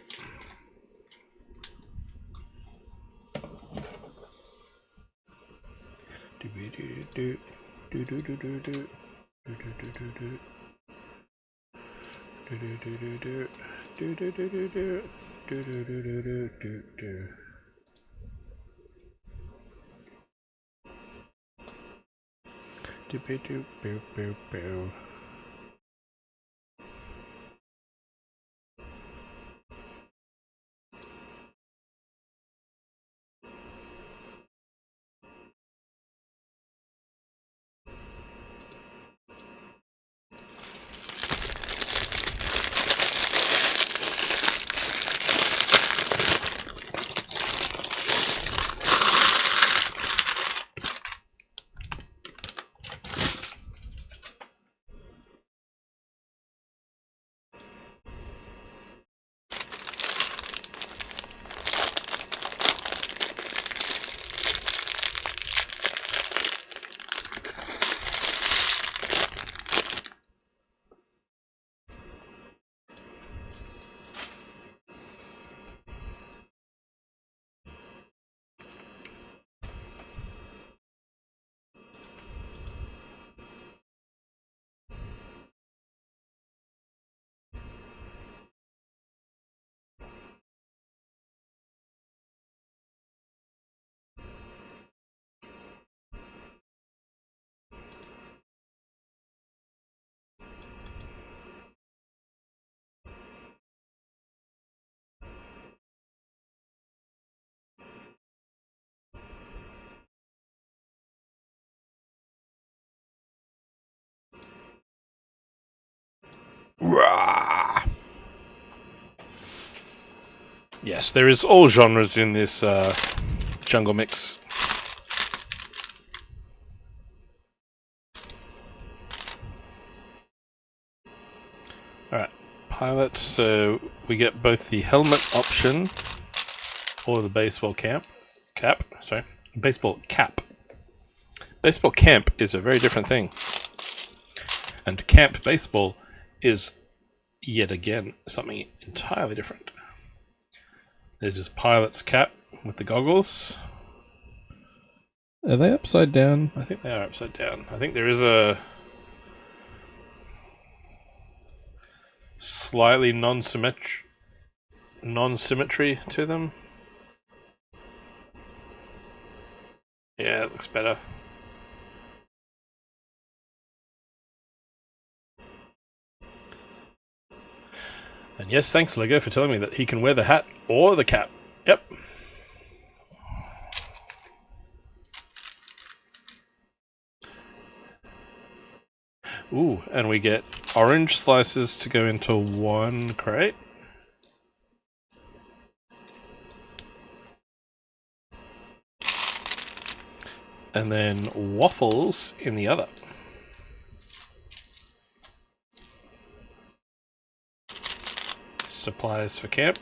Rah! Yes, there is all genres in this jungle mix. Alright, pilot, so we get both the helmet option or the baseball cap. Baseball cap. Baseball camp is a very different thing. And camp baseball is, yet again, something entirely different. There's this pilot's cap with the goggles. Are they upside down? I think they are upside down. I think there is a slightly non-symmetry to them. Yeah, it looks better. And yes, thanks Lego for telling me that he can wear the hat or the cap. Yep. Ooh, and we get orange slices to go into one crate. And then waffles in the other. Supplies for camp.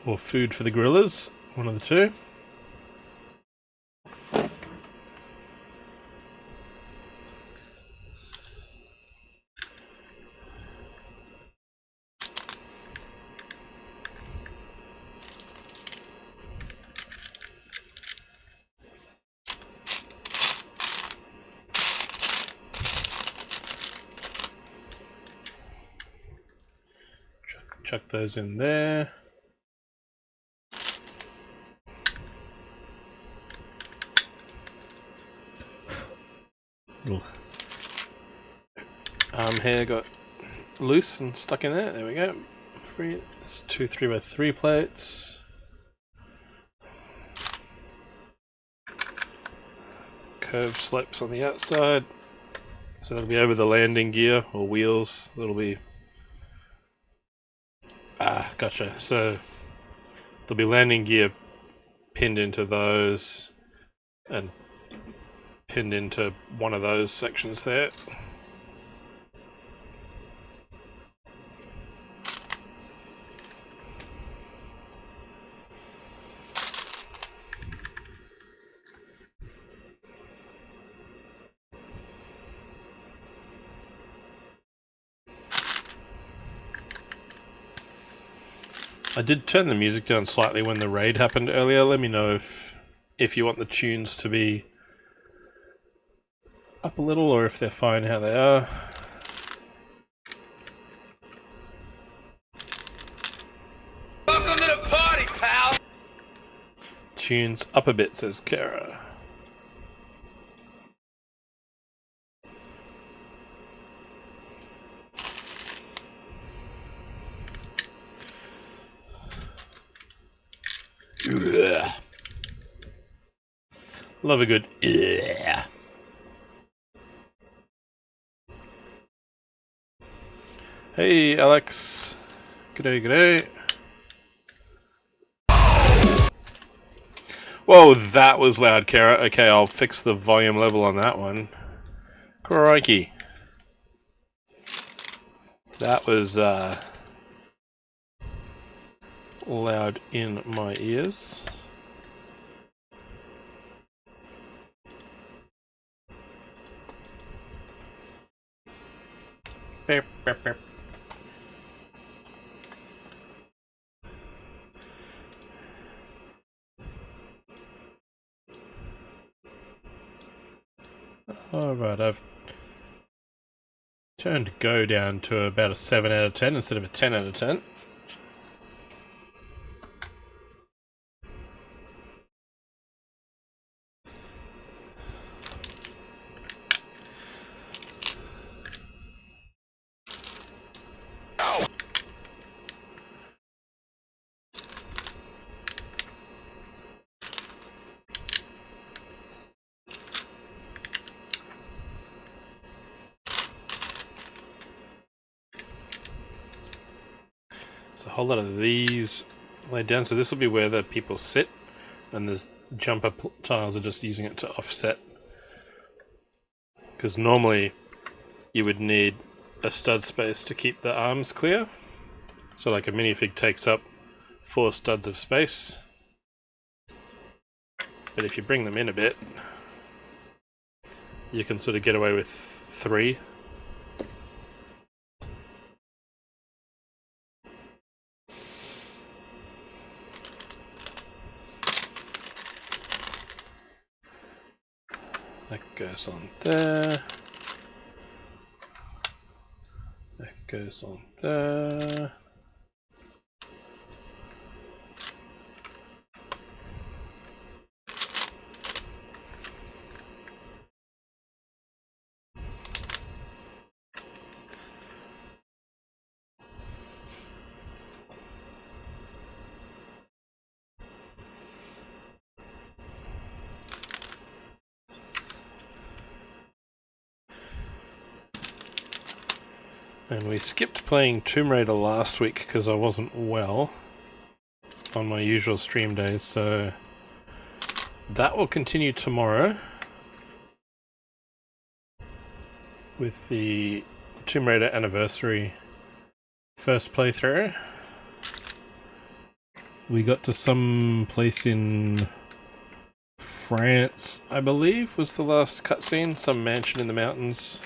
Or food for the gorillas. One of the two. Chuck those in there. Little arm hair got loose and stuck in there. There we go. It's 2 3x3 plates. Curved slopes on the outside. So that'll be over the landing gear or wheels. That'll be... Ah, gotcha. So there'll be landing gear pinned into those and pinned into one of those sections there. I did turn the music down slightly when the raid happened earlier. Let me know if you want the tunes to be up a little or if they're fine how they are. Welcome to the party, pal! Tunes up a bit, says Kara. Ugh. Love a good ugh. Hey Alex, g'day g'day. Whoa, that was loud, Kara. Okay, I'll fix the volume level on that one. Crikey. That was loud in my ears. Beep, beep, beep. Alright, I've turned Go down to about a 7 out of 10 instead of a 10 out of 10. There's a whole lot of these laid down, so this will be where the people sit, and there's jumper tiles are just using it to offset. Because normally you would need a stud space to keep the arms clear. So like a minifig takes up 4 studs of space. But if you bring them in a bit, you can sort of get away with 3. That goes on there. That goes on there. And we skipped playing Tomb Raider last week because I wasn't well on my usual stream days, so that will continue tomorrow with the Tomb Raider anniversary first playthrough. We got to some place in France, I believe, was the last cutscene, some mansion in the mountains.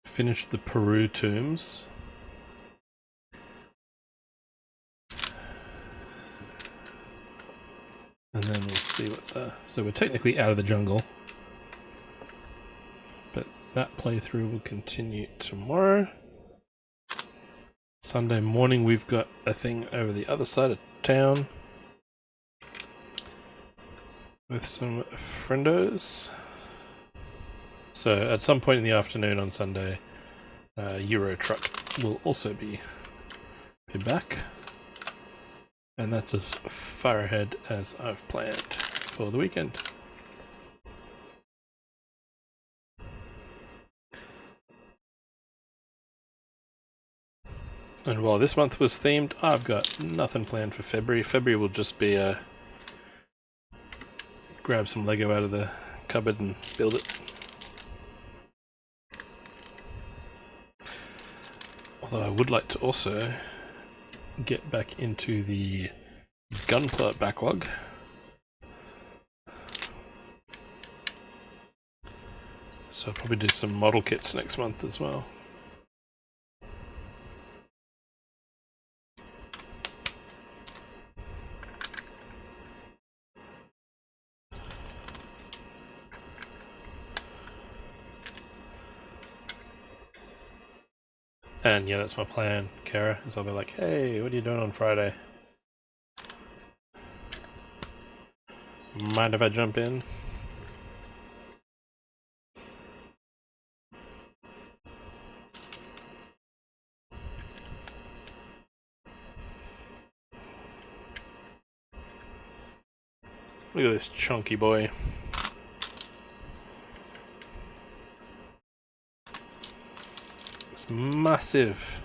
Finished the Peru tombs. And then we'll see what the... So we're technically out of the jungle. But that playthrough will continue tomorrow. Sunday morning we've got a thing over the other side of town. With some friendos. So at some point in the afternoon on Sunday, Euro Truck will also be back. And that's as far ahead as I've planned for the weekend. And while this month was themed, I've got nothing planned for February. February will just be grab some Lego out of the cupboard and build it. Although I would like to also get back into the Gunpla backlog. So I'll probably do some model kits next month as well. And yeah, that's my plan, Kara, is I'll be like, hey, what are you doing on Friday? Mind if I jump in? Look at this chunky boy. It's massive.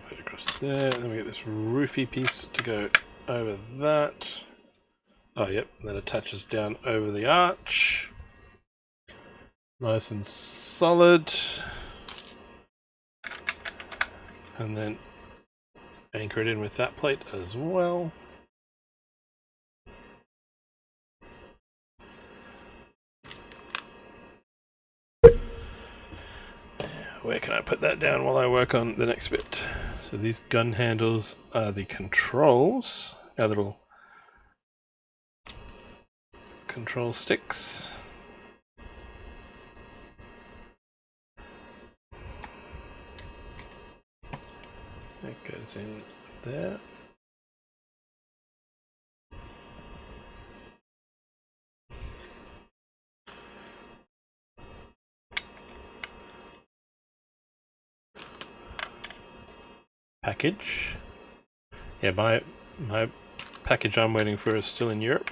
Put it across there, and then we get this roofy piece to go over that. Oh, yep, that attaches down over the arch. Nice and solid. And then anchor it in with that plate as well. Where can I put that down while I work on the next bit? So these gun handles are the controls, our little control sticks. That goes in there. package. Yeah, my package I'm waiting for is still in Europe.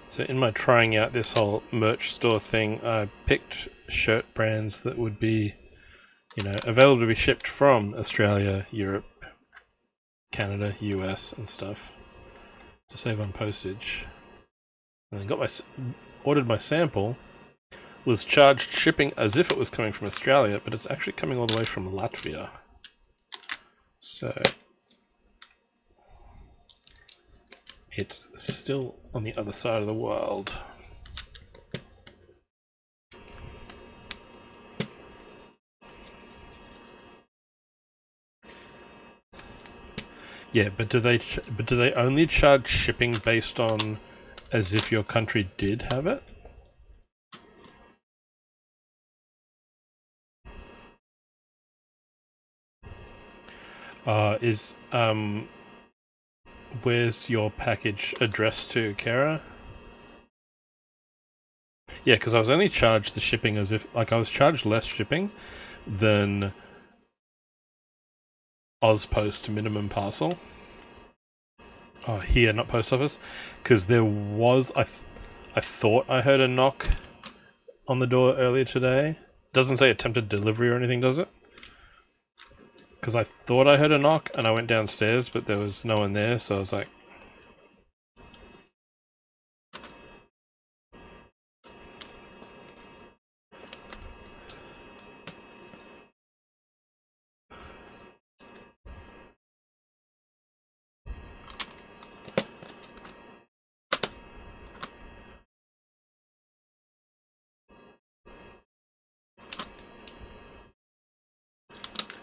So in my trying out this whole merch store thing, I picked shirt brands that would be, you know, available to be shipped from Australia, Europe, Canada, US, and stuff to save on postage. And then ordered my sample, was charged shipping as if it was coming from Australia, but it's actually coming all the way from Latvia. So it's still on the other side of the world. Yeah, but do they only charge shipping based on as if your country did have it? Where's your package addressed to, Kara? Yeah, because I was only charged the shipping as if, like, I was charged less shipping than Ozpost minimum parcel. Oh, here, not post office. Because there was, I thought I heard a knock on the door earlier today. Doesn't say attempted delivery or anything, does it? Because I thought I heard a knock and I went downstairs, but there was no one there, so I was like...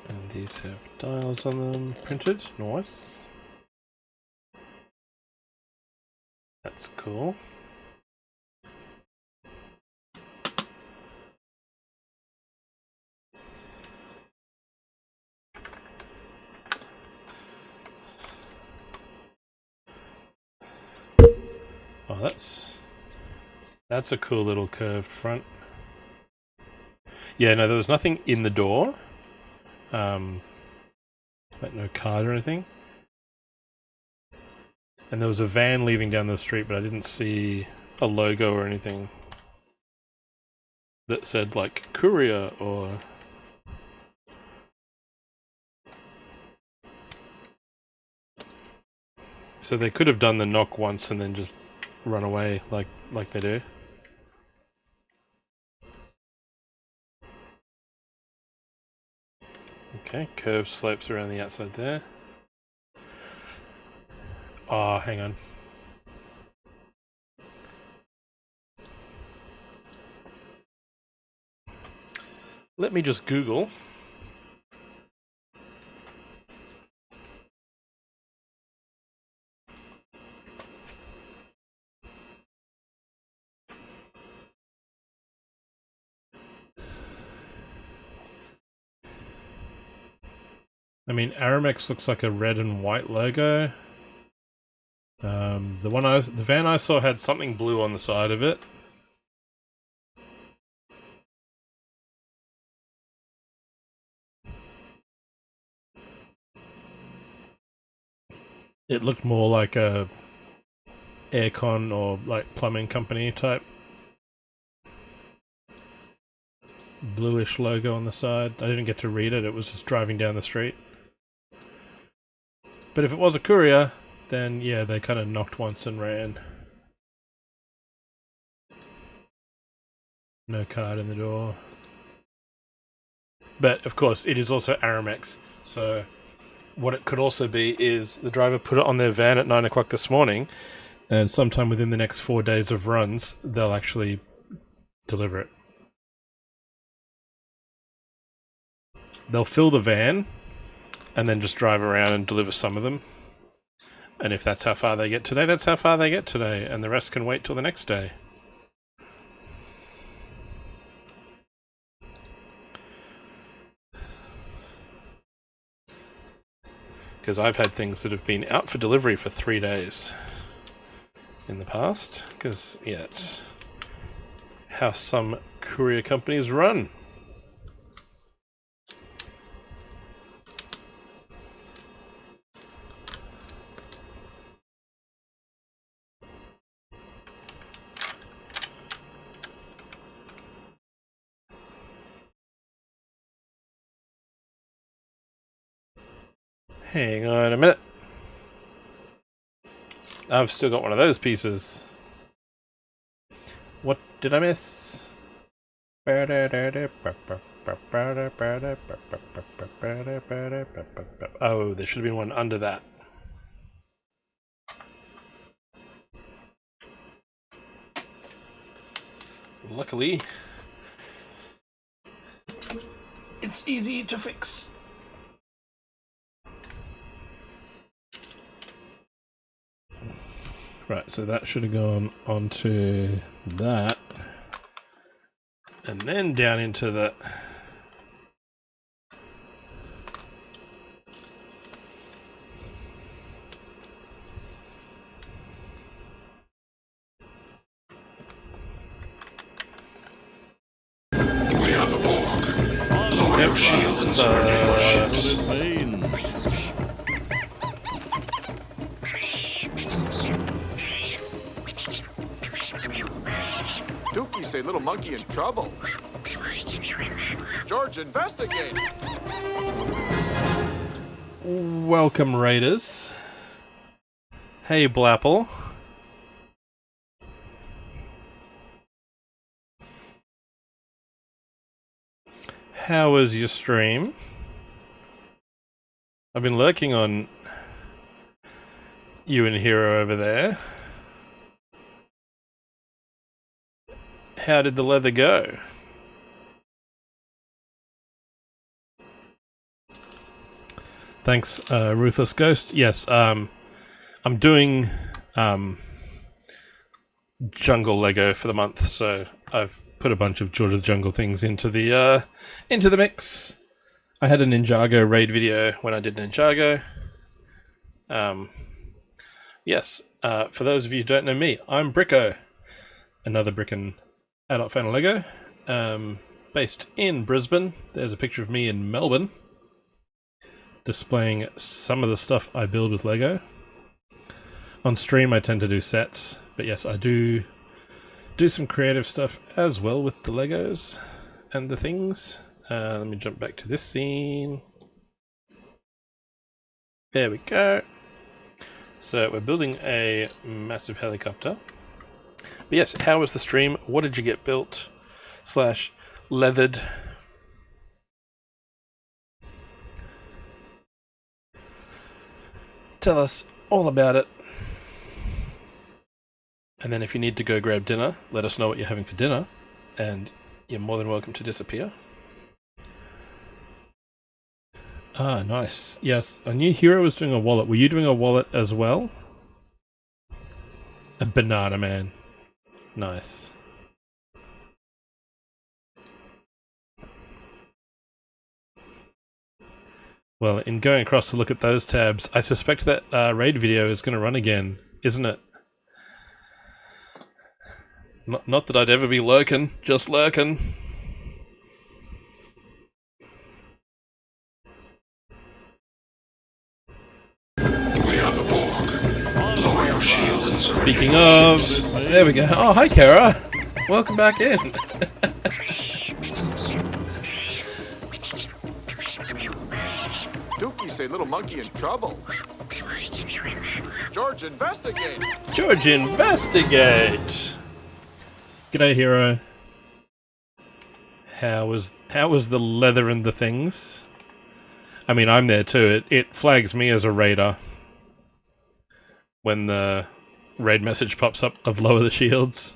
And these have dials on them printed. Nice. That's cool. Oh, that's a cool little curved front. Yeah, no, there was nothing in the door. Like no card or anything. And there was a van leaving down the street, but I didn't see a logo or anything that said, like, courier or... So they could have done the knock once and then just run away like they do. Okay, curved slopes around the outside there. Oh, hang on. Let me just Google. I mean, Aramex looks like a red and white logo. The van I saw had something blue on the side of it. It looked more like a aircon or like plumbing company type bluish logo on the side. I didn't get to read it, it was just driving down the street. But if it was a courier, then yeah, they kind of knocked once and ran. No card in the door. But of course, it is also Aramex, so what it could also be is the driver put it on their van at 9 o'clock this morning, and sometime within the next 4 days of runs, they'll actually deliver it. They'll fill the van, and then just drive around and deliver some of them. And if that's how far they get today, that's how far they get today, and the rest can wait till the next day. Because I've had things that have been out for delivery for 3 days in the past. Because, yeah, it's how some courier companies run. Hang on a minute. I've still got one of those pieces. What did I miss? Oh, there should have been one under that. Luckily, it's easy to fix. Right, so that should have gone onto that. And then down into the... We are the Borg. Lower your shields and surrender your ships. Dookie say little monkey in trouble. George, investigate. Welcome, Raiders. Hey, Blapple. How was your stream? I've been lurking on you and Hero over there. How did the leather go? Thanks, Ruthless Ghost. Yes, I'm doing jungle Lego for the month, so I've put a bunch of George of the Jungle things into the mix. I had a Ninjago raid video when I did Ninjago. Yes, for those of you who don't know me, I'm Bricko, another Brickin' adult fan of Lego, based in Brisbane. There's a picture of me in Melbourne, displaying some of the stuff I build with Lego. On stream I tend to do sets, but yes, I do some creative stuff as well with the Legos and the things. Let me jump back to this scene. There we go. So we're building a massive helicopter. But yes, how was the stream? What did you get built / leathered? Tell us all about it. And then if you need to go grab dinner, let us know what you're having for dinner, and you're more than welcome to disappear. Ah, nice. Yes, I knew Hero was doing a wallet. Were you doing a wallet as well? A banana man. Nice. Well, in going across to look at those tabs, I suspect that raid video is going to run again, isn't it? Not that I'd ever be lurking, just lurking. We are the Borg. Lower your shields and surrender Speaking your of, ships. there we go. Oh, hi, Kara. Welcome back in. Dookie say little monkey in trouble. George, investigate. George, investigate. G'day, Hero. How was the leather and the things? I mean, I'm there too. It flags me as a raider when the raid message pops up of lower the shields.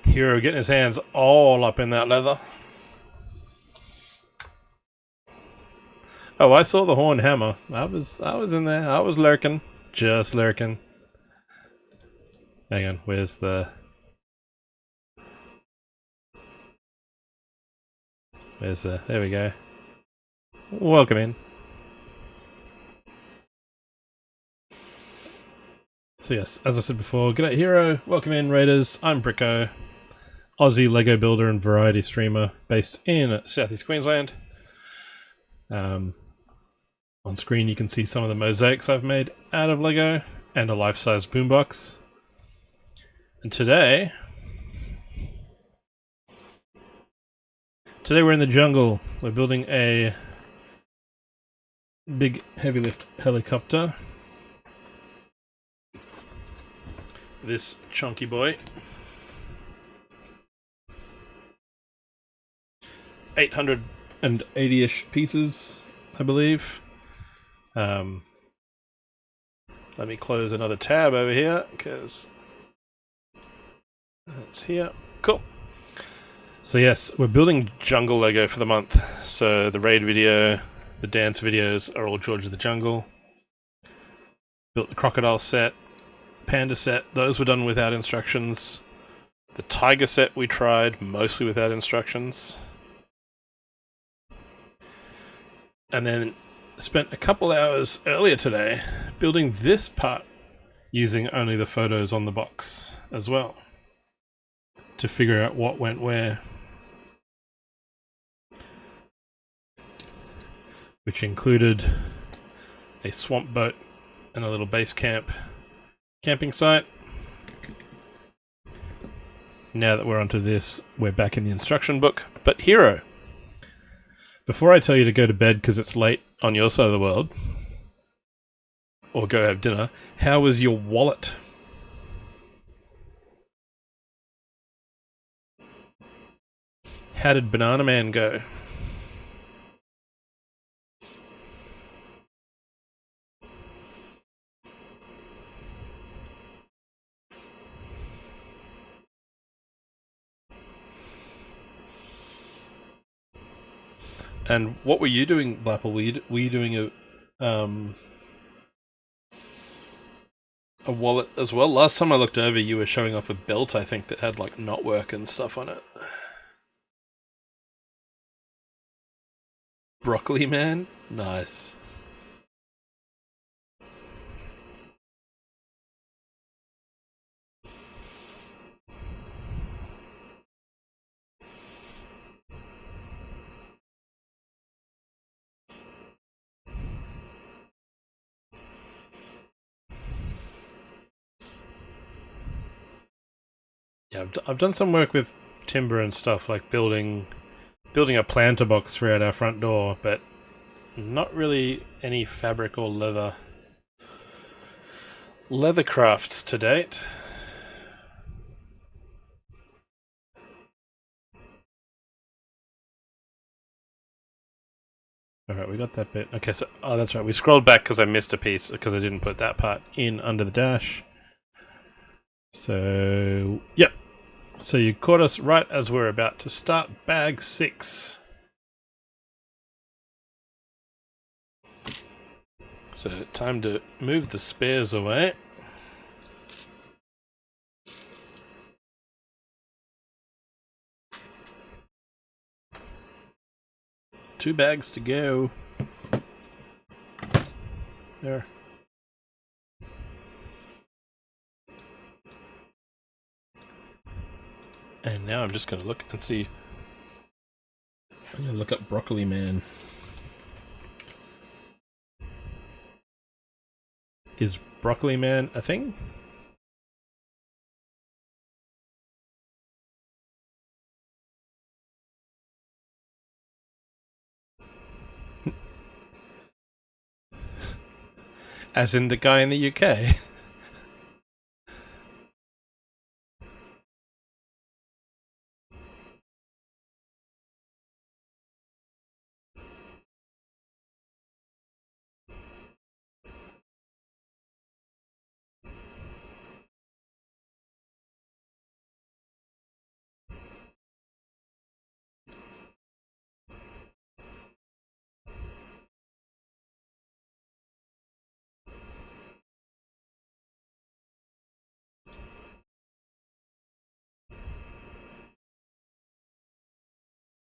Hero getting his hands all up in that leather. Oh, I saw the horn hammer. I was in there. I was lurking. Just lurking. Hang on, where's the... Where's the... There we go. Welcome in. So yes, as I said before, g'day hero, welcome in raiders, I'm Bricko, Aussie Lego builder and variety streamer based in southeast Queensland. On screen you can see some of the mosaics I've made out of Lego and a life-size boombox. And today we're in the jungle. We're building a big heavy lift helicopter. This chunky boy. 880-ish pieces, I believe. Let me close another tab over here, because that's here. Cool. So yes, we're building jungle Lego for the month. So the raid video, the dance videos are all George of the Jungle. Built the crocodile set. Panda set, those were done without instructions. The tiger set we tried, mostly without instructions. And then spent a couple hours earlier today building this part using only the photos on the box as well, to figure out what went where. Which included a swamp boat and a little base camp. Camping site. Now that we're onto this, we're back in the instruction book. But hero, before I tell you to go to bed because it's late on your side of the world, or go have dinner, how was your wallet? How did Banana Man go? And what were you doing, Blapple? Were you doing a wallet as well? Last time I looked over, you were showing off a belt, I think, that had like knotwork and stuff on it. Broccoli Man? Nice. Yeah, I've done some work with timber and stuff, like building a planter box throughout our front door, but not really any fabric or leather crafts to date. Alright, we got that bit. Okay, so, oh, that's right, we scrolled back because I missed a piece, because I didn't put that part in under the dash. So, yep. So you caught us right as we're about to start bag 6. So, time to move the spares away. Two bags to go. There. And now I'm just going to look and see. I'm going to look up Broccoli Man. Is Broccoli Man a thing? As in the guy in the UK?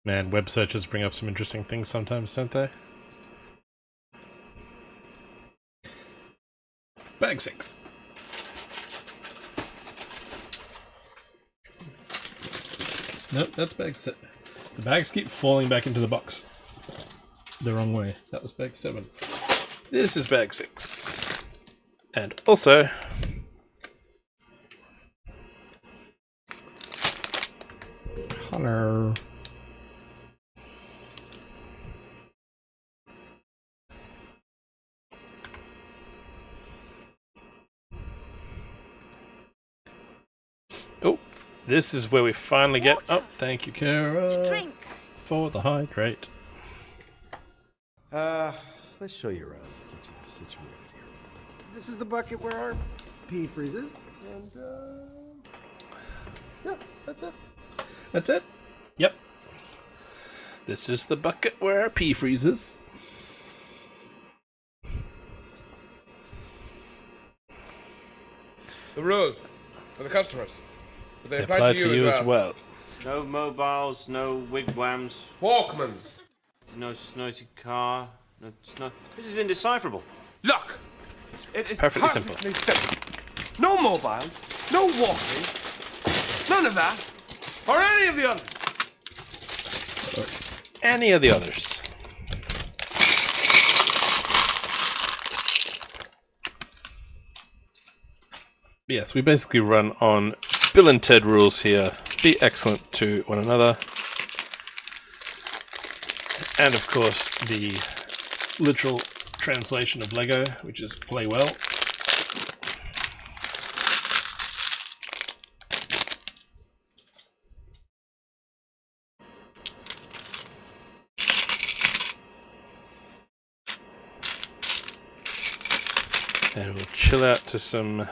Man, web searches bring up some interesting things sometimes, don't they? Bag 6. Nope, that's bag 7. The bags keep falling back into the box. The wrong way. That was bag 7. This is bag 6. And also... Hello. Oh, this is where we finally get... Oh, thank you, Kara, for the hydrate. Let's show you around. Get you situated here. This is the bucket where our pea freezes, and yeah, that's it. That's it? Yep. This is the bucket where our pea freezes. The rules for the customers. But They apply to you as well. No mobiles, no wigwams. Walkmans. No snotty car. No snot. This is indecipherable. Look! It is perfectly simple. No mobiles, no walking, none of that, or any of the others. Any of the others. Yes, we basically run on Bill and Ted rules here. Be excellent to one another. And of course, the literal translation of Lego, which is play well. And we'll chill out to some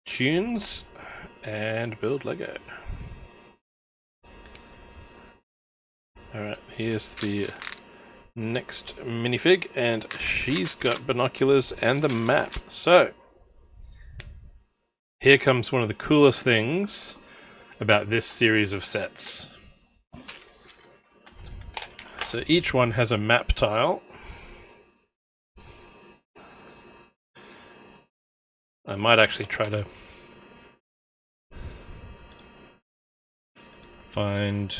tunes and build Lego. Alright, here's the next minifig, and she's got binoculars and the map. So, here comes one of the coolest things about this series of sets. So each one has a map tile. I might actually try to find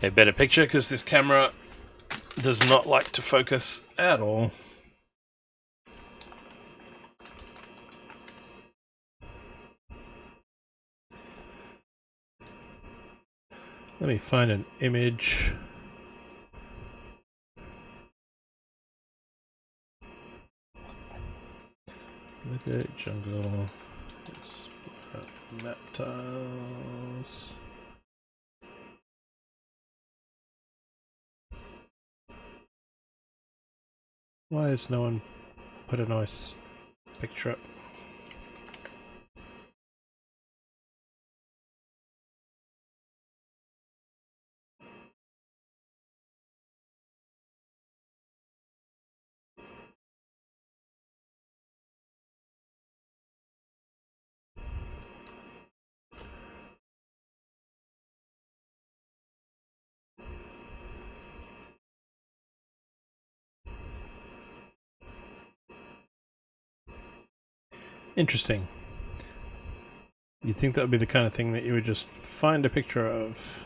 a better picture because this camera does not like to focus at all. Let me find an image. Lego jungle. Map tiles. Why has no one put a nice picture up? Interesting. You'd think that would be the kind of thing that you would just find a picture of.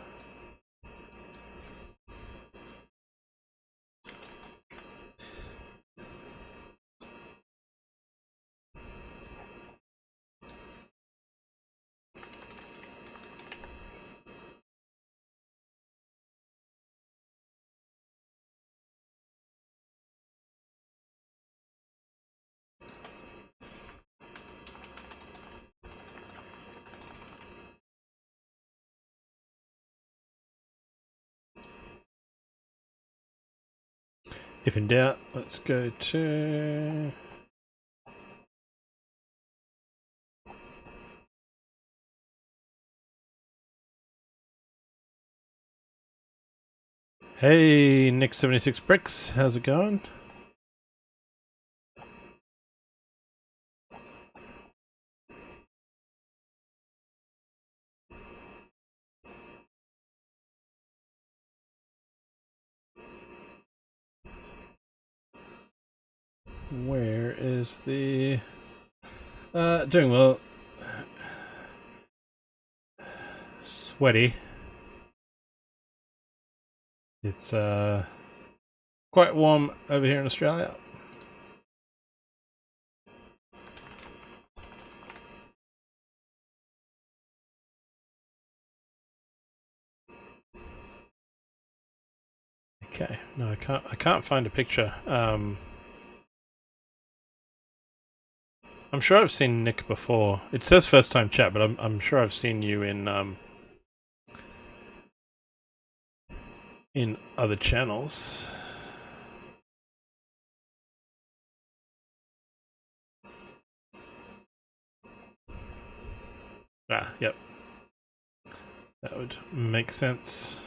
If in doubt, let's go to... Hey, Nick76 Bricks, how's it going? Where is the... doing well. Sweaty. It's quite warm over here in Australia. Okay, no, I can't find a picture. I'm sure I've seen Nick before. It says first time chat, but I'm sure I've seen you in other channels. Ah, yep. That would make sense.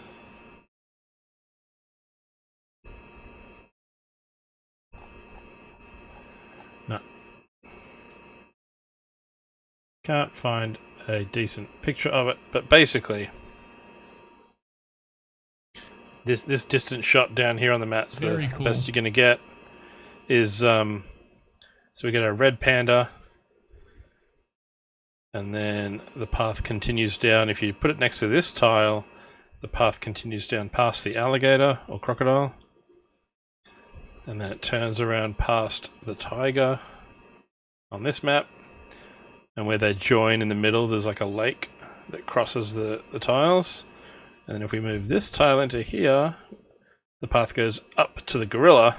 No. Can't find a decent picture of it, but basically this distant shot down here on the map's the best you're gonna get. Is so we get a red panda, and then the path continues down. If you put it next to this tile, the path continues down past the alligator or crocodile, and then it turns around past the tiger on this map, and where they join in the middle there's like a lake that crosses the tiles, and then if we move this tile into here, the path goes up to the gorilla.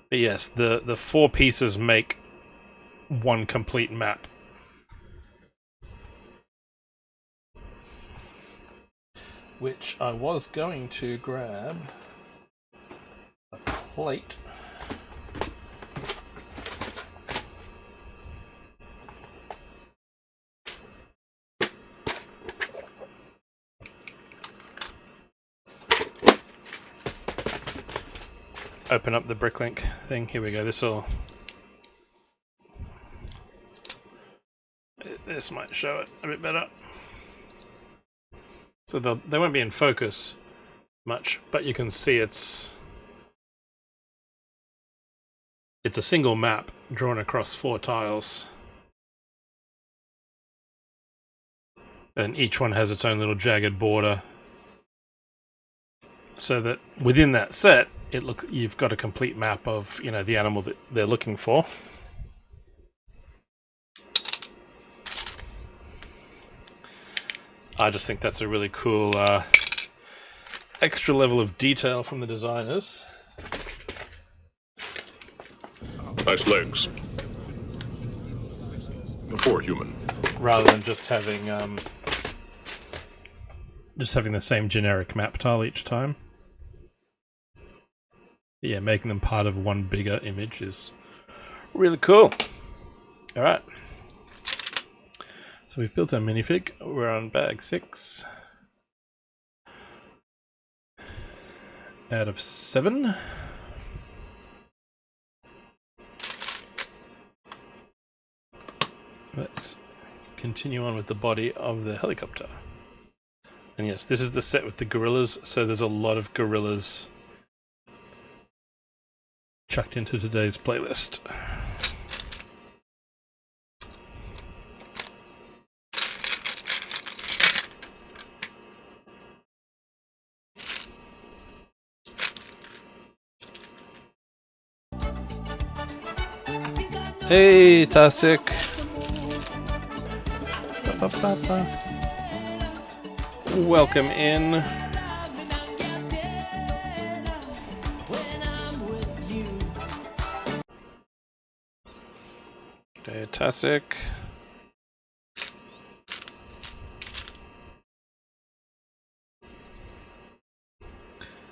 But yes, the four pieces make one complete map. Which I was going to grab a plate. Open up the Bricklink thing. Here we go. This might show it a bit better. So they won't be in focus much, but you can see it's a single map drawn across 4 tiles. And each one has its own little jagged border. So that within that set, you've got a complete map of, the animal that they're looking for. I just think that's a really cool extra level of detail from the designers. Nice legs. Poor human. Rather than just having the same generic map tile each time. Yeah, making them part of one bigger image is really cool. Alright. So we've built our minifig. We're on bag 6. Out of 7. Let's continue on with the body of the helicopter. And yes, this is the set with the gorillas, so there's a lot of gorillas chucked into today's playlist. Hey, Tasik. Welcome in. Okay, Tasik.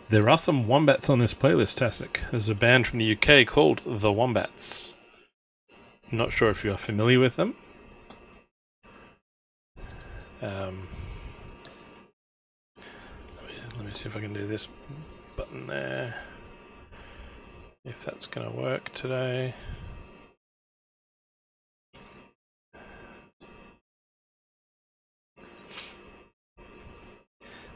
There are some wombats on this playlist, Tasik. There's a band from the UK called The Wombats. I'm not sure if you are familiar with them. Let me see if I can do this button there. If that's going to work today.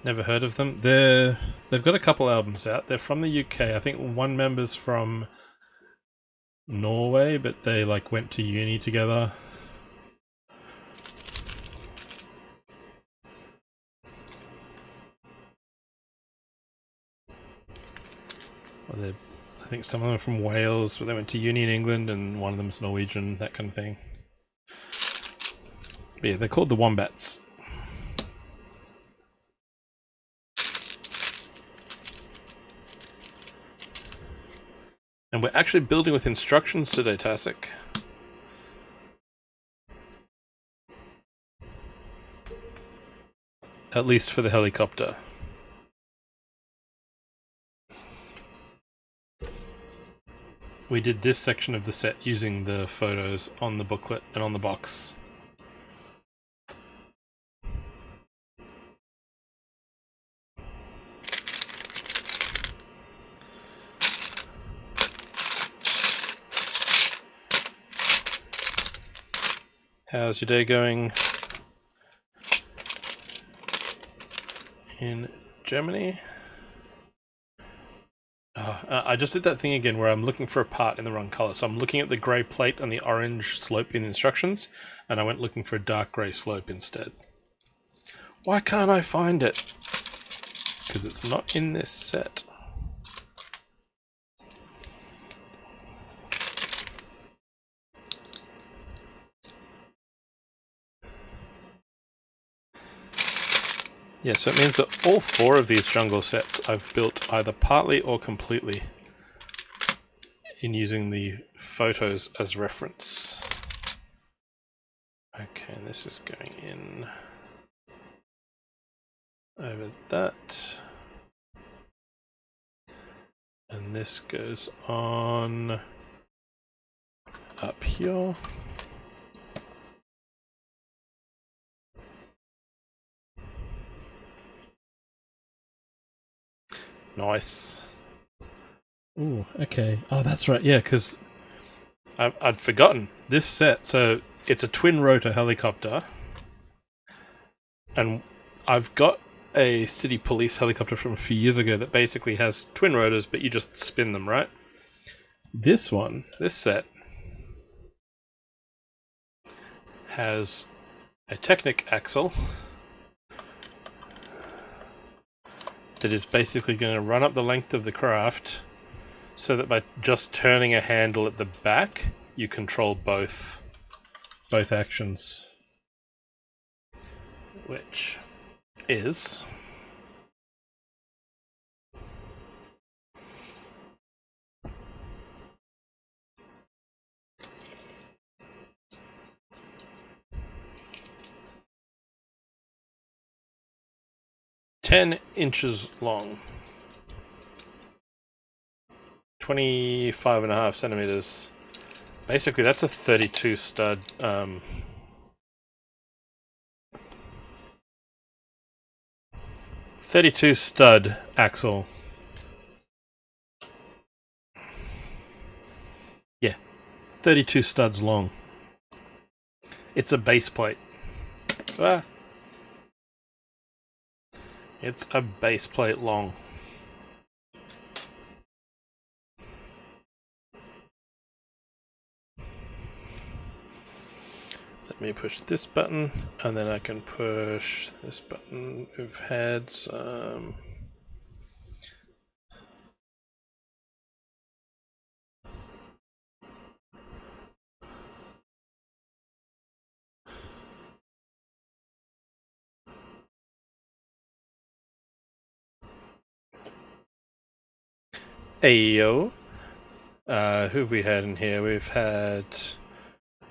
Never heard of them. They've got a couple albums out. They're from the UK. I think one member's from Norway, but they like went to uni together. Well, I think some of them are from Wales, but they went to uni in England, and one of them's Norwegian, that kind of thing. But yeah, they're called the Wombats. And we're actually building with instructions today, Tasik. At least for the helicopter. We did this section of the set using the photos on the booklet and on the box. How's your day going in Germany? I just did that thing again where I'm looking for a part in the wrong color. So I'm looking at the grey plate and the orange slope in the instructions, and I went looking for a dark grey slope instead. Why can't I find it? Because it's not in this set. Yeah, so it means that all 4 of these jungle sets I've built either partly or completely in using the photos as reference. Okay, and this is going in over that. And this goes on up here. Nice. Ooh, okay. Oh, that's right. Yeah, because I'd forgotten this set. So it's a twin rotor helicopter, and I've got a city police helicopter from a few years ago that basically has twin rotors, but you just spin them, right? This set, has a Technic axle that is basically going to run up the length of the craft so that by just turning a handle at the back, you control both actions. Which is $10 inches long, 25.5 centimeters. Basically, that's a 32 stud. 32 stud axle. Yeah, 32 studs long. It's a base plate. Ah. It's a base plate long. Let me push this button, and then I can push this button. We've had some... Ayo. Who have we had in here? We've had...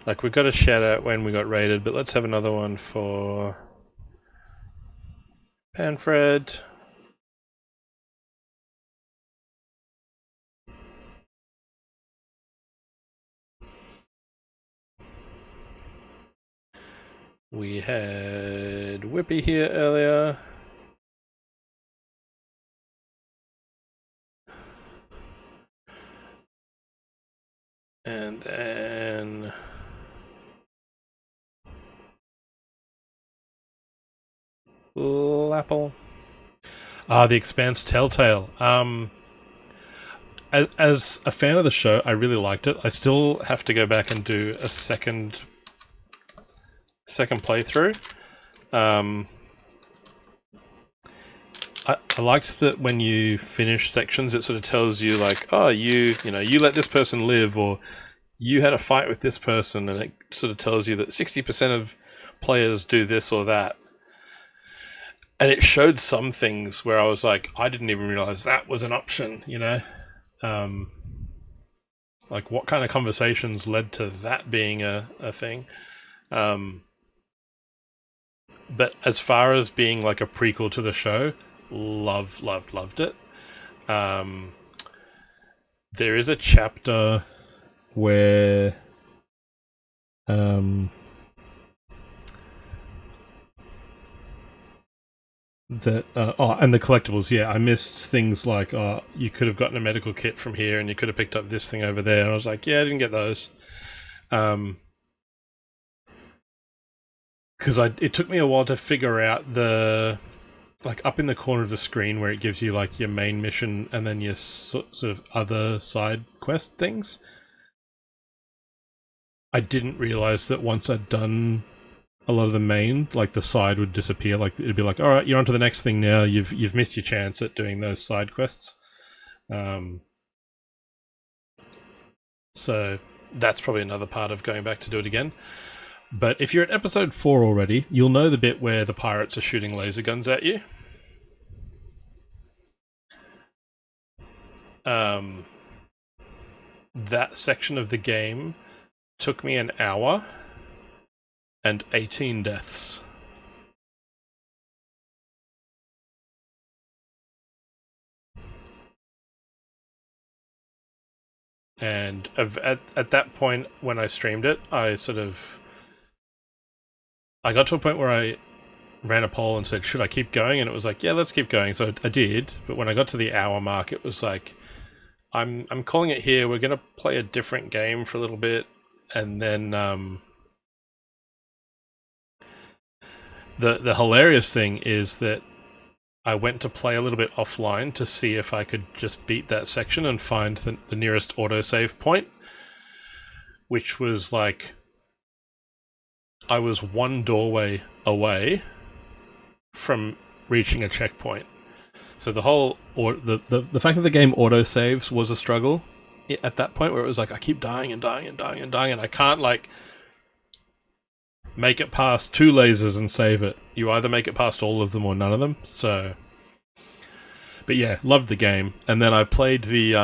Like, we got a shout out when we got raided, but let's have another one for Panfred. We had Whippy here earlier. And then... Lapple. The Expanse Telltale. As a fan of the show, I really liked it. I still have to go back and do a second playthrough. I liked that when you finish sections, it sort of tells you like, oh, you let this person live, or you had a fight with this person, and it sort of tells you that 60% of players do this or that. And it showed some things where I was like, I didn't even realize that was an option, you know? Like what kind of conversations led to that being a thing. But as far as being like a prequel to the show, loved it. There is a chapter where and the collectibles, yeah, I missed things like you could have gotten a medical kit from here and you could have picked up this thing over there, and I was like, yeah, I didn't get those. Because it took me a while to figure out the, like, up in the corner of the screen where it gives you like your main mission and then your sort of other side quest things. I didn't realize that once I'd done a lot of the main, like the side would disappear. Like it'd be like, all right, you're on to the next thing now. You've missed your chance at doing those side quests. So that's probably another part of going back to do it again. But if you're at episode 4 already, you'll know the bit where the pirates are shooting laser guns at you. That section of the game took me an hour and 18 deaths. And at that point, when I streamed it, I got to a point where I ran a poll and said, should I keep going? And it was like, yeah, let's keep going. So I did. But when I got to the hour mark, it was like, I'm calling it here. We're going to play a different game for a little bit. And then the hilarious thing is that I went to play a little bit offline to see if I could just beat that section and find the nearest autosave point, which was like, I was one doorway away from reaching a checkpoint. So the whole, the fact that the game autosaves was a struggle at that point, where it was like, I keep dying and I can't like make it past 2 lasers and save it. You either make it past all of them or none of them. So, but yeah, loved the game. And then I played the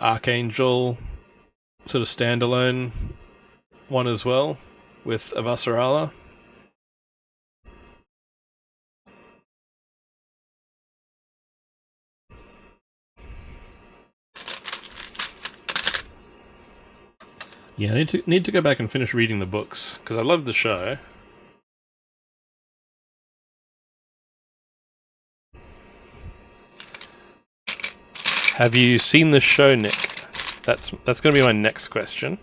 Archangel sort of standalone one as well with Avasarala. Yeah, I need to go back and finish reading the books because I love the show. Have you seen the show, Nick? That's going to be my next question.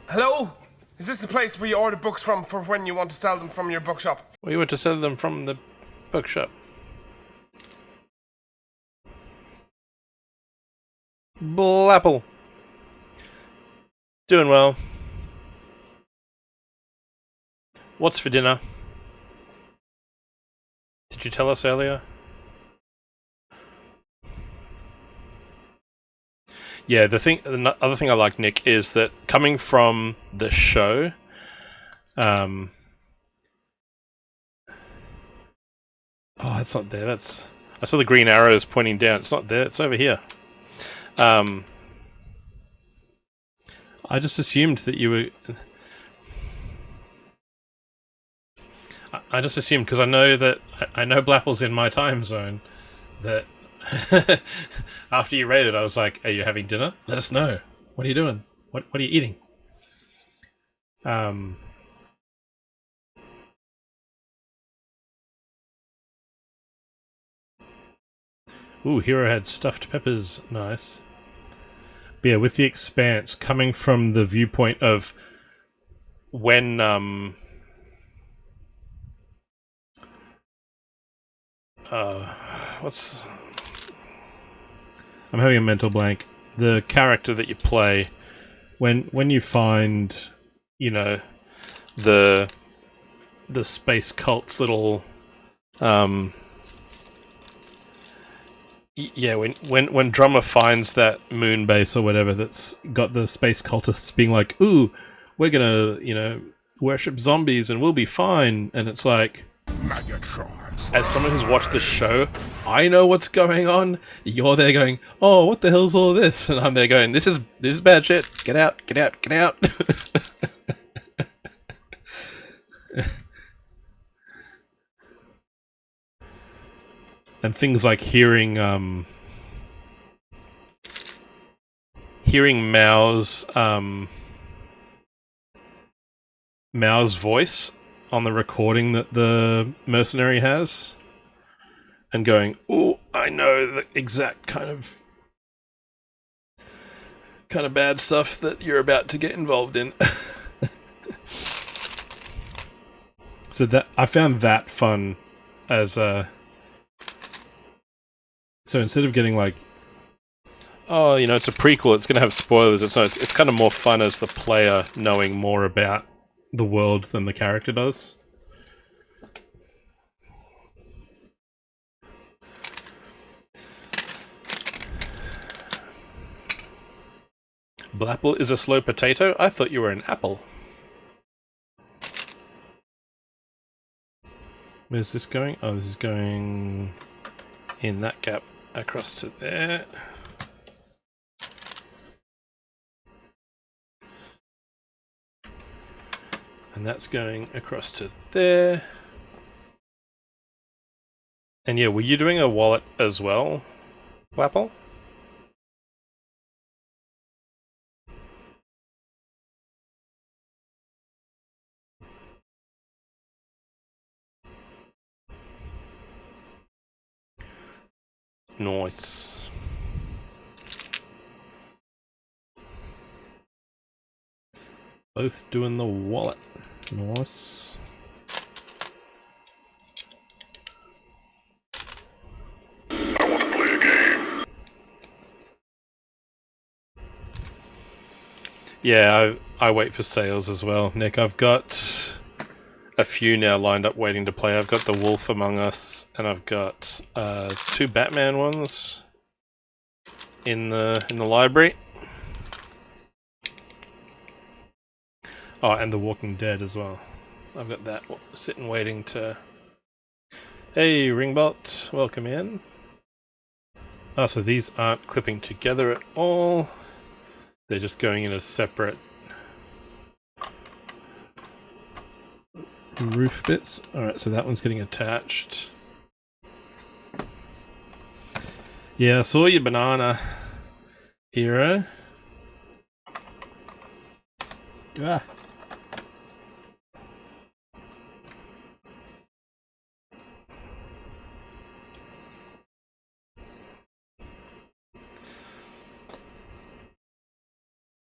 Hello? Is this the place where you order books from for when you want to sell them from your bookshop? We want to sell them from the bookshop. Blapple. Doing well. What's for dinner? Did you tell us earlier? Yeah, the other thing I like, Nick, is that coming from the show, oh, it's not there. I saw the green arrows pointing down. It's not there. It's over here. I just assumed that you were. I just assumed, because I know that I know Blapple's in my time zone, that after you raided, I was like, "Are you having dinner? Let us know. What are you doing? What are you eating?" Ooh, Hero had stuffed peppers. Nice. But yeah, with the Expanse coming from the viewpoint of when what's I'm having a mental blank. The character that you play when you find, you know, the space cult's little yeah, when Drummer finds that moon base or whatever that's got the space cultists being like, "Ooh, we're gonna, you know, worship zombies and we'll be fine," and it's like, as someone who's watched the show, I know what's going on. You're there going, "Oh, what the hell's all this?" And I'm there going, "This is bad shit. Get out, get out, get out." And things like hearing Mao's voice on the recording that the mercenary has, and going, "Oh, I know the exact kind of bad stuff that you're about to get involved in." So that I found that fun as a. So instead of getting like, "Oh, you know, it's a prequel, it's going to have spoilers," it's kind of more fun as the player knowing more about the world than the character does. Blapple is a slow potato? I thought you were an apple. Where's this going? Oh, this is going in that gap across to there. And that's going across to there. And yeah, were you doing a wallet as well, Blapple? Nice. Both doing the wallet. Nice. I want to play a game. Yeah, I wait for sales as well, Nick. I've got a few now lined up waiting to play. I've got The Wolf Among Us, and I've got 2 Batman ones in the library. Oh, and The Walking Dead as well. I've got that sitting waiting to... Hey, Ringbot, welcome in. Oh, so these aren't clipping together at all. They're just going in as separate roof bits. Alright, so that one's getting attached. Yeah, I saw your banana, Hero. Ah.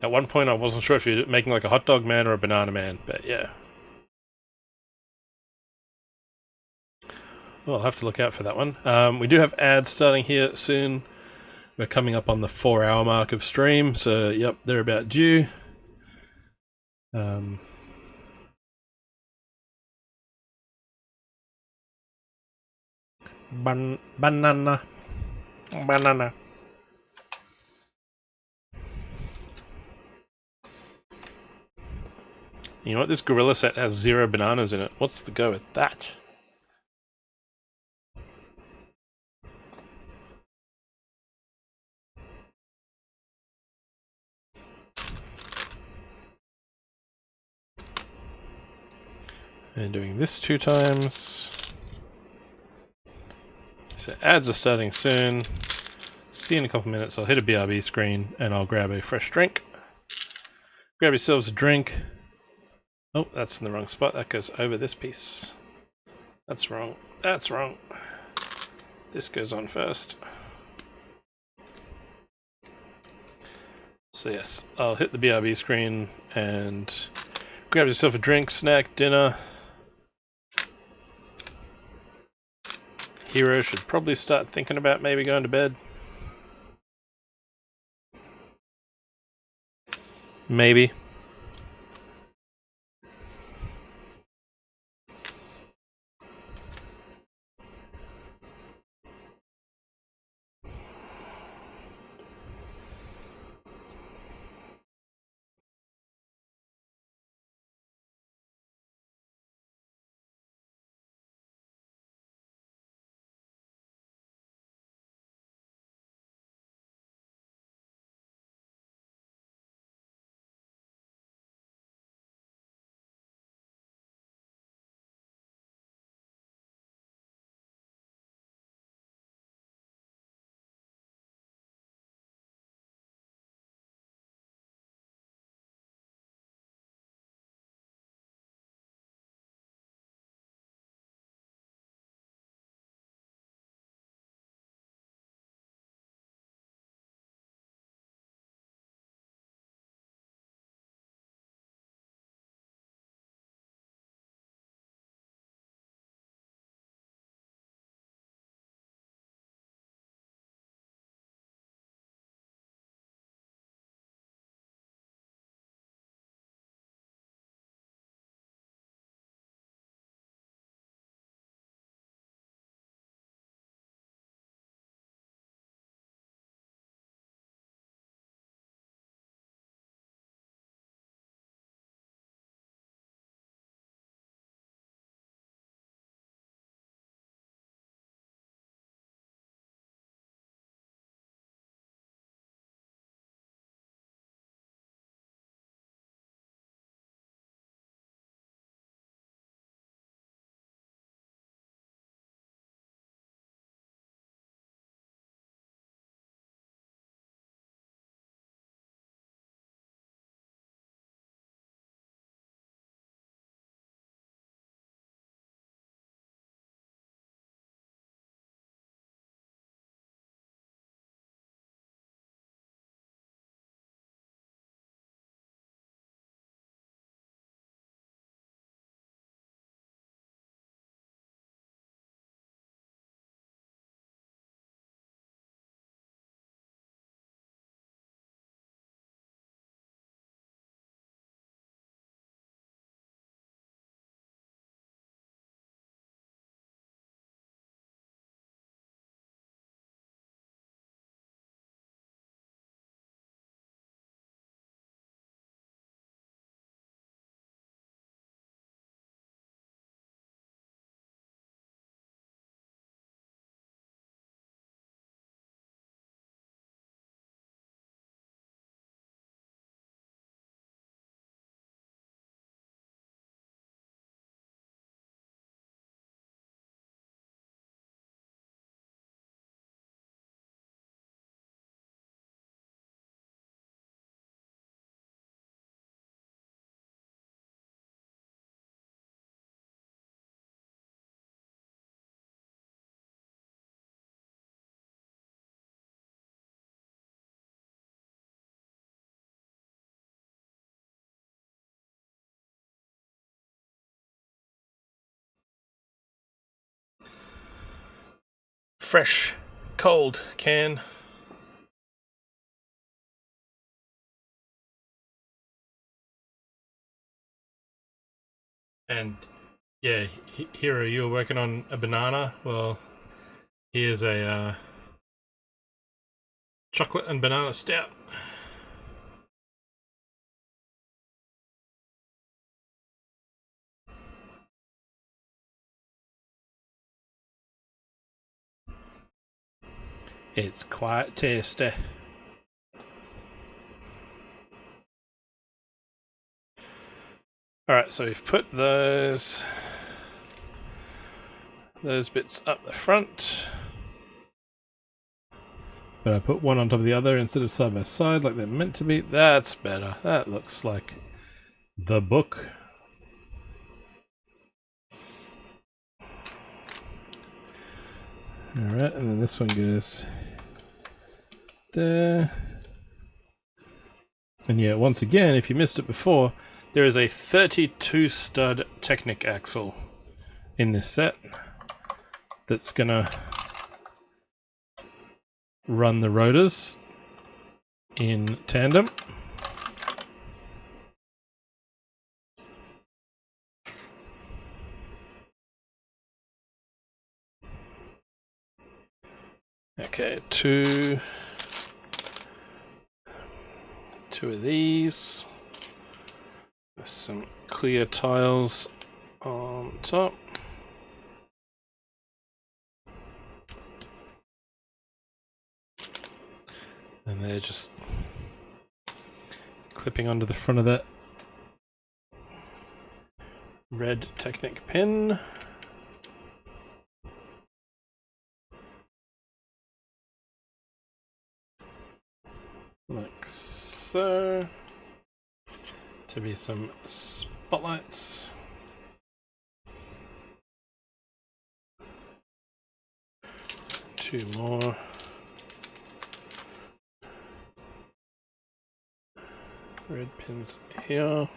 At one point I wasn't sure if you're making like a hot dog man or a banana man, but yeah. Well, I'll have to look out for that one. We do have ads starting here soon. We're coming up on the 4-hour mark of stream, so yep, they're about due. Banana. You know what? This gorilla set has 0 bananas in it. What's the go with that? And doing this 2 times. So ads are starting soon. See you in a couple minutes. I'll hit a BRB screen and I'll grab a fresh drink. Grab yourselves a drink. Oh, that's in the wrong spot. That goes over this piece. That's wrong. That's wrong. This goes on first. So yes, I'll hit the BRB screen and grab yourself a drink, snack, dinner. Hero should probably start thinking about maybe going to bed. Maybe. Fresh, cold can. And yeah, Hero, you were working on a banana. Well, here's a chocolate and banana stout. It's quite tasty. Alright, so we've put those those bits up the front. But I put one on top of the other instead of side by side like they're meant to be. That's better. That looks like the book. Alright, and then this one goes there. And yeah, once again, if you missed it before, there is a 32 stud Technic axle in this set that's gonna run the rotors in tandem. Okay, two of these. There's some clear tiles on top. And they're just clipping onto the front of that red Technic pin. Like so. To be some spotlights. Two more. Red pins here.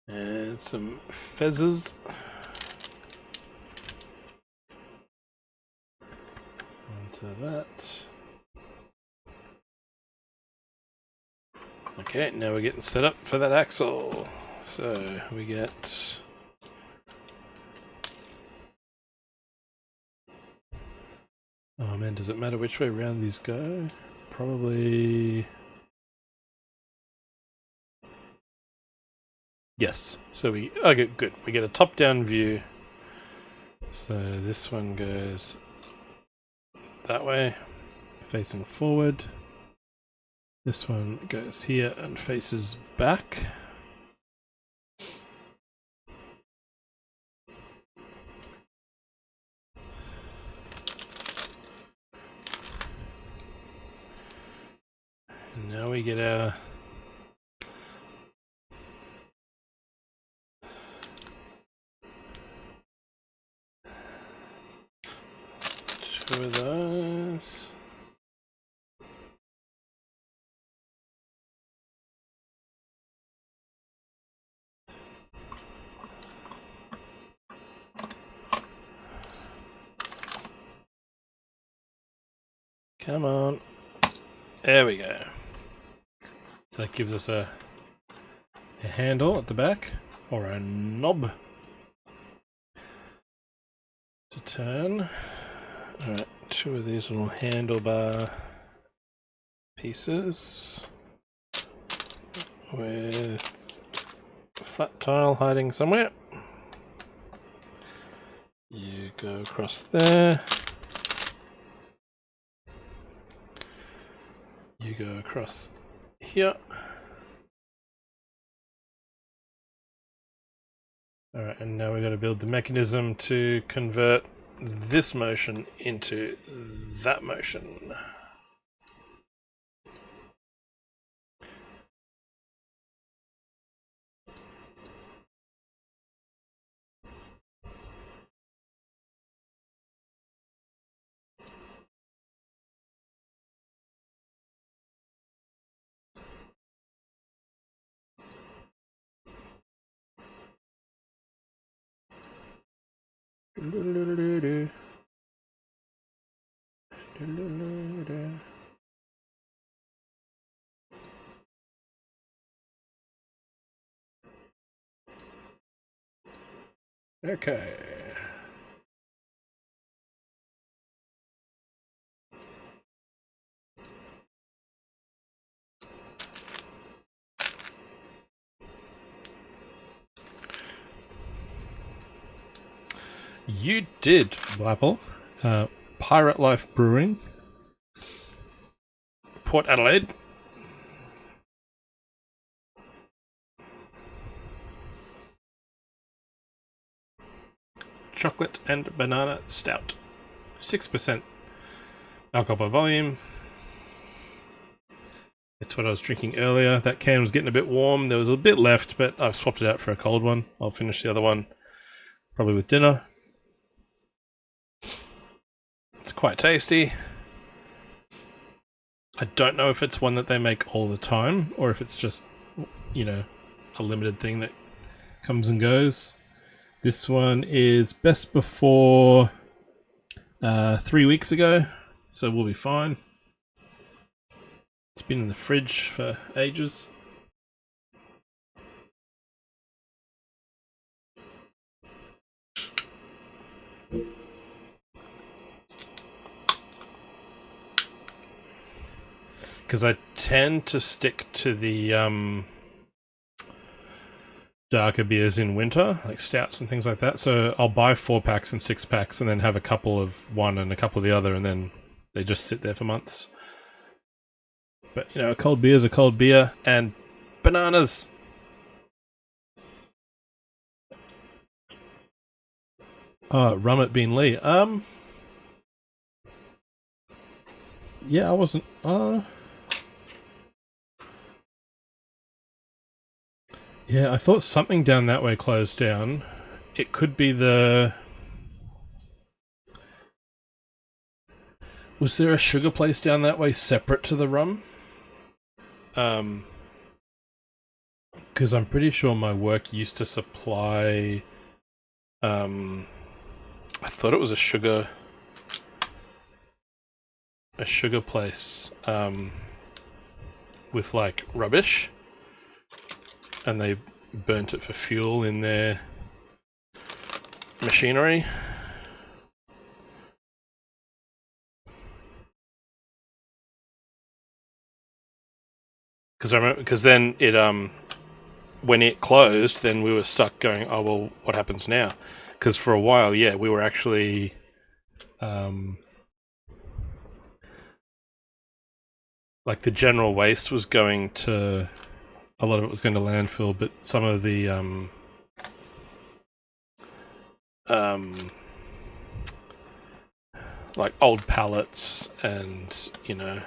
And some fezzes. Onto that. Okay, now we're getting set up for that axle. So we get oh man, does it matter which way around these go? Probably yes. So we okay, good. We get a top-down view. So this one goes that way, facing forward. This one goes here and faces back. And now we get our two of those. Come on. There we go. So that gives us a handle at the back, or a knob to turn. Alright, two of these little handlebar pieces with a flat tile hiding somewhere. You go across there. You go across here. Alright, and now we've got to build the mechanism to convert this motion into that motion. Okay. You did, Blapple. Pirate Life Brewing, Port Adelaide. chocolate and banana stout. 6% alcohol by volume. It's what I was drinking earlier. That can was getting a bit warm. There was a bit left, but I've swapped it out for a cold one. I'll finish the other one probably with dinner. It's quite tasty. I don't know if it's one that they make all the time or if it's just, you know, a limited thing that comes and goes. This one is best before 3 weeks ago, so we'll be fine. It's been in the fridge for ages. Because I tend to stick to the darker beers in winter, like stouts and things like that. So I'll buy 4-packs and 6-packs and then have a couple of one and a couple of the other, and then they just sit there for months. But, you know, a cold beer is a cold beer. And bananas! Oh, rum at Bean Lee. Yeah, I wasn't... Yeah, I thought something down that way closed down. It could be the... Was there a sugar place down that way separate to the rum? Because I'm pretty sure my work used to supply... I thought it was a sugar place, with like rubbish, and they burnt it for fuel in their machinery. Because I remember, because then it when it closed, then we were stuck going, oh well, what happens now? Because for a while, yeah, we were actually like the general waste was going to, a lot of it was going to landfill, but some of the like old pallets and, you know,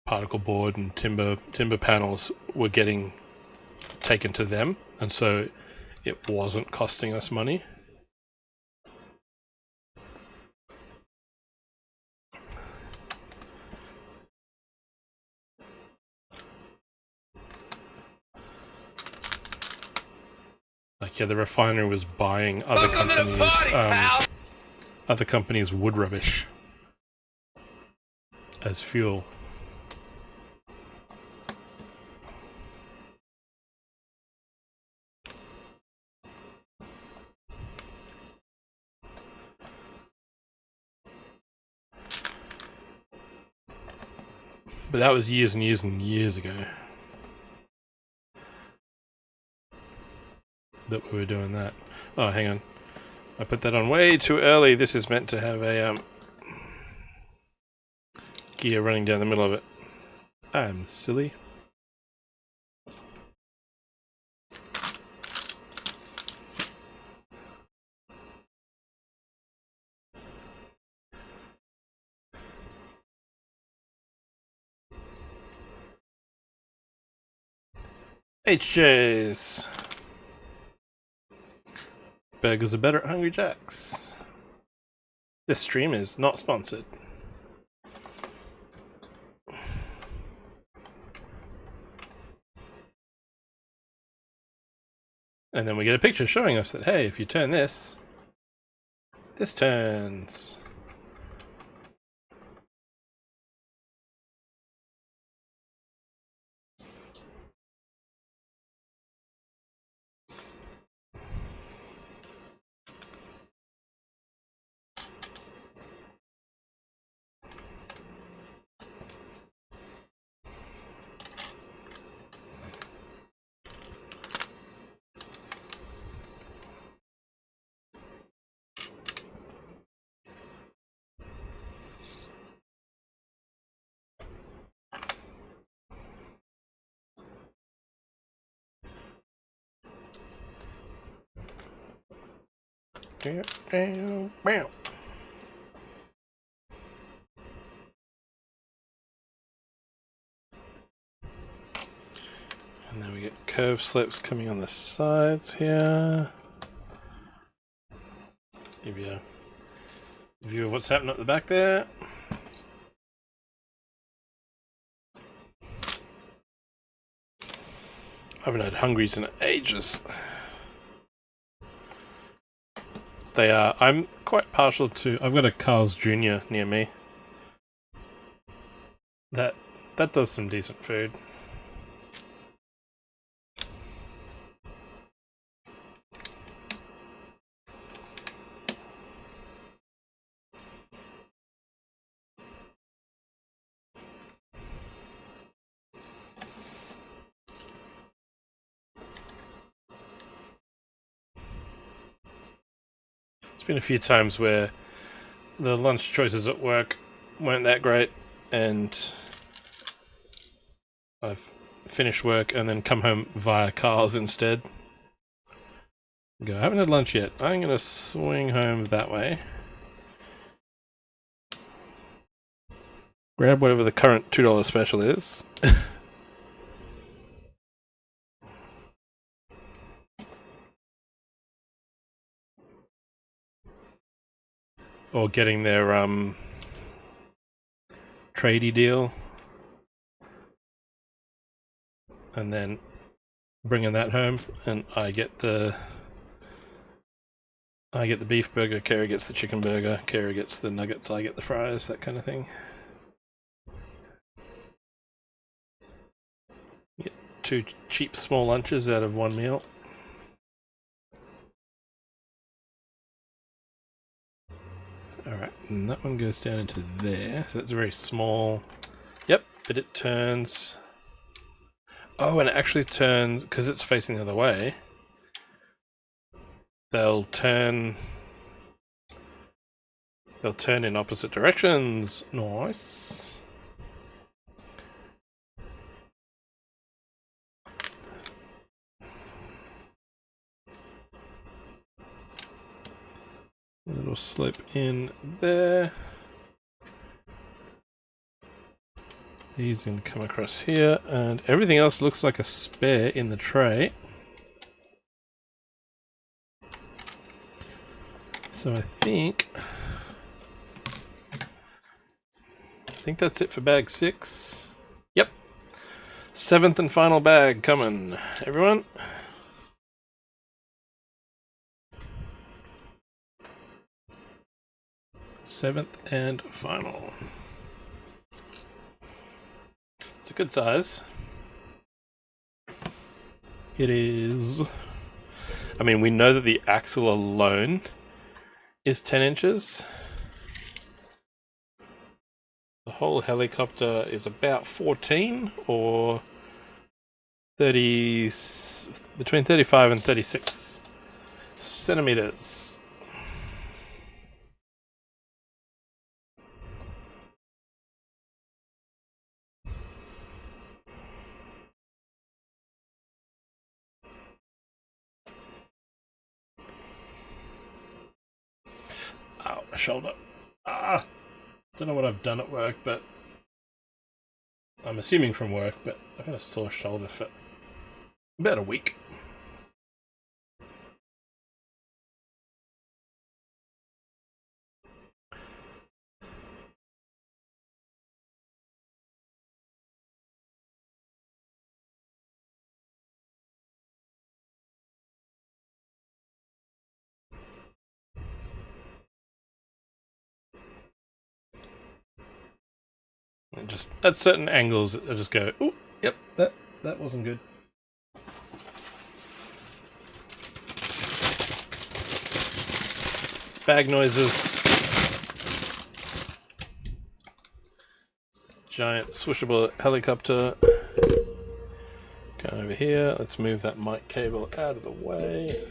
particle board and timber panels were getting taken to them, and so it wasn't costing us money. Like, yeah, the refinery was buying other companies' wood rubbish as fuel. But that was years and years and years ago that we were doing that. Oh, hang on. I put that on way too early. This is meant to have a gear running down the middle of it. I'm silly. HJs. Burgers are better at Hungry Jack's. This stream is not sponsored. And then we get a picture showing us that, hey, if you turn this, this turns. And then we get curved slopes coming on the sides here. Give you a view of what's happening at the back there. I haven't had Hungries in ages. They are. I'm quite partial to. I've got a Carl's Jr. near me. That does some decent food. Been a few times where the lunch choices at work weren't that great, and I've finished work and then come home via Carl's instead. Go, I haven't had lunch yet. I'm gonna swing home that way. Grab whatever the current $2 special is. Or getting their tradie deal, and then bringing that home, and I get the beef burger, Kerry gets the chicken burger, Kerry gets the nuggets, I get the fries, that kind of thing. Get 2 cheap small lunches out of 1 meal. Alright, and that one goes down into there, so that's very small. Yep, but it turns... Oh, and it actually turns, because it's facing the other way, they'll turn in opposite directions. Nice. A little slope in there. These can come across here, and everything else looks like a spare in the tray. So I think that's it for bag 6. Yep. 7th and final bag coming, everyone. Seventh and final. It's a good size. It is. I mean, we know that the axle alone is 10 inches. The whole helicopter is about 14 or 30, between 35 and 36 centimeters. Ow, my shoulder. Ah! Don't know what I've done at work, but I'm assuming from work, but I've had a sore shoulder for about a week. And just at certain angles, I just go, "Ooh, yep, that wasn't good." Bag noises. Giant swishable helicopter. Go over here. Let's move that mic cable out of the way.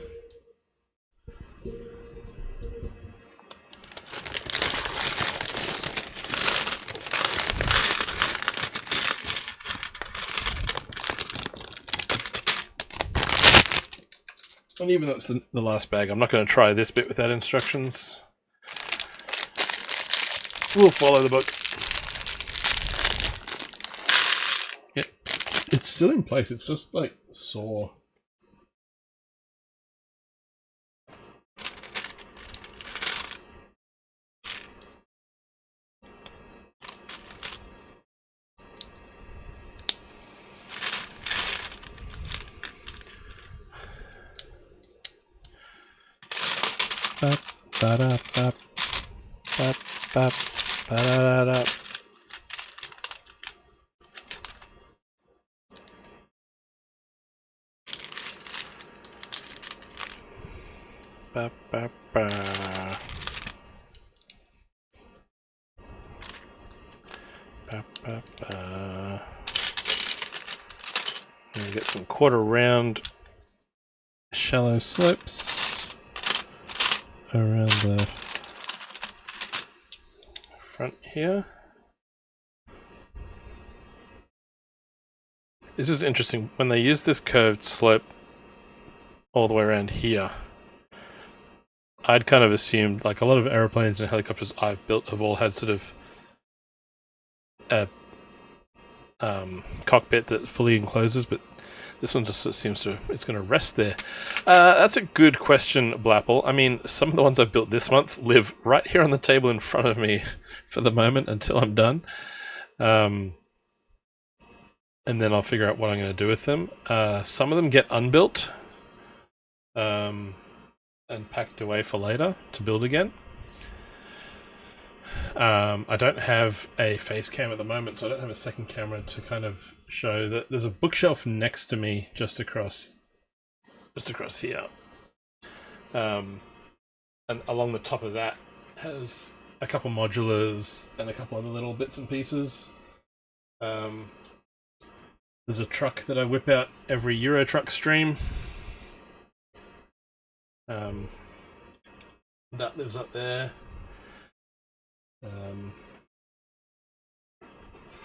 And even though it's the last bag, I'm not going to try this bit without instructions. We'll follow the book. Yeah, it's still in place. It's just like sore. Bap, ba-da, bap, bap, bap, ba-da-da-da. Ba, ba, ba. Ba, ba, ba. And get some quarter round shallow slopes around the front here. This is interesting. When they use this curved slope all the way around here, I'd kind of assumed, like a lot of aeroplanes and helicopters I've built have all had sort of a cockpit that fully encloses, but this one just sort of seems to, it's going to rest there. That's a good question, Blapple. I mean, some of the ones I've built this month live right here on the table in front of me for the moment until I'm done. And then I'll figure out what I'm going to do with them. Some of them get unbuilt and packed away for later to build again. I don't have a face cam at the moment, so I don't have a second camera to kind of show that. There's a bookshelf next to me just across here. And along the top of that has a couple modulars and a couple other little bits and pieces. There's a truck that I whip out every Euro Truck stream. That lives up there.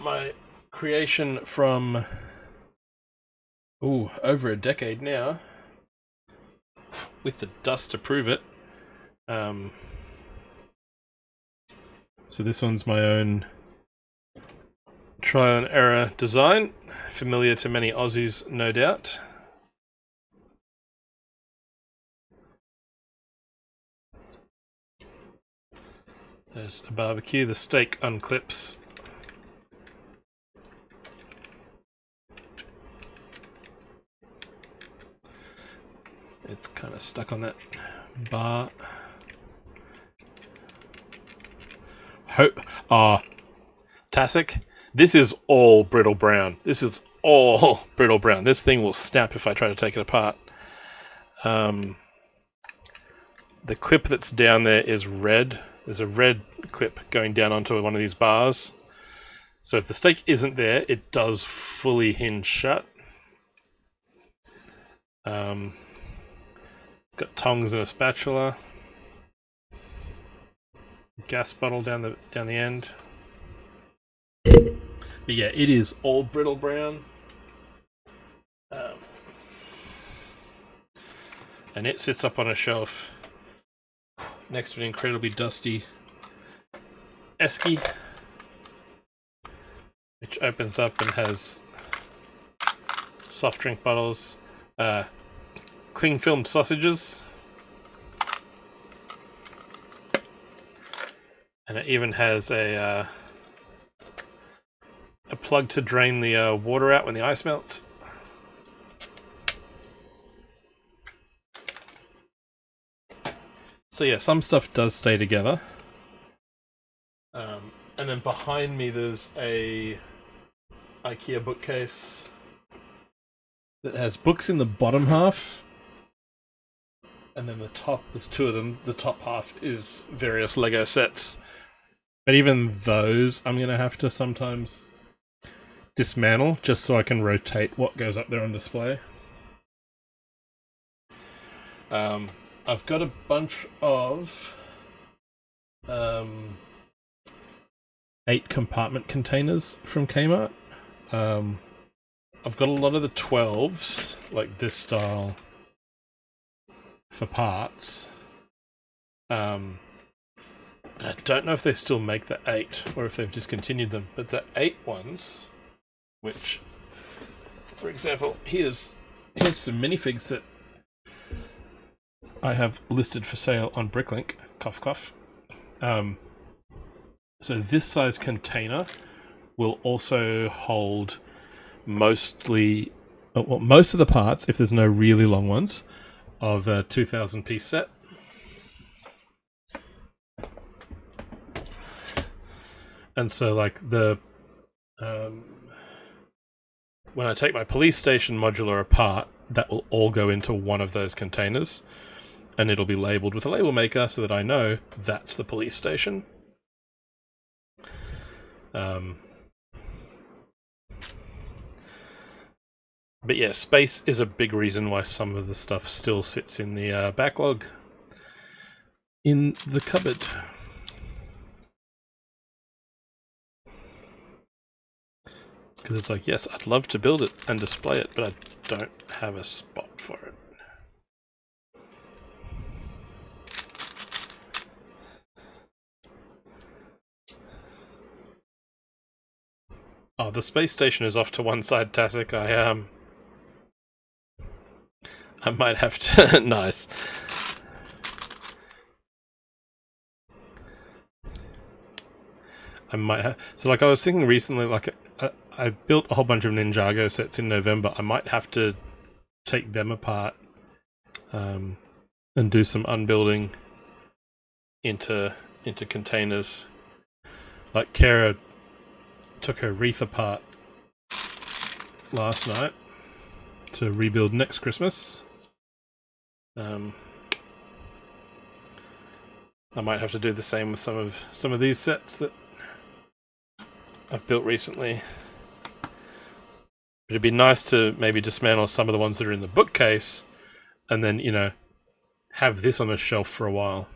My creation from over a decade now, with the dust to prove it. So this one's my own trial and error design, familiar to many Aussies, no doubt. There's a barbecue. The steak unclips. It's kind of stuck on that bar. Tassoc, this is all brittle brown. This is all brittle brown. This thing will snap if I try to take it apart. The clip that's down there is red. There's a red clip going down onto one of these bars. So if the steak isn't there, it does fully hinge shut. It's got tongs and a spatula. Gas bottle down the end. But yeah, it is all brittle brown. And it sits up on a shelf next to an incredibly dusty esky, which opens up and has soft drink bottles, cling film sausages, and it even has a plug to drain the water out when the ice melts. So yeah, some stuff does stay together. And then behind me there's a IKEA bookcase that has books in the bottom half. And then the top, there's two of them. The top half is various Lego sets. But even those I'm going to have to sometimes dismantle just so I can rotate what goes up there on display. I've got a bunch of 8 compartment containers from Kmart. I've got a lot of the 12s, like this style, for parts. I don't know if they still make the 8 or if they've discontinued them, but the 8 ones, which, for example, here's some minifigs that I have listed for sale on Bricklink. Cough, cough. So this size container will also hold most of the parts, if there's no really long ones, of a 2,000 piece set. And so, like, when I take my police station modular apart, that will all go into one of those containers, and it'll be labeled with a label maker so that I know that's the police station. But yeah, space is a big reason why some of the stuff still sits in the backlog in the cupboard. Because it's like, yes, I'd love to build it and display it, but I don't have a spot for it. Oh, the space station is off to one side, Tasik. I might have to... Nice. I might have... So, like, I was thinking recently, like, I built a whole bunch of Ninjago sets in November. I might have to take them apart and do some unbuilding into containers. Like, Kara took her wreath apart last night to rebuild next Christmas. I might have to do the same with some of these sets that I've built recently. It'd be nice to maybe dismantle some of the ones that are in the bookcase and then, you know, have this on a shelf for a while.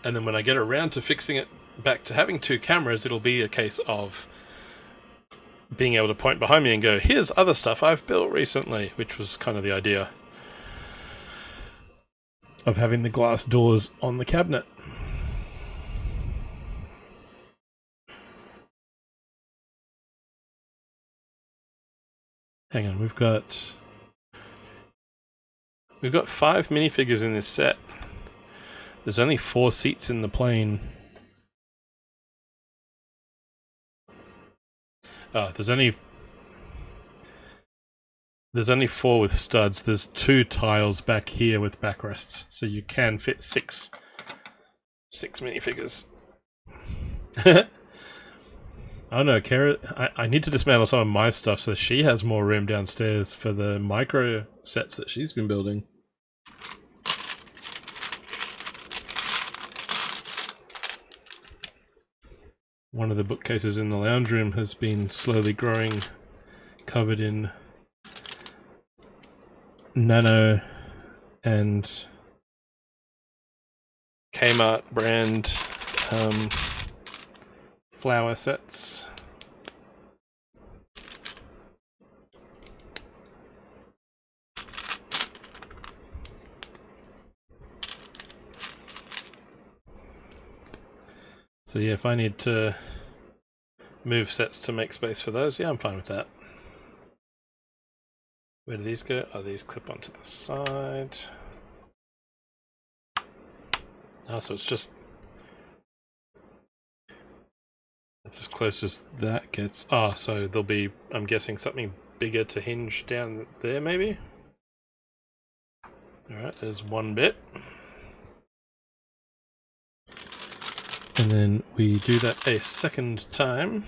And then when I get around to fixing it back to having 2 cameras, it'll be a case of being able to point behind me and go, here's other stuff I've built recently, which was kind of the idea of having the glass doors on the cabinet. Hang on, we've got 5 minifigures in this set. There's only 4 seats in the plane. There's only 4 with studs. There's 2 tiles back here with backrests, so you can fit 6 minifigures. Oh no, Kara, I need to dismantle some of my stuff so she has more room downstairs for the micro sets that she's been building. One of the bookcases in the lounge room has been slowly growing, covered in Nano and Kmart brand flower sets. So yeah, if I need to move sets to make space for those, yeah, I'm fine with that. Where do these go? Oh, these clip onto the side. Oh, so it's just... That's as close as that gets. Ah, so there'll be, I'm guessing, something bigger to hinge down there, maybe? Alright, there's one bit. And then we do that a second time.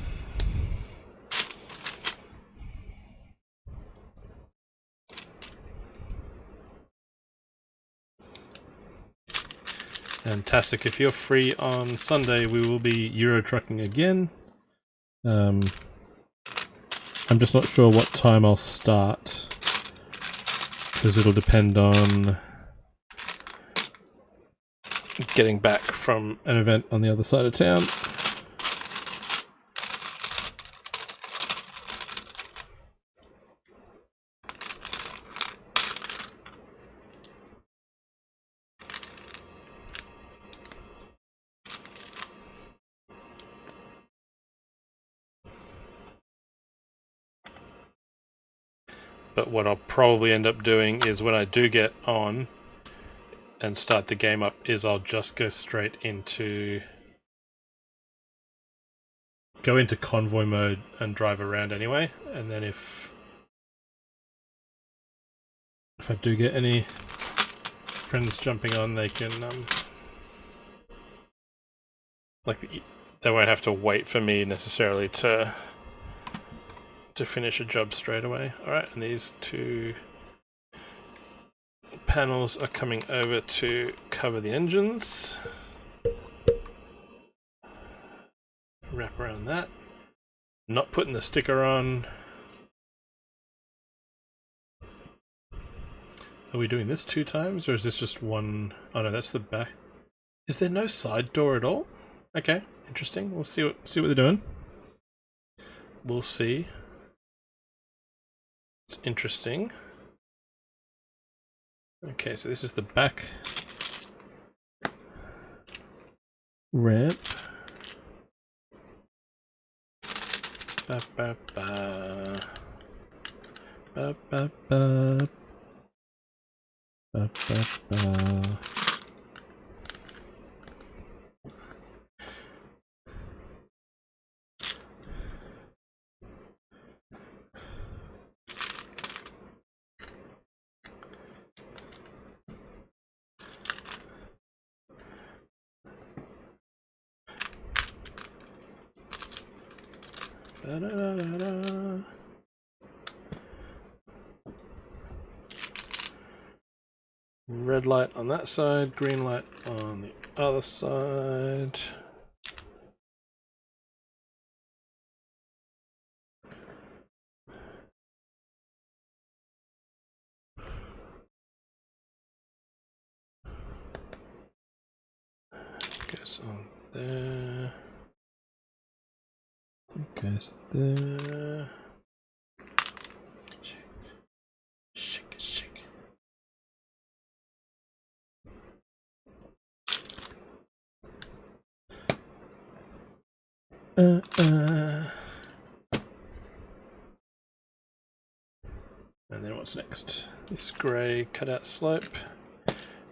Fantastic. If you're free on Sunday, we will be Euro trucking again. I'm just not sure what time I'll start, because it'll depend on getting back from an event on the other side of town. But what I'll probably end up doing is when I do get on and start the game up is I'll just go straight into convoy mode and drive around anyway, and then if I do get any friends jumping on, they can like they won't have to wait for me necessarily to finish a job straight away. Alright, and these two panels are coming over to cover the engines. Wrap around that. Not putting the sticker on. Are we doing this 2 times, or is this just one? Oh no, that's the back. Is there no side door at all? Okay, interesting. We'll see what they're doing. We'll see. It's interesting. Okay, so this is the back ramp. Ba ba ba. Ba ba ba. Ba ba ba. Da-da-da-da-da. Red light on that side, green light on the other side. Goes on there. Goes there. Shake, shake. And then what's next? This grey cutout slope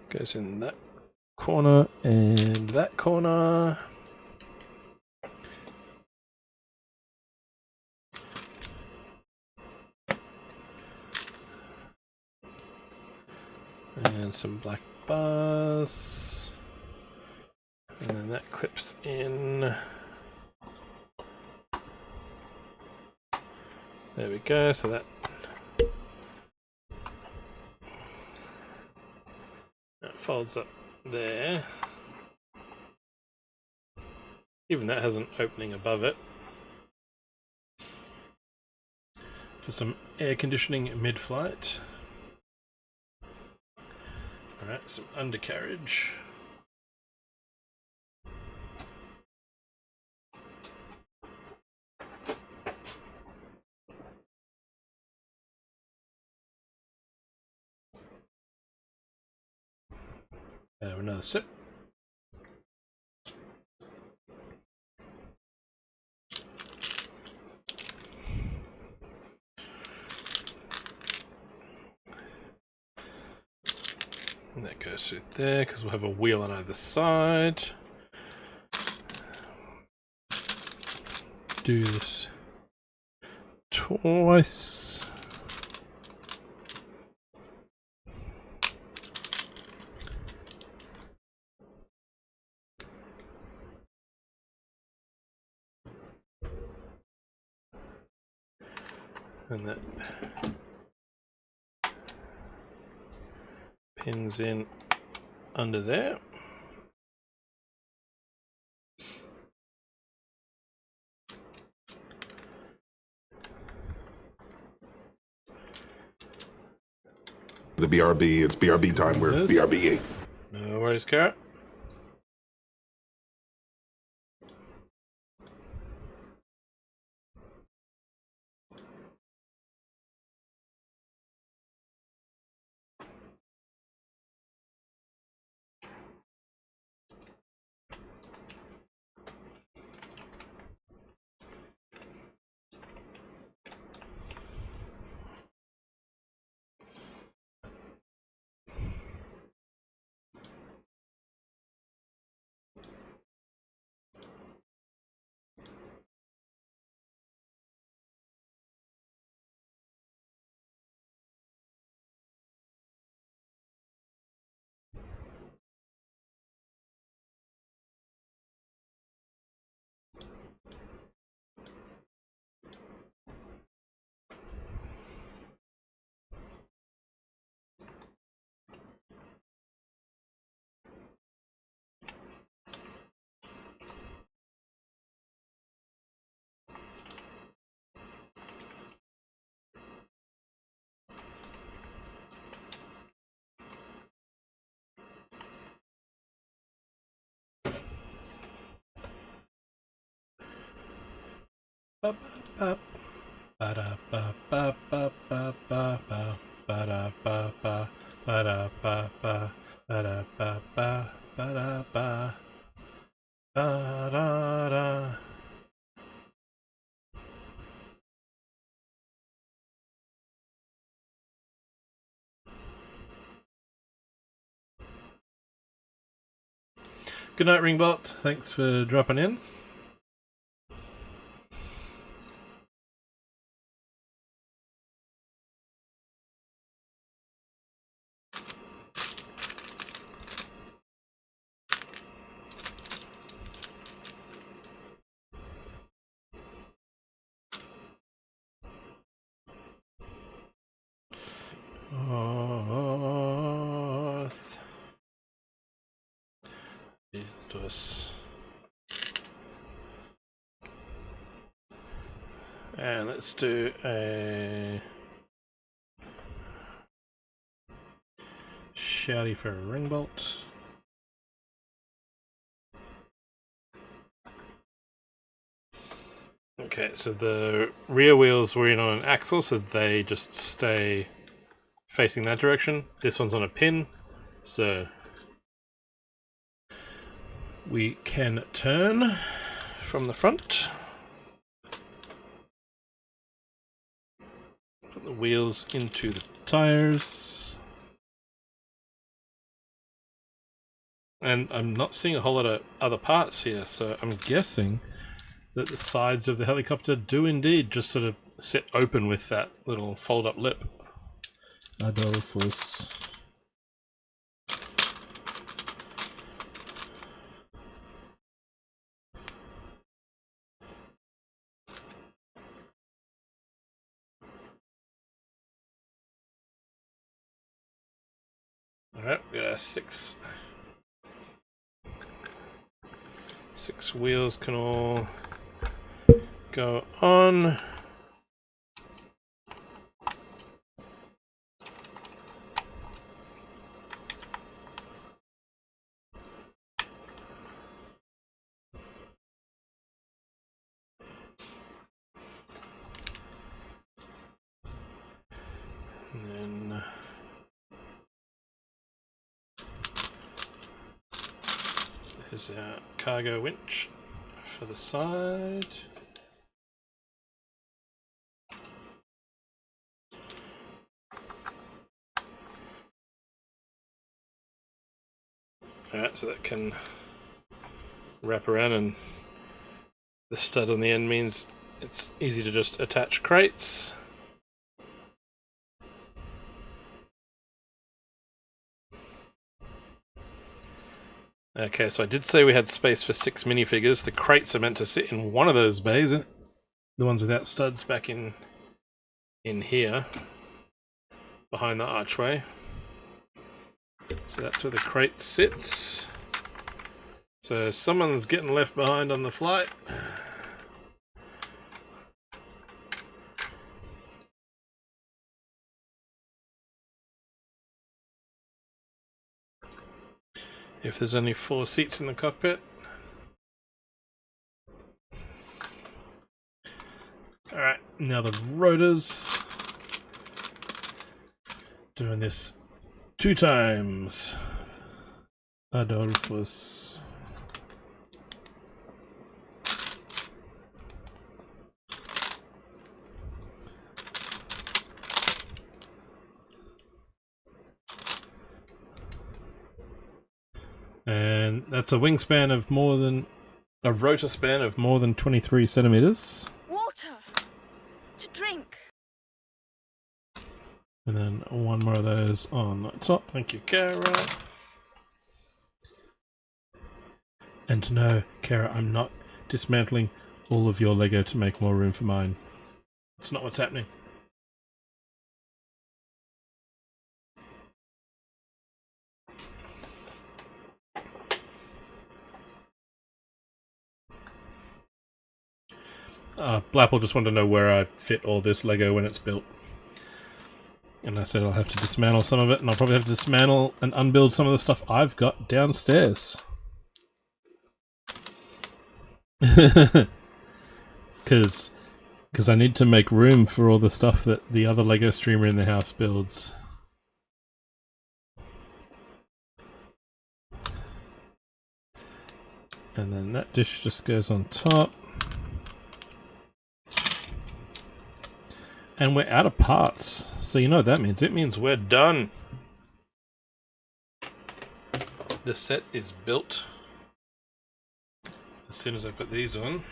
goes in that corner and that corner. And some black bars. And then that clips in. There we go, so that folds up there. Even that has an opening above it for some air conditioning mid-flight. Alright, some undercarriage. Another sip. And that goes through there because we'll have a wheel on either side. Do this twice. And that pins in under there. The BRB, it's BRB time. We're BRB. No worries, Carrot. Good night, Ringbot. Thanks for dropping in. North. To us. And let's do a shouty for a ringbolt. Okay, so the rear wheels were in on an axle, so they just stay facing that direction. This one's on a pin, so we can turn from the front. Put the wheels into the tires. And I'm not seeing a whole lot of other parts here, so I'm guessing that the sides of the helicopter do indeed just sort of sit open with that little fold-up lip. Adolphus. Alright, we got 6 wheels can all go on. And then here's our cargo winch for the side. Alright, so that can wrap around, and the stud on the end means it's easy to just attach crates. Okay, so I did say we had space for 6 minifigures. The crates are meant to sit in one of those bays, the ones without studs back in here, behind the archway. So that's where the crate sits. So someone's getting left behind on the flight. If there's only 4 seats in the cockpit. Alright, now the rotors. Doing this 2 times. Adolphus. And that's a wingspan of more than a rotor span of more than 23 centimeters. Water to drink. And then one more of those on the top. Thank you, Kara. And no, Kara, I'm not dismantling all of your Lego to make more room for mine. That's not what's happening. Blapple just wanted to know where I fit all this Lego when it's built. And I said I'll have to dismantle some of it, and I'll probably have to dismantle and unbuild some of the stuff I've got downstairs. Because Because I need to make room for all the stuff that the other Lego streamer in the house builds. And then that dish just goes on top. And we're out of parts. So you know what that means. It means we're done. The set is built. As soon as I put these on.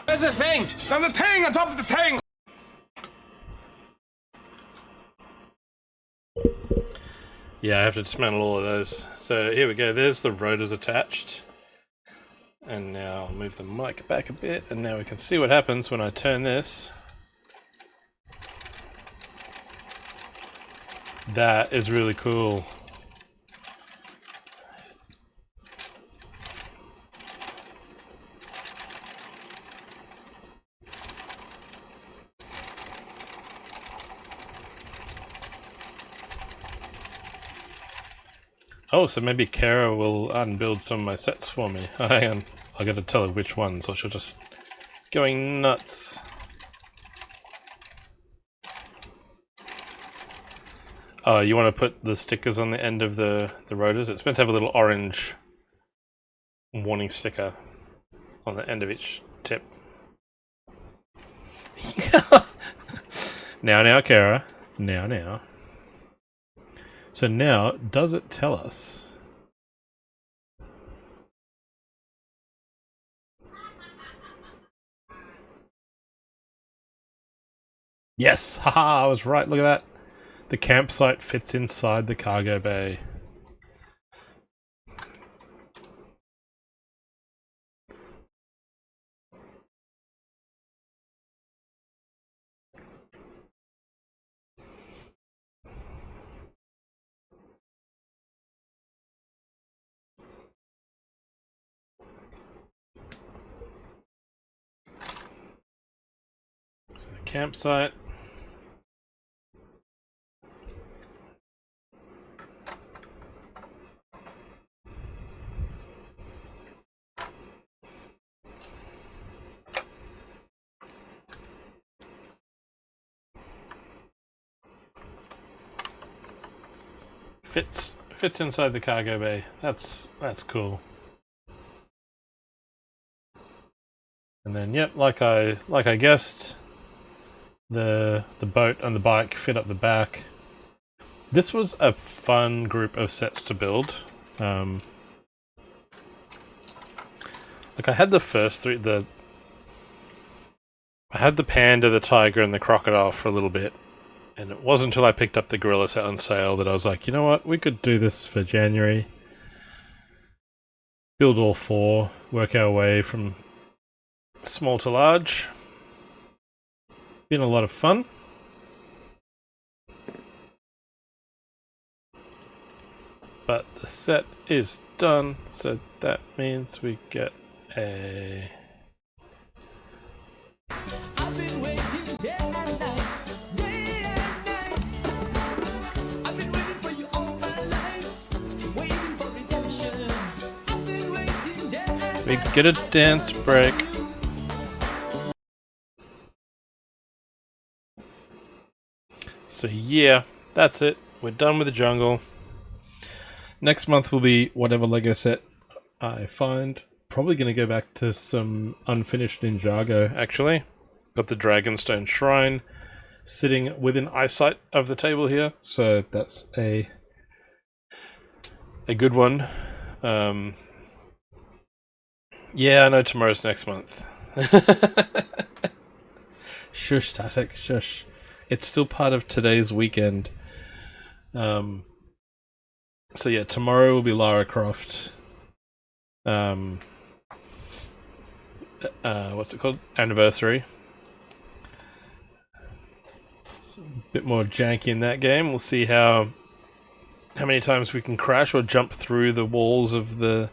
There's a thing! There's a thing on top of the thing! Yeah, I have to dismantle all of those. So here we go, there's the rotors attached. And now I'll move the mic back a bit, and now we can see what happens when I turn this. That is really cool. Oh, so maybe Kara will unbuild some of my sets for me. Hang on, I gotta tell her which ones, or she'll just going nuts. Oh, you want to put the stickers on the end of the rotors? It's meant to have a little orange warning sticker on the end of each tip. Now, Kara. Now. So now, does it tell us? Yes! Haha, I was right, look at that. The campsite fits inside the cargo bay. So the campsite. Fits inside the cargo bay. That's cool. And then yep, like I guessed, the boat and the bike fit up the back. This was a fun group of sets to build. Like I had the first three, I had the panda, the tiger, and the crocodile for a little bit. And it wasn't until I picked up the gorilla set on sale that I was like, you know what, we could do this for January. Build all four, work our way from small to large. Been a lot of fun. But the set is done, so that means we get a... I've been waiting day and night. We get a dance break. So yeah, that's it. We're done with the jungle. Next month will be whatever Lego set I find. Probably going to go back to some unfinished Ninjago, actually. Got the Dragonstone Shrine sitting within eyesight of the table here. So that's a good one. Yeah, I know tomorrow's next month. Shush, Tasek, shush. It's still part of today's weekend. So yeah, tomorrow will be Lara Croft. What's it called? Anniversary. It's a bit more janky in that game. We'll see how many times we can crash or jump through the walls of the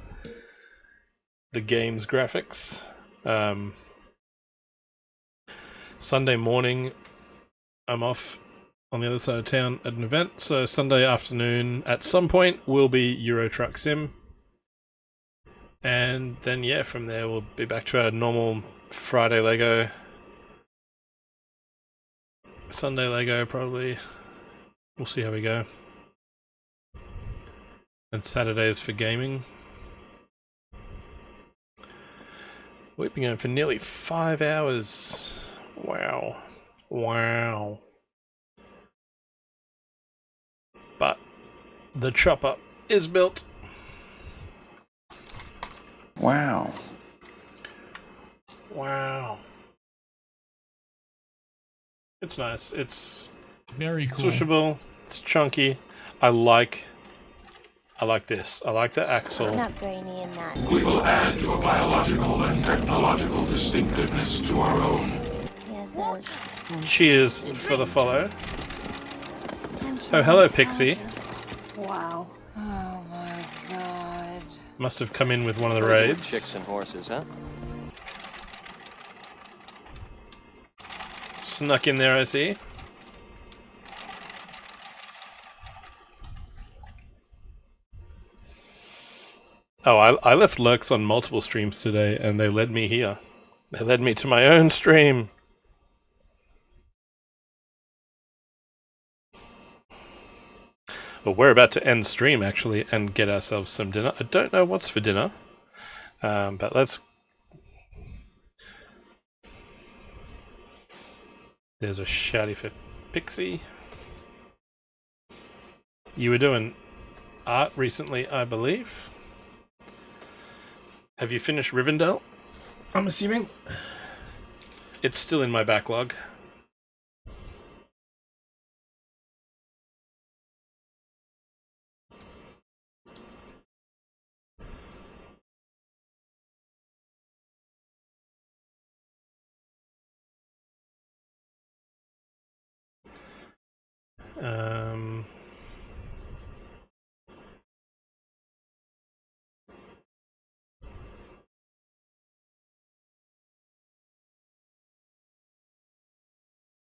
game's graphics. Sunday morning, I'm off on the other side of town at an event, so Sunday afternoon at some point will be Euro Truck Sim. And then, yeah, from there we'll be back to our normal Friday Lego. Sunday Lego, probably. We'll see how we go. And Saturdays for gaming. We've been going for nearly 5 hours. Wow. Wow. But the chopper is built. Wow. Wow. It's nice. It's very cool. swishable. It's chunky. I like this. I like the axle. It's not brainy in that. We will add to a biological and technological distinctiveness to our own. Cheers for the follow. Oh, hello, Pixie. Wow. Oh my god. Must have come in with one of the Those are raids. Chicks and horses, huh? Snuck in there, I see. Oh, I left lurks on multiple streams today, and they led me here. They led me to my own stream. Well, we're about to end stream, actually, and get ourselves some dinner. I don't know what's for dinner, but let's... There's a shouty for Pixie. You were doing art recently, I believe. Have you finished Rivendell? I'm assuming. It's still in my backlog.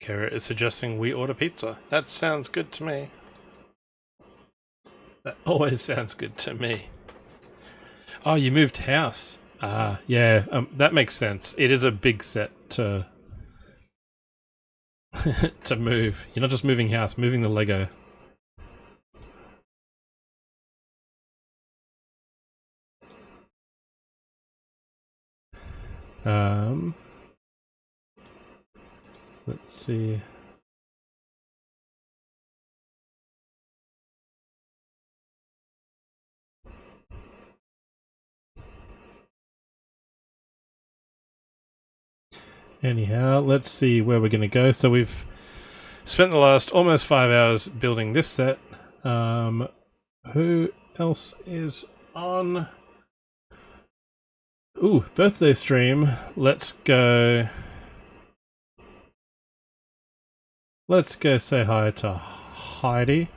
Kara is suggesting we order pizza. That sounds good to me. That always sounds good to me. Oh, you moved house. Ah, yeah, that makes sense. It is a big set to to move. You're not just moving house, moving the Lego. Let's see. Anyhow, let's see where we're going to go. So we've spent the last almost 5 hours building this set. Who else is on? Ooh, birthday stream. Let's go say hi to Heidi.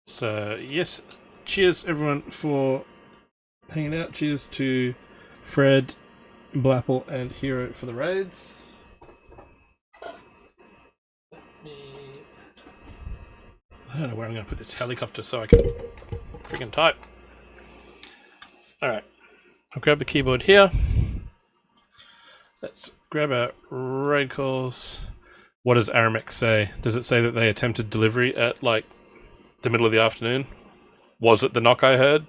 So, yes, cheers everyone for hanging out. Cheers to Fred, Blapple, and Hero for the raids. I don't know where I'm going to put this helicopter so I can freaking type. Alright, I'll grab the keyboard here. Let's grab our raid calls. What does Aramex say? Does it say that they attempted delivery at, like, the middle of the afternoon? Was it the knock I heard?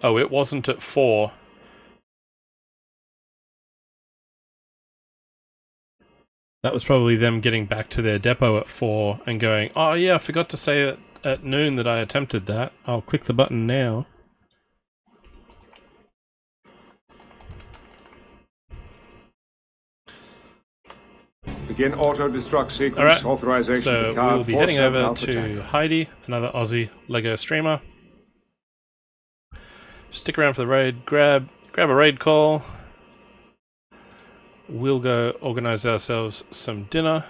Oh, it wasn't at 4. That was probably them getting back to their depot at 4 and going, oh yeah, I forgot to say at noon that I attempted that. I'll click the button now. Begin auto-destruct sequence. Alright, Authorization so to card we'll be heading over Alpha to Tango. Heidi, another Aussie Lego streamer. Stick around for the raid, grab a raid call. we'll go organize ourselves some dinner.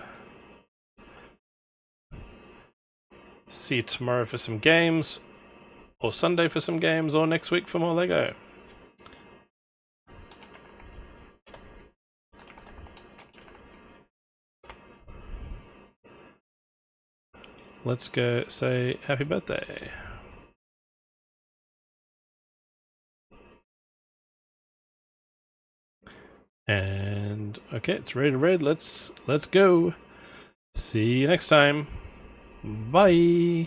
See you tomorrow for some games, or Sunday for some games, or next week for more Lego. Let's go say happy birthday. And okay, it's ready to read. Let's go. See you next time. Bye.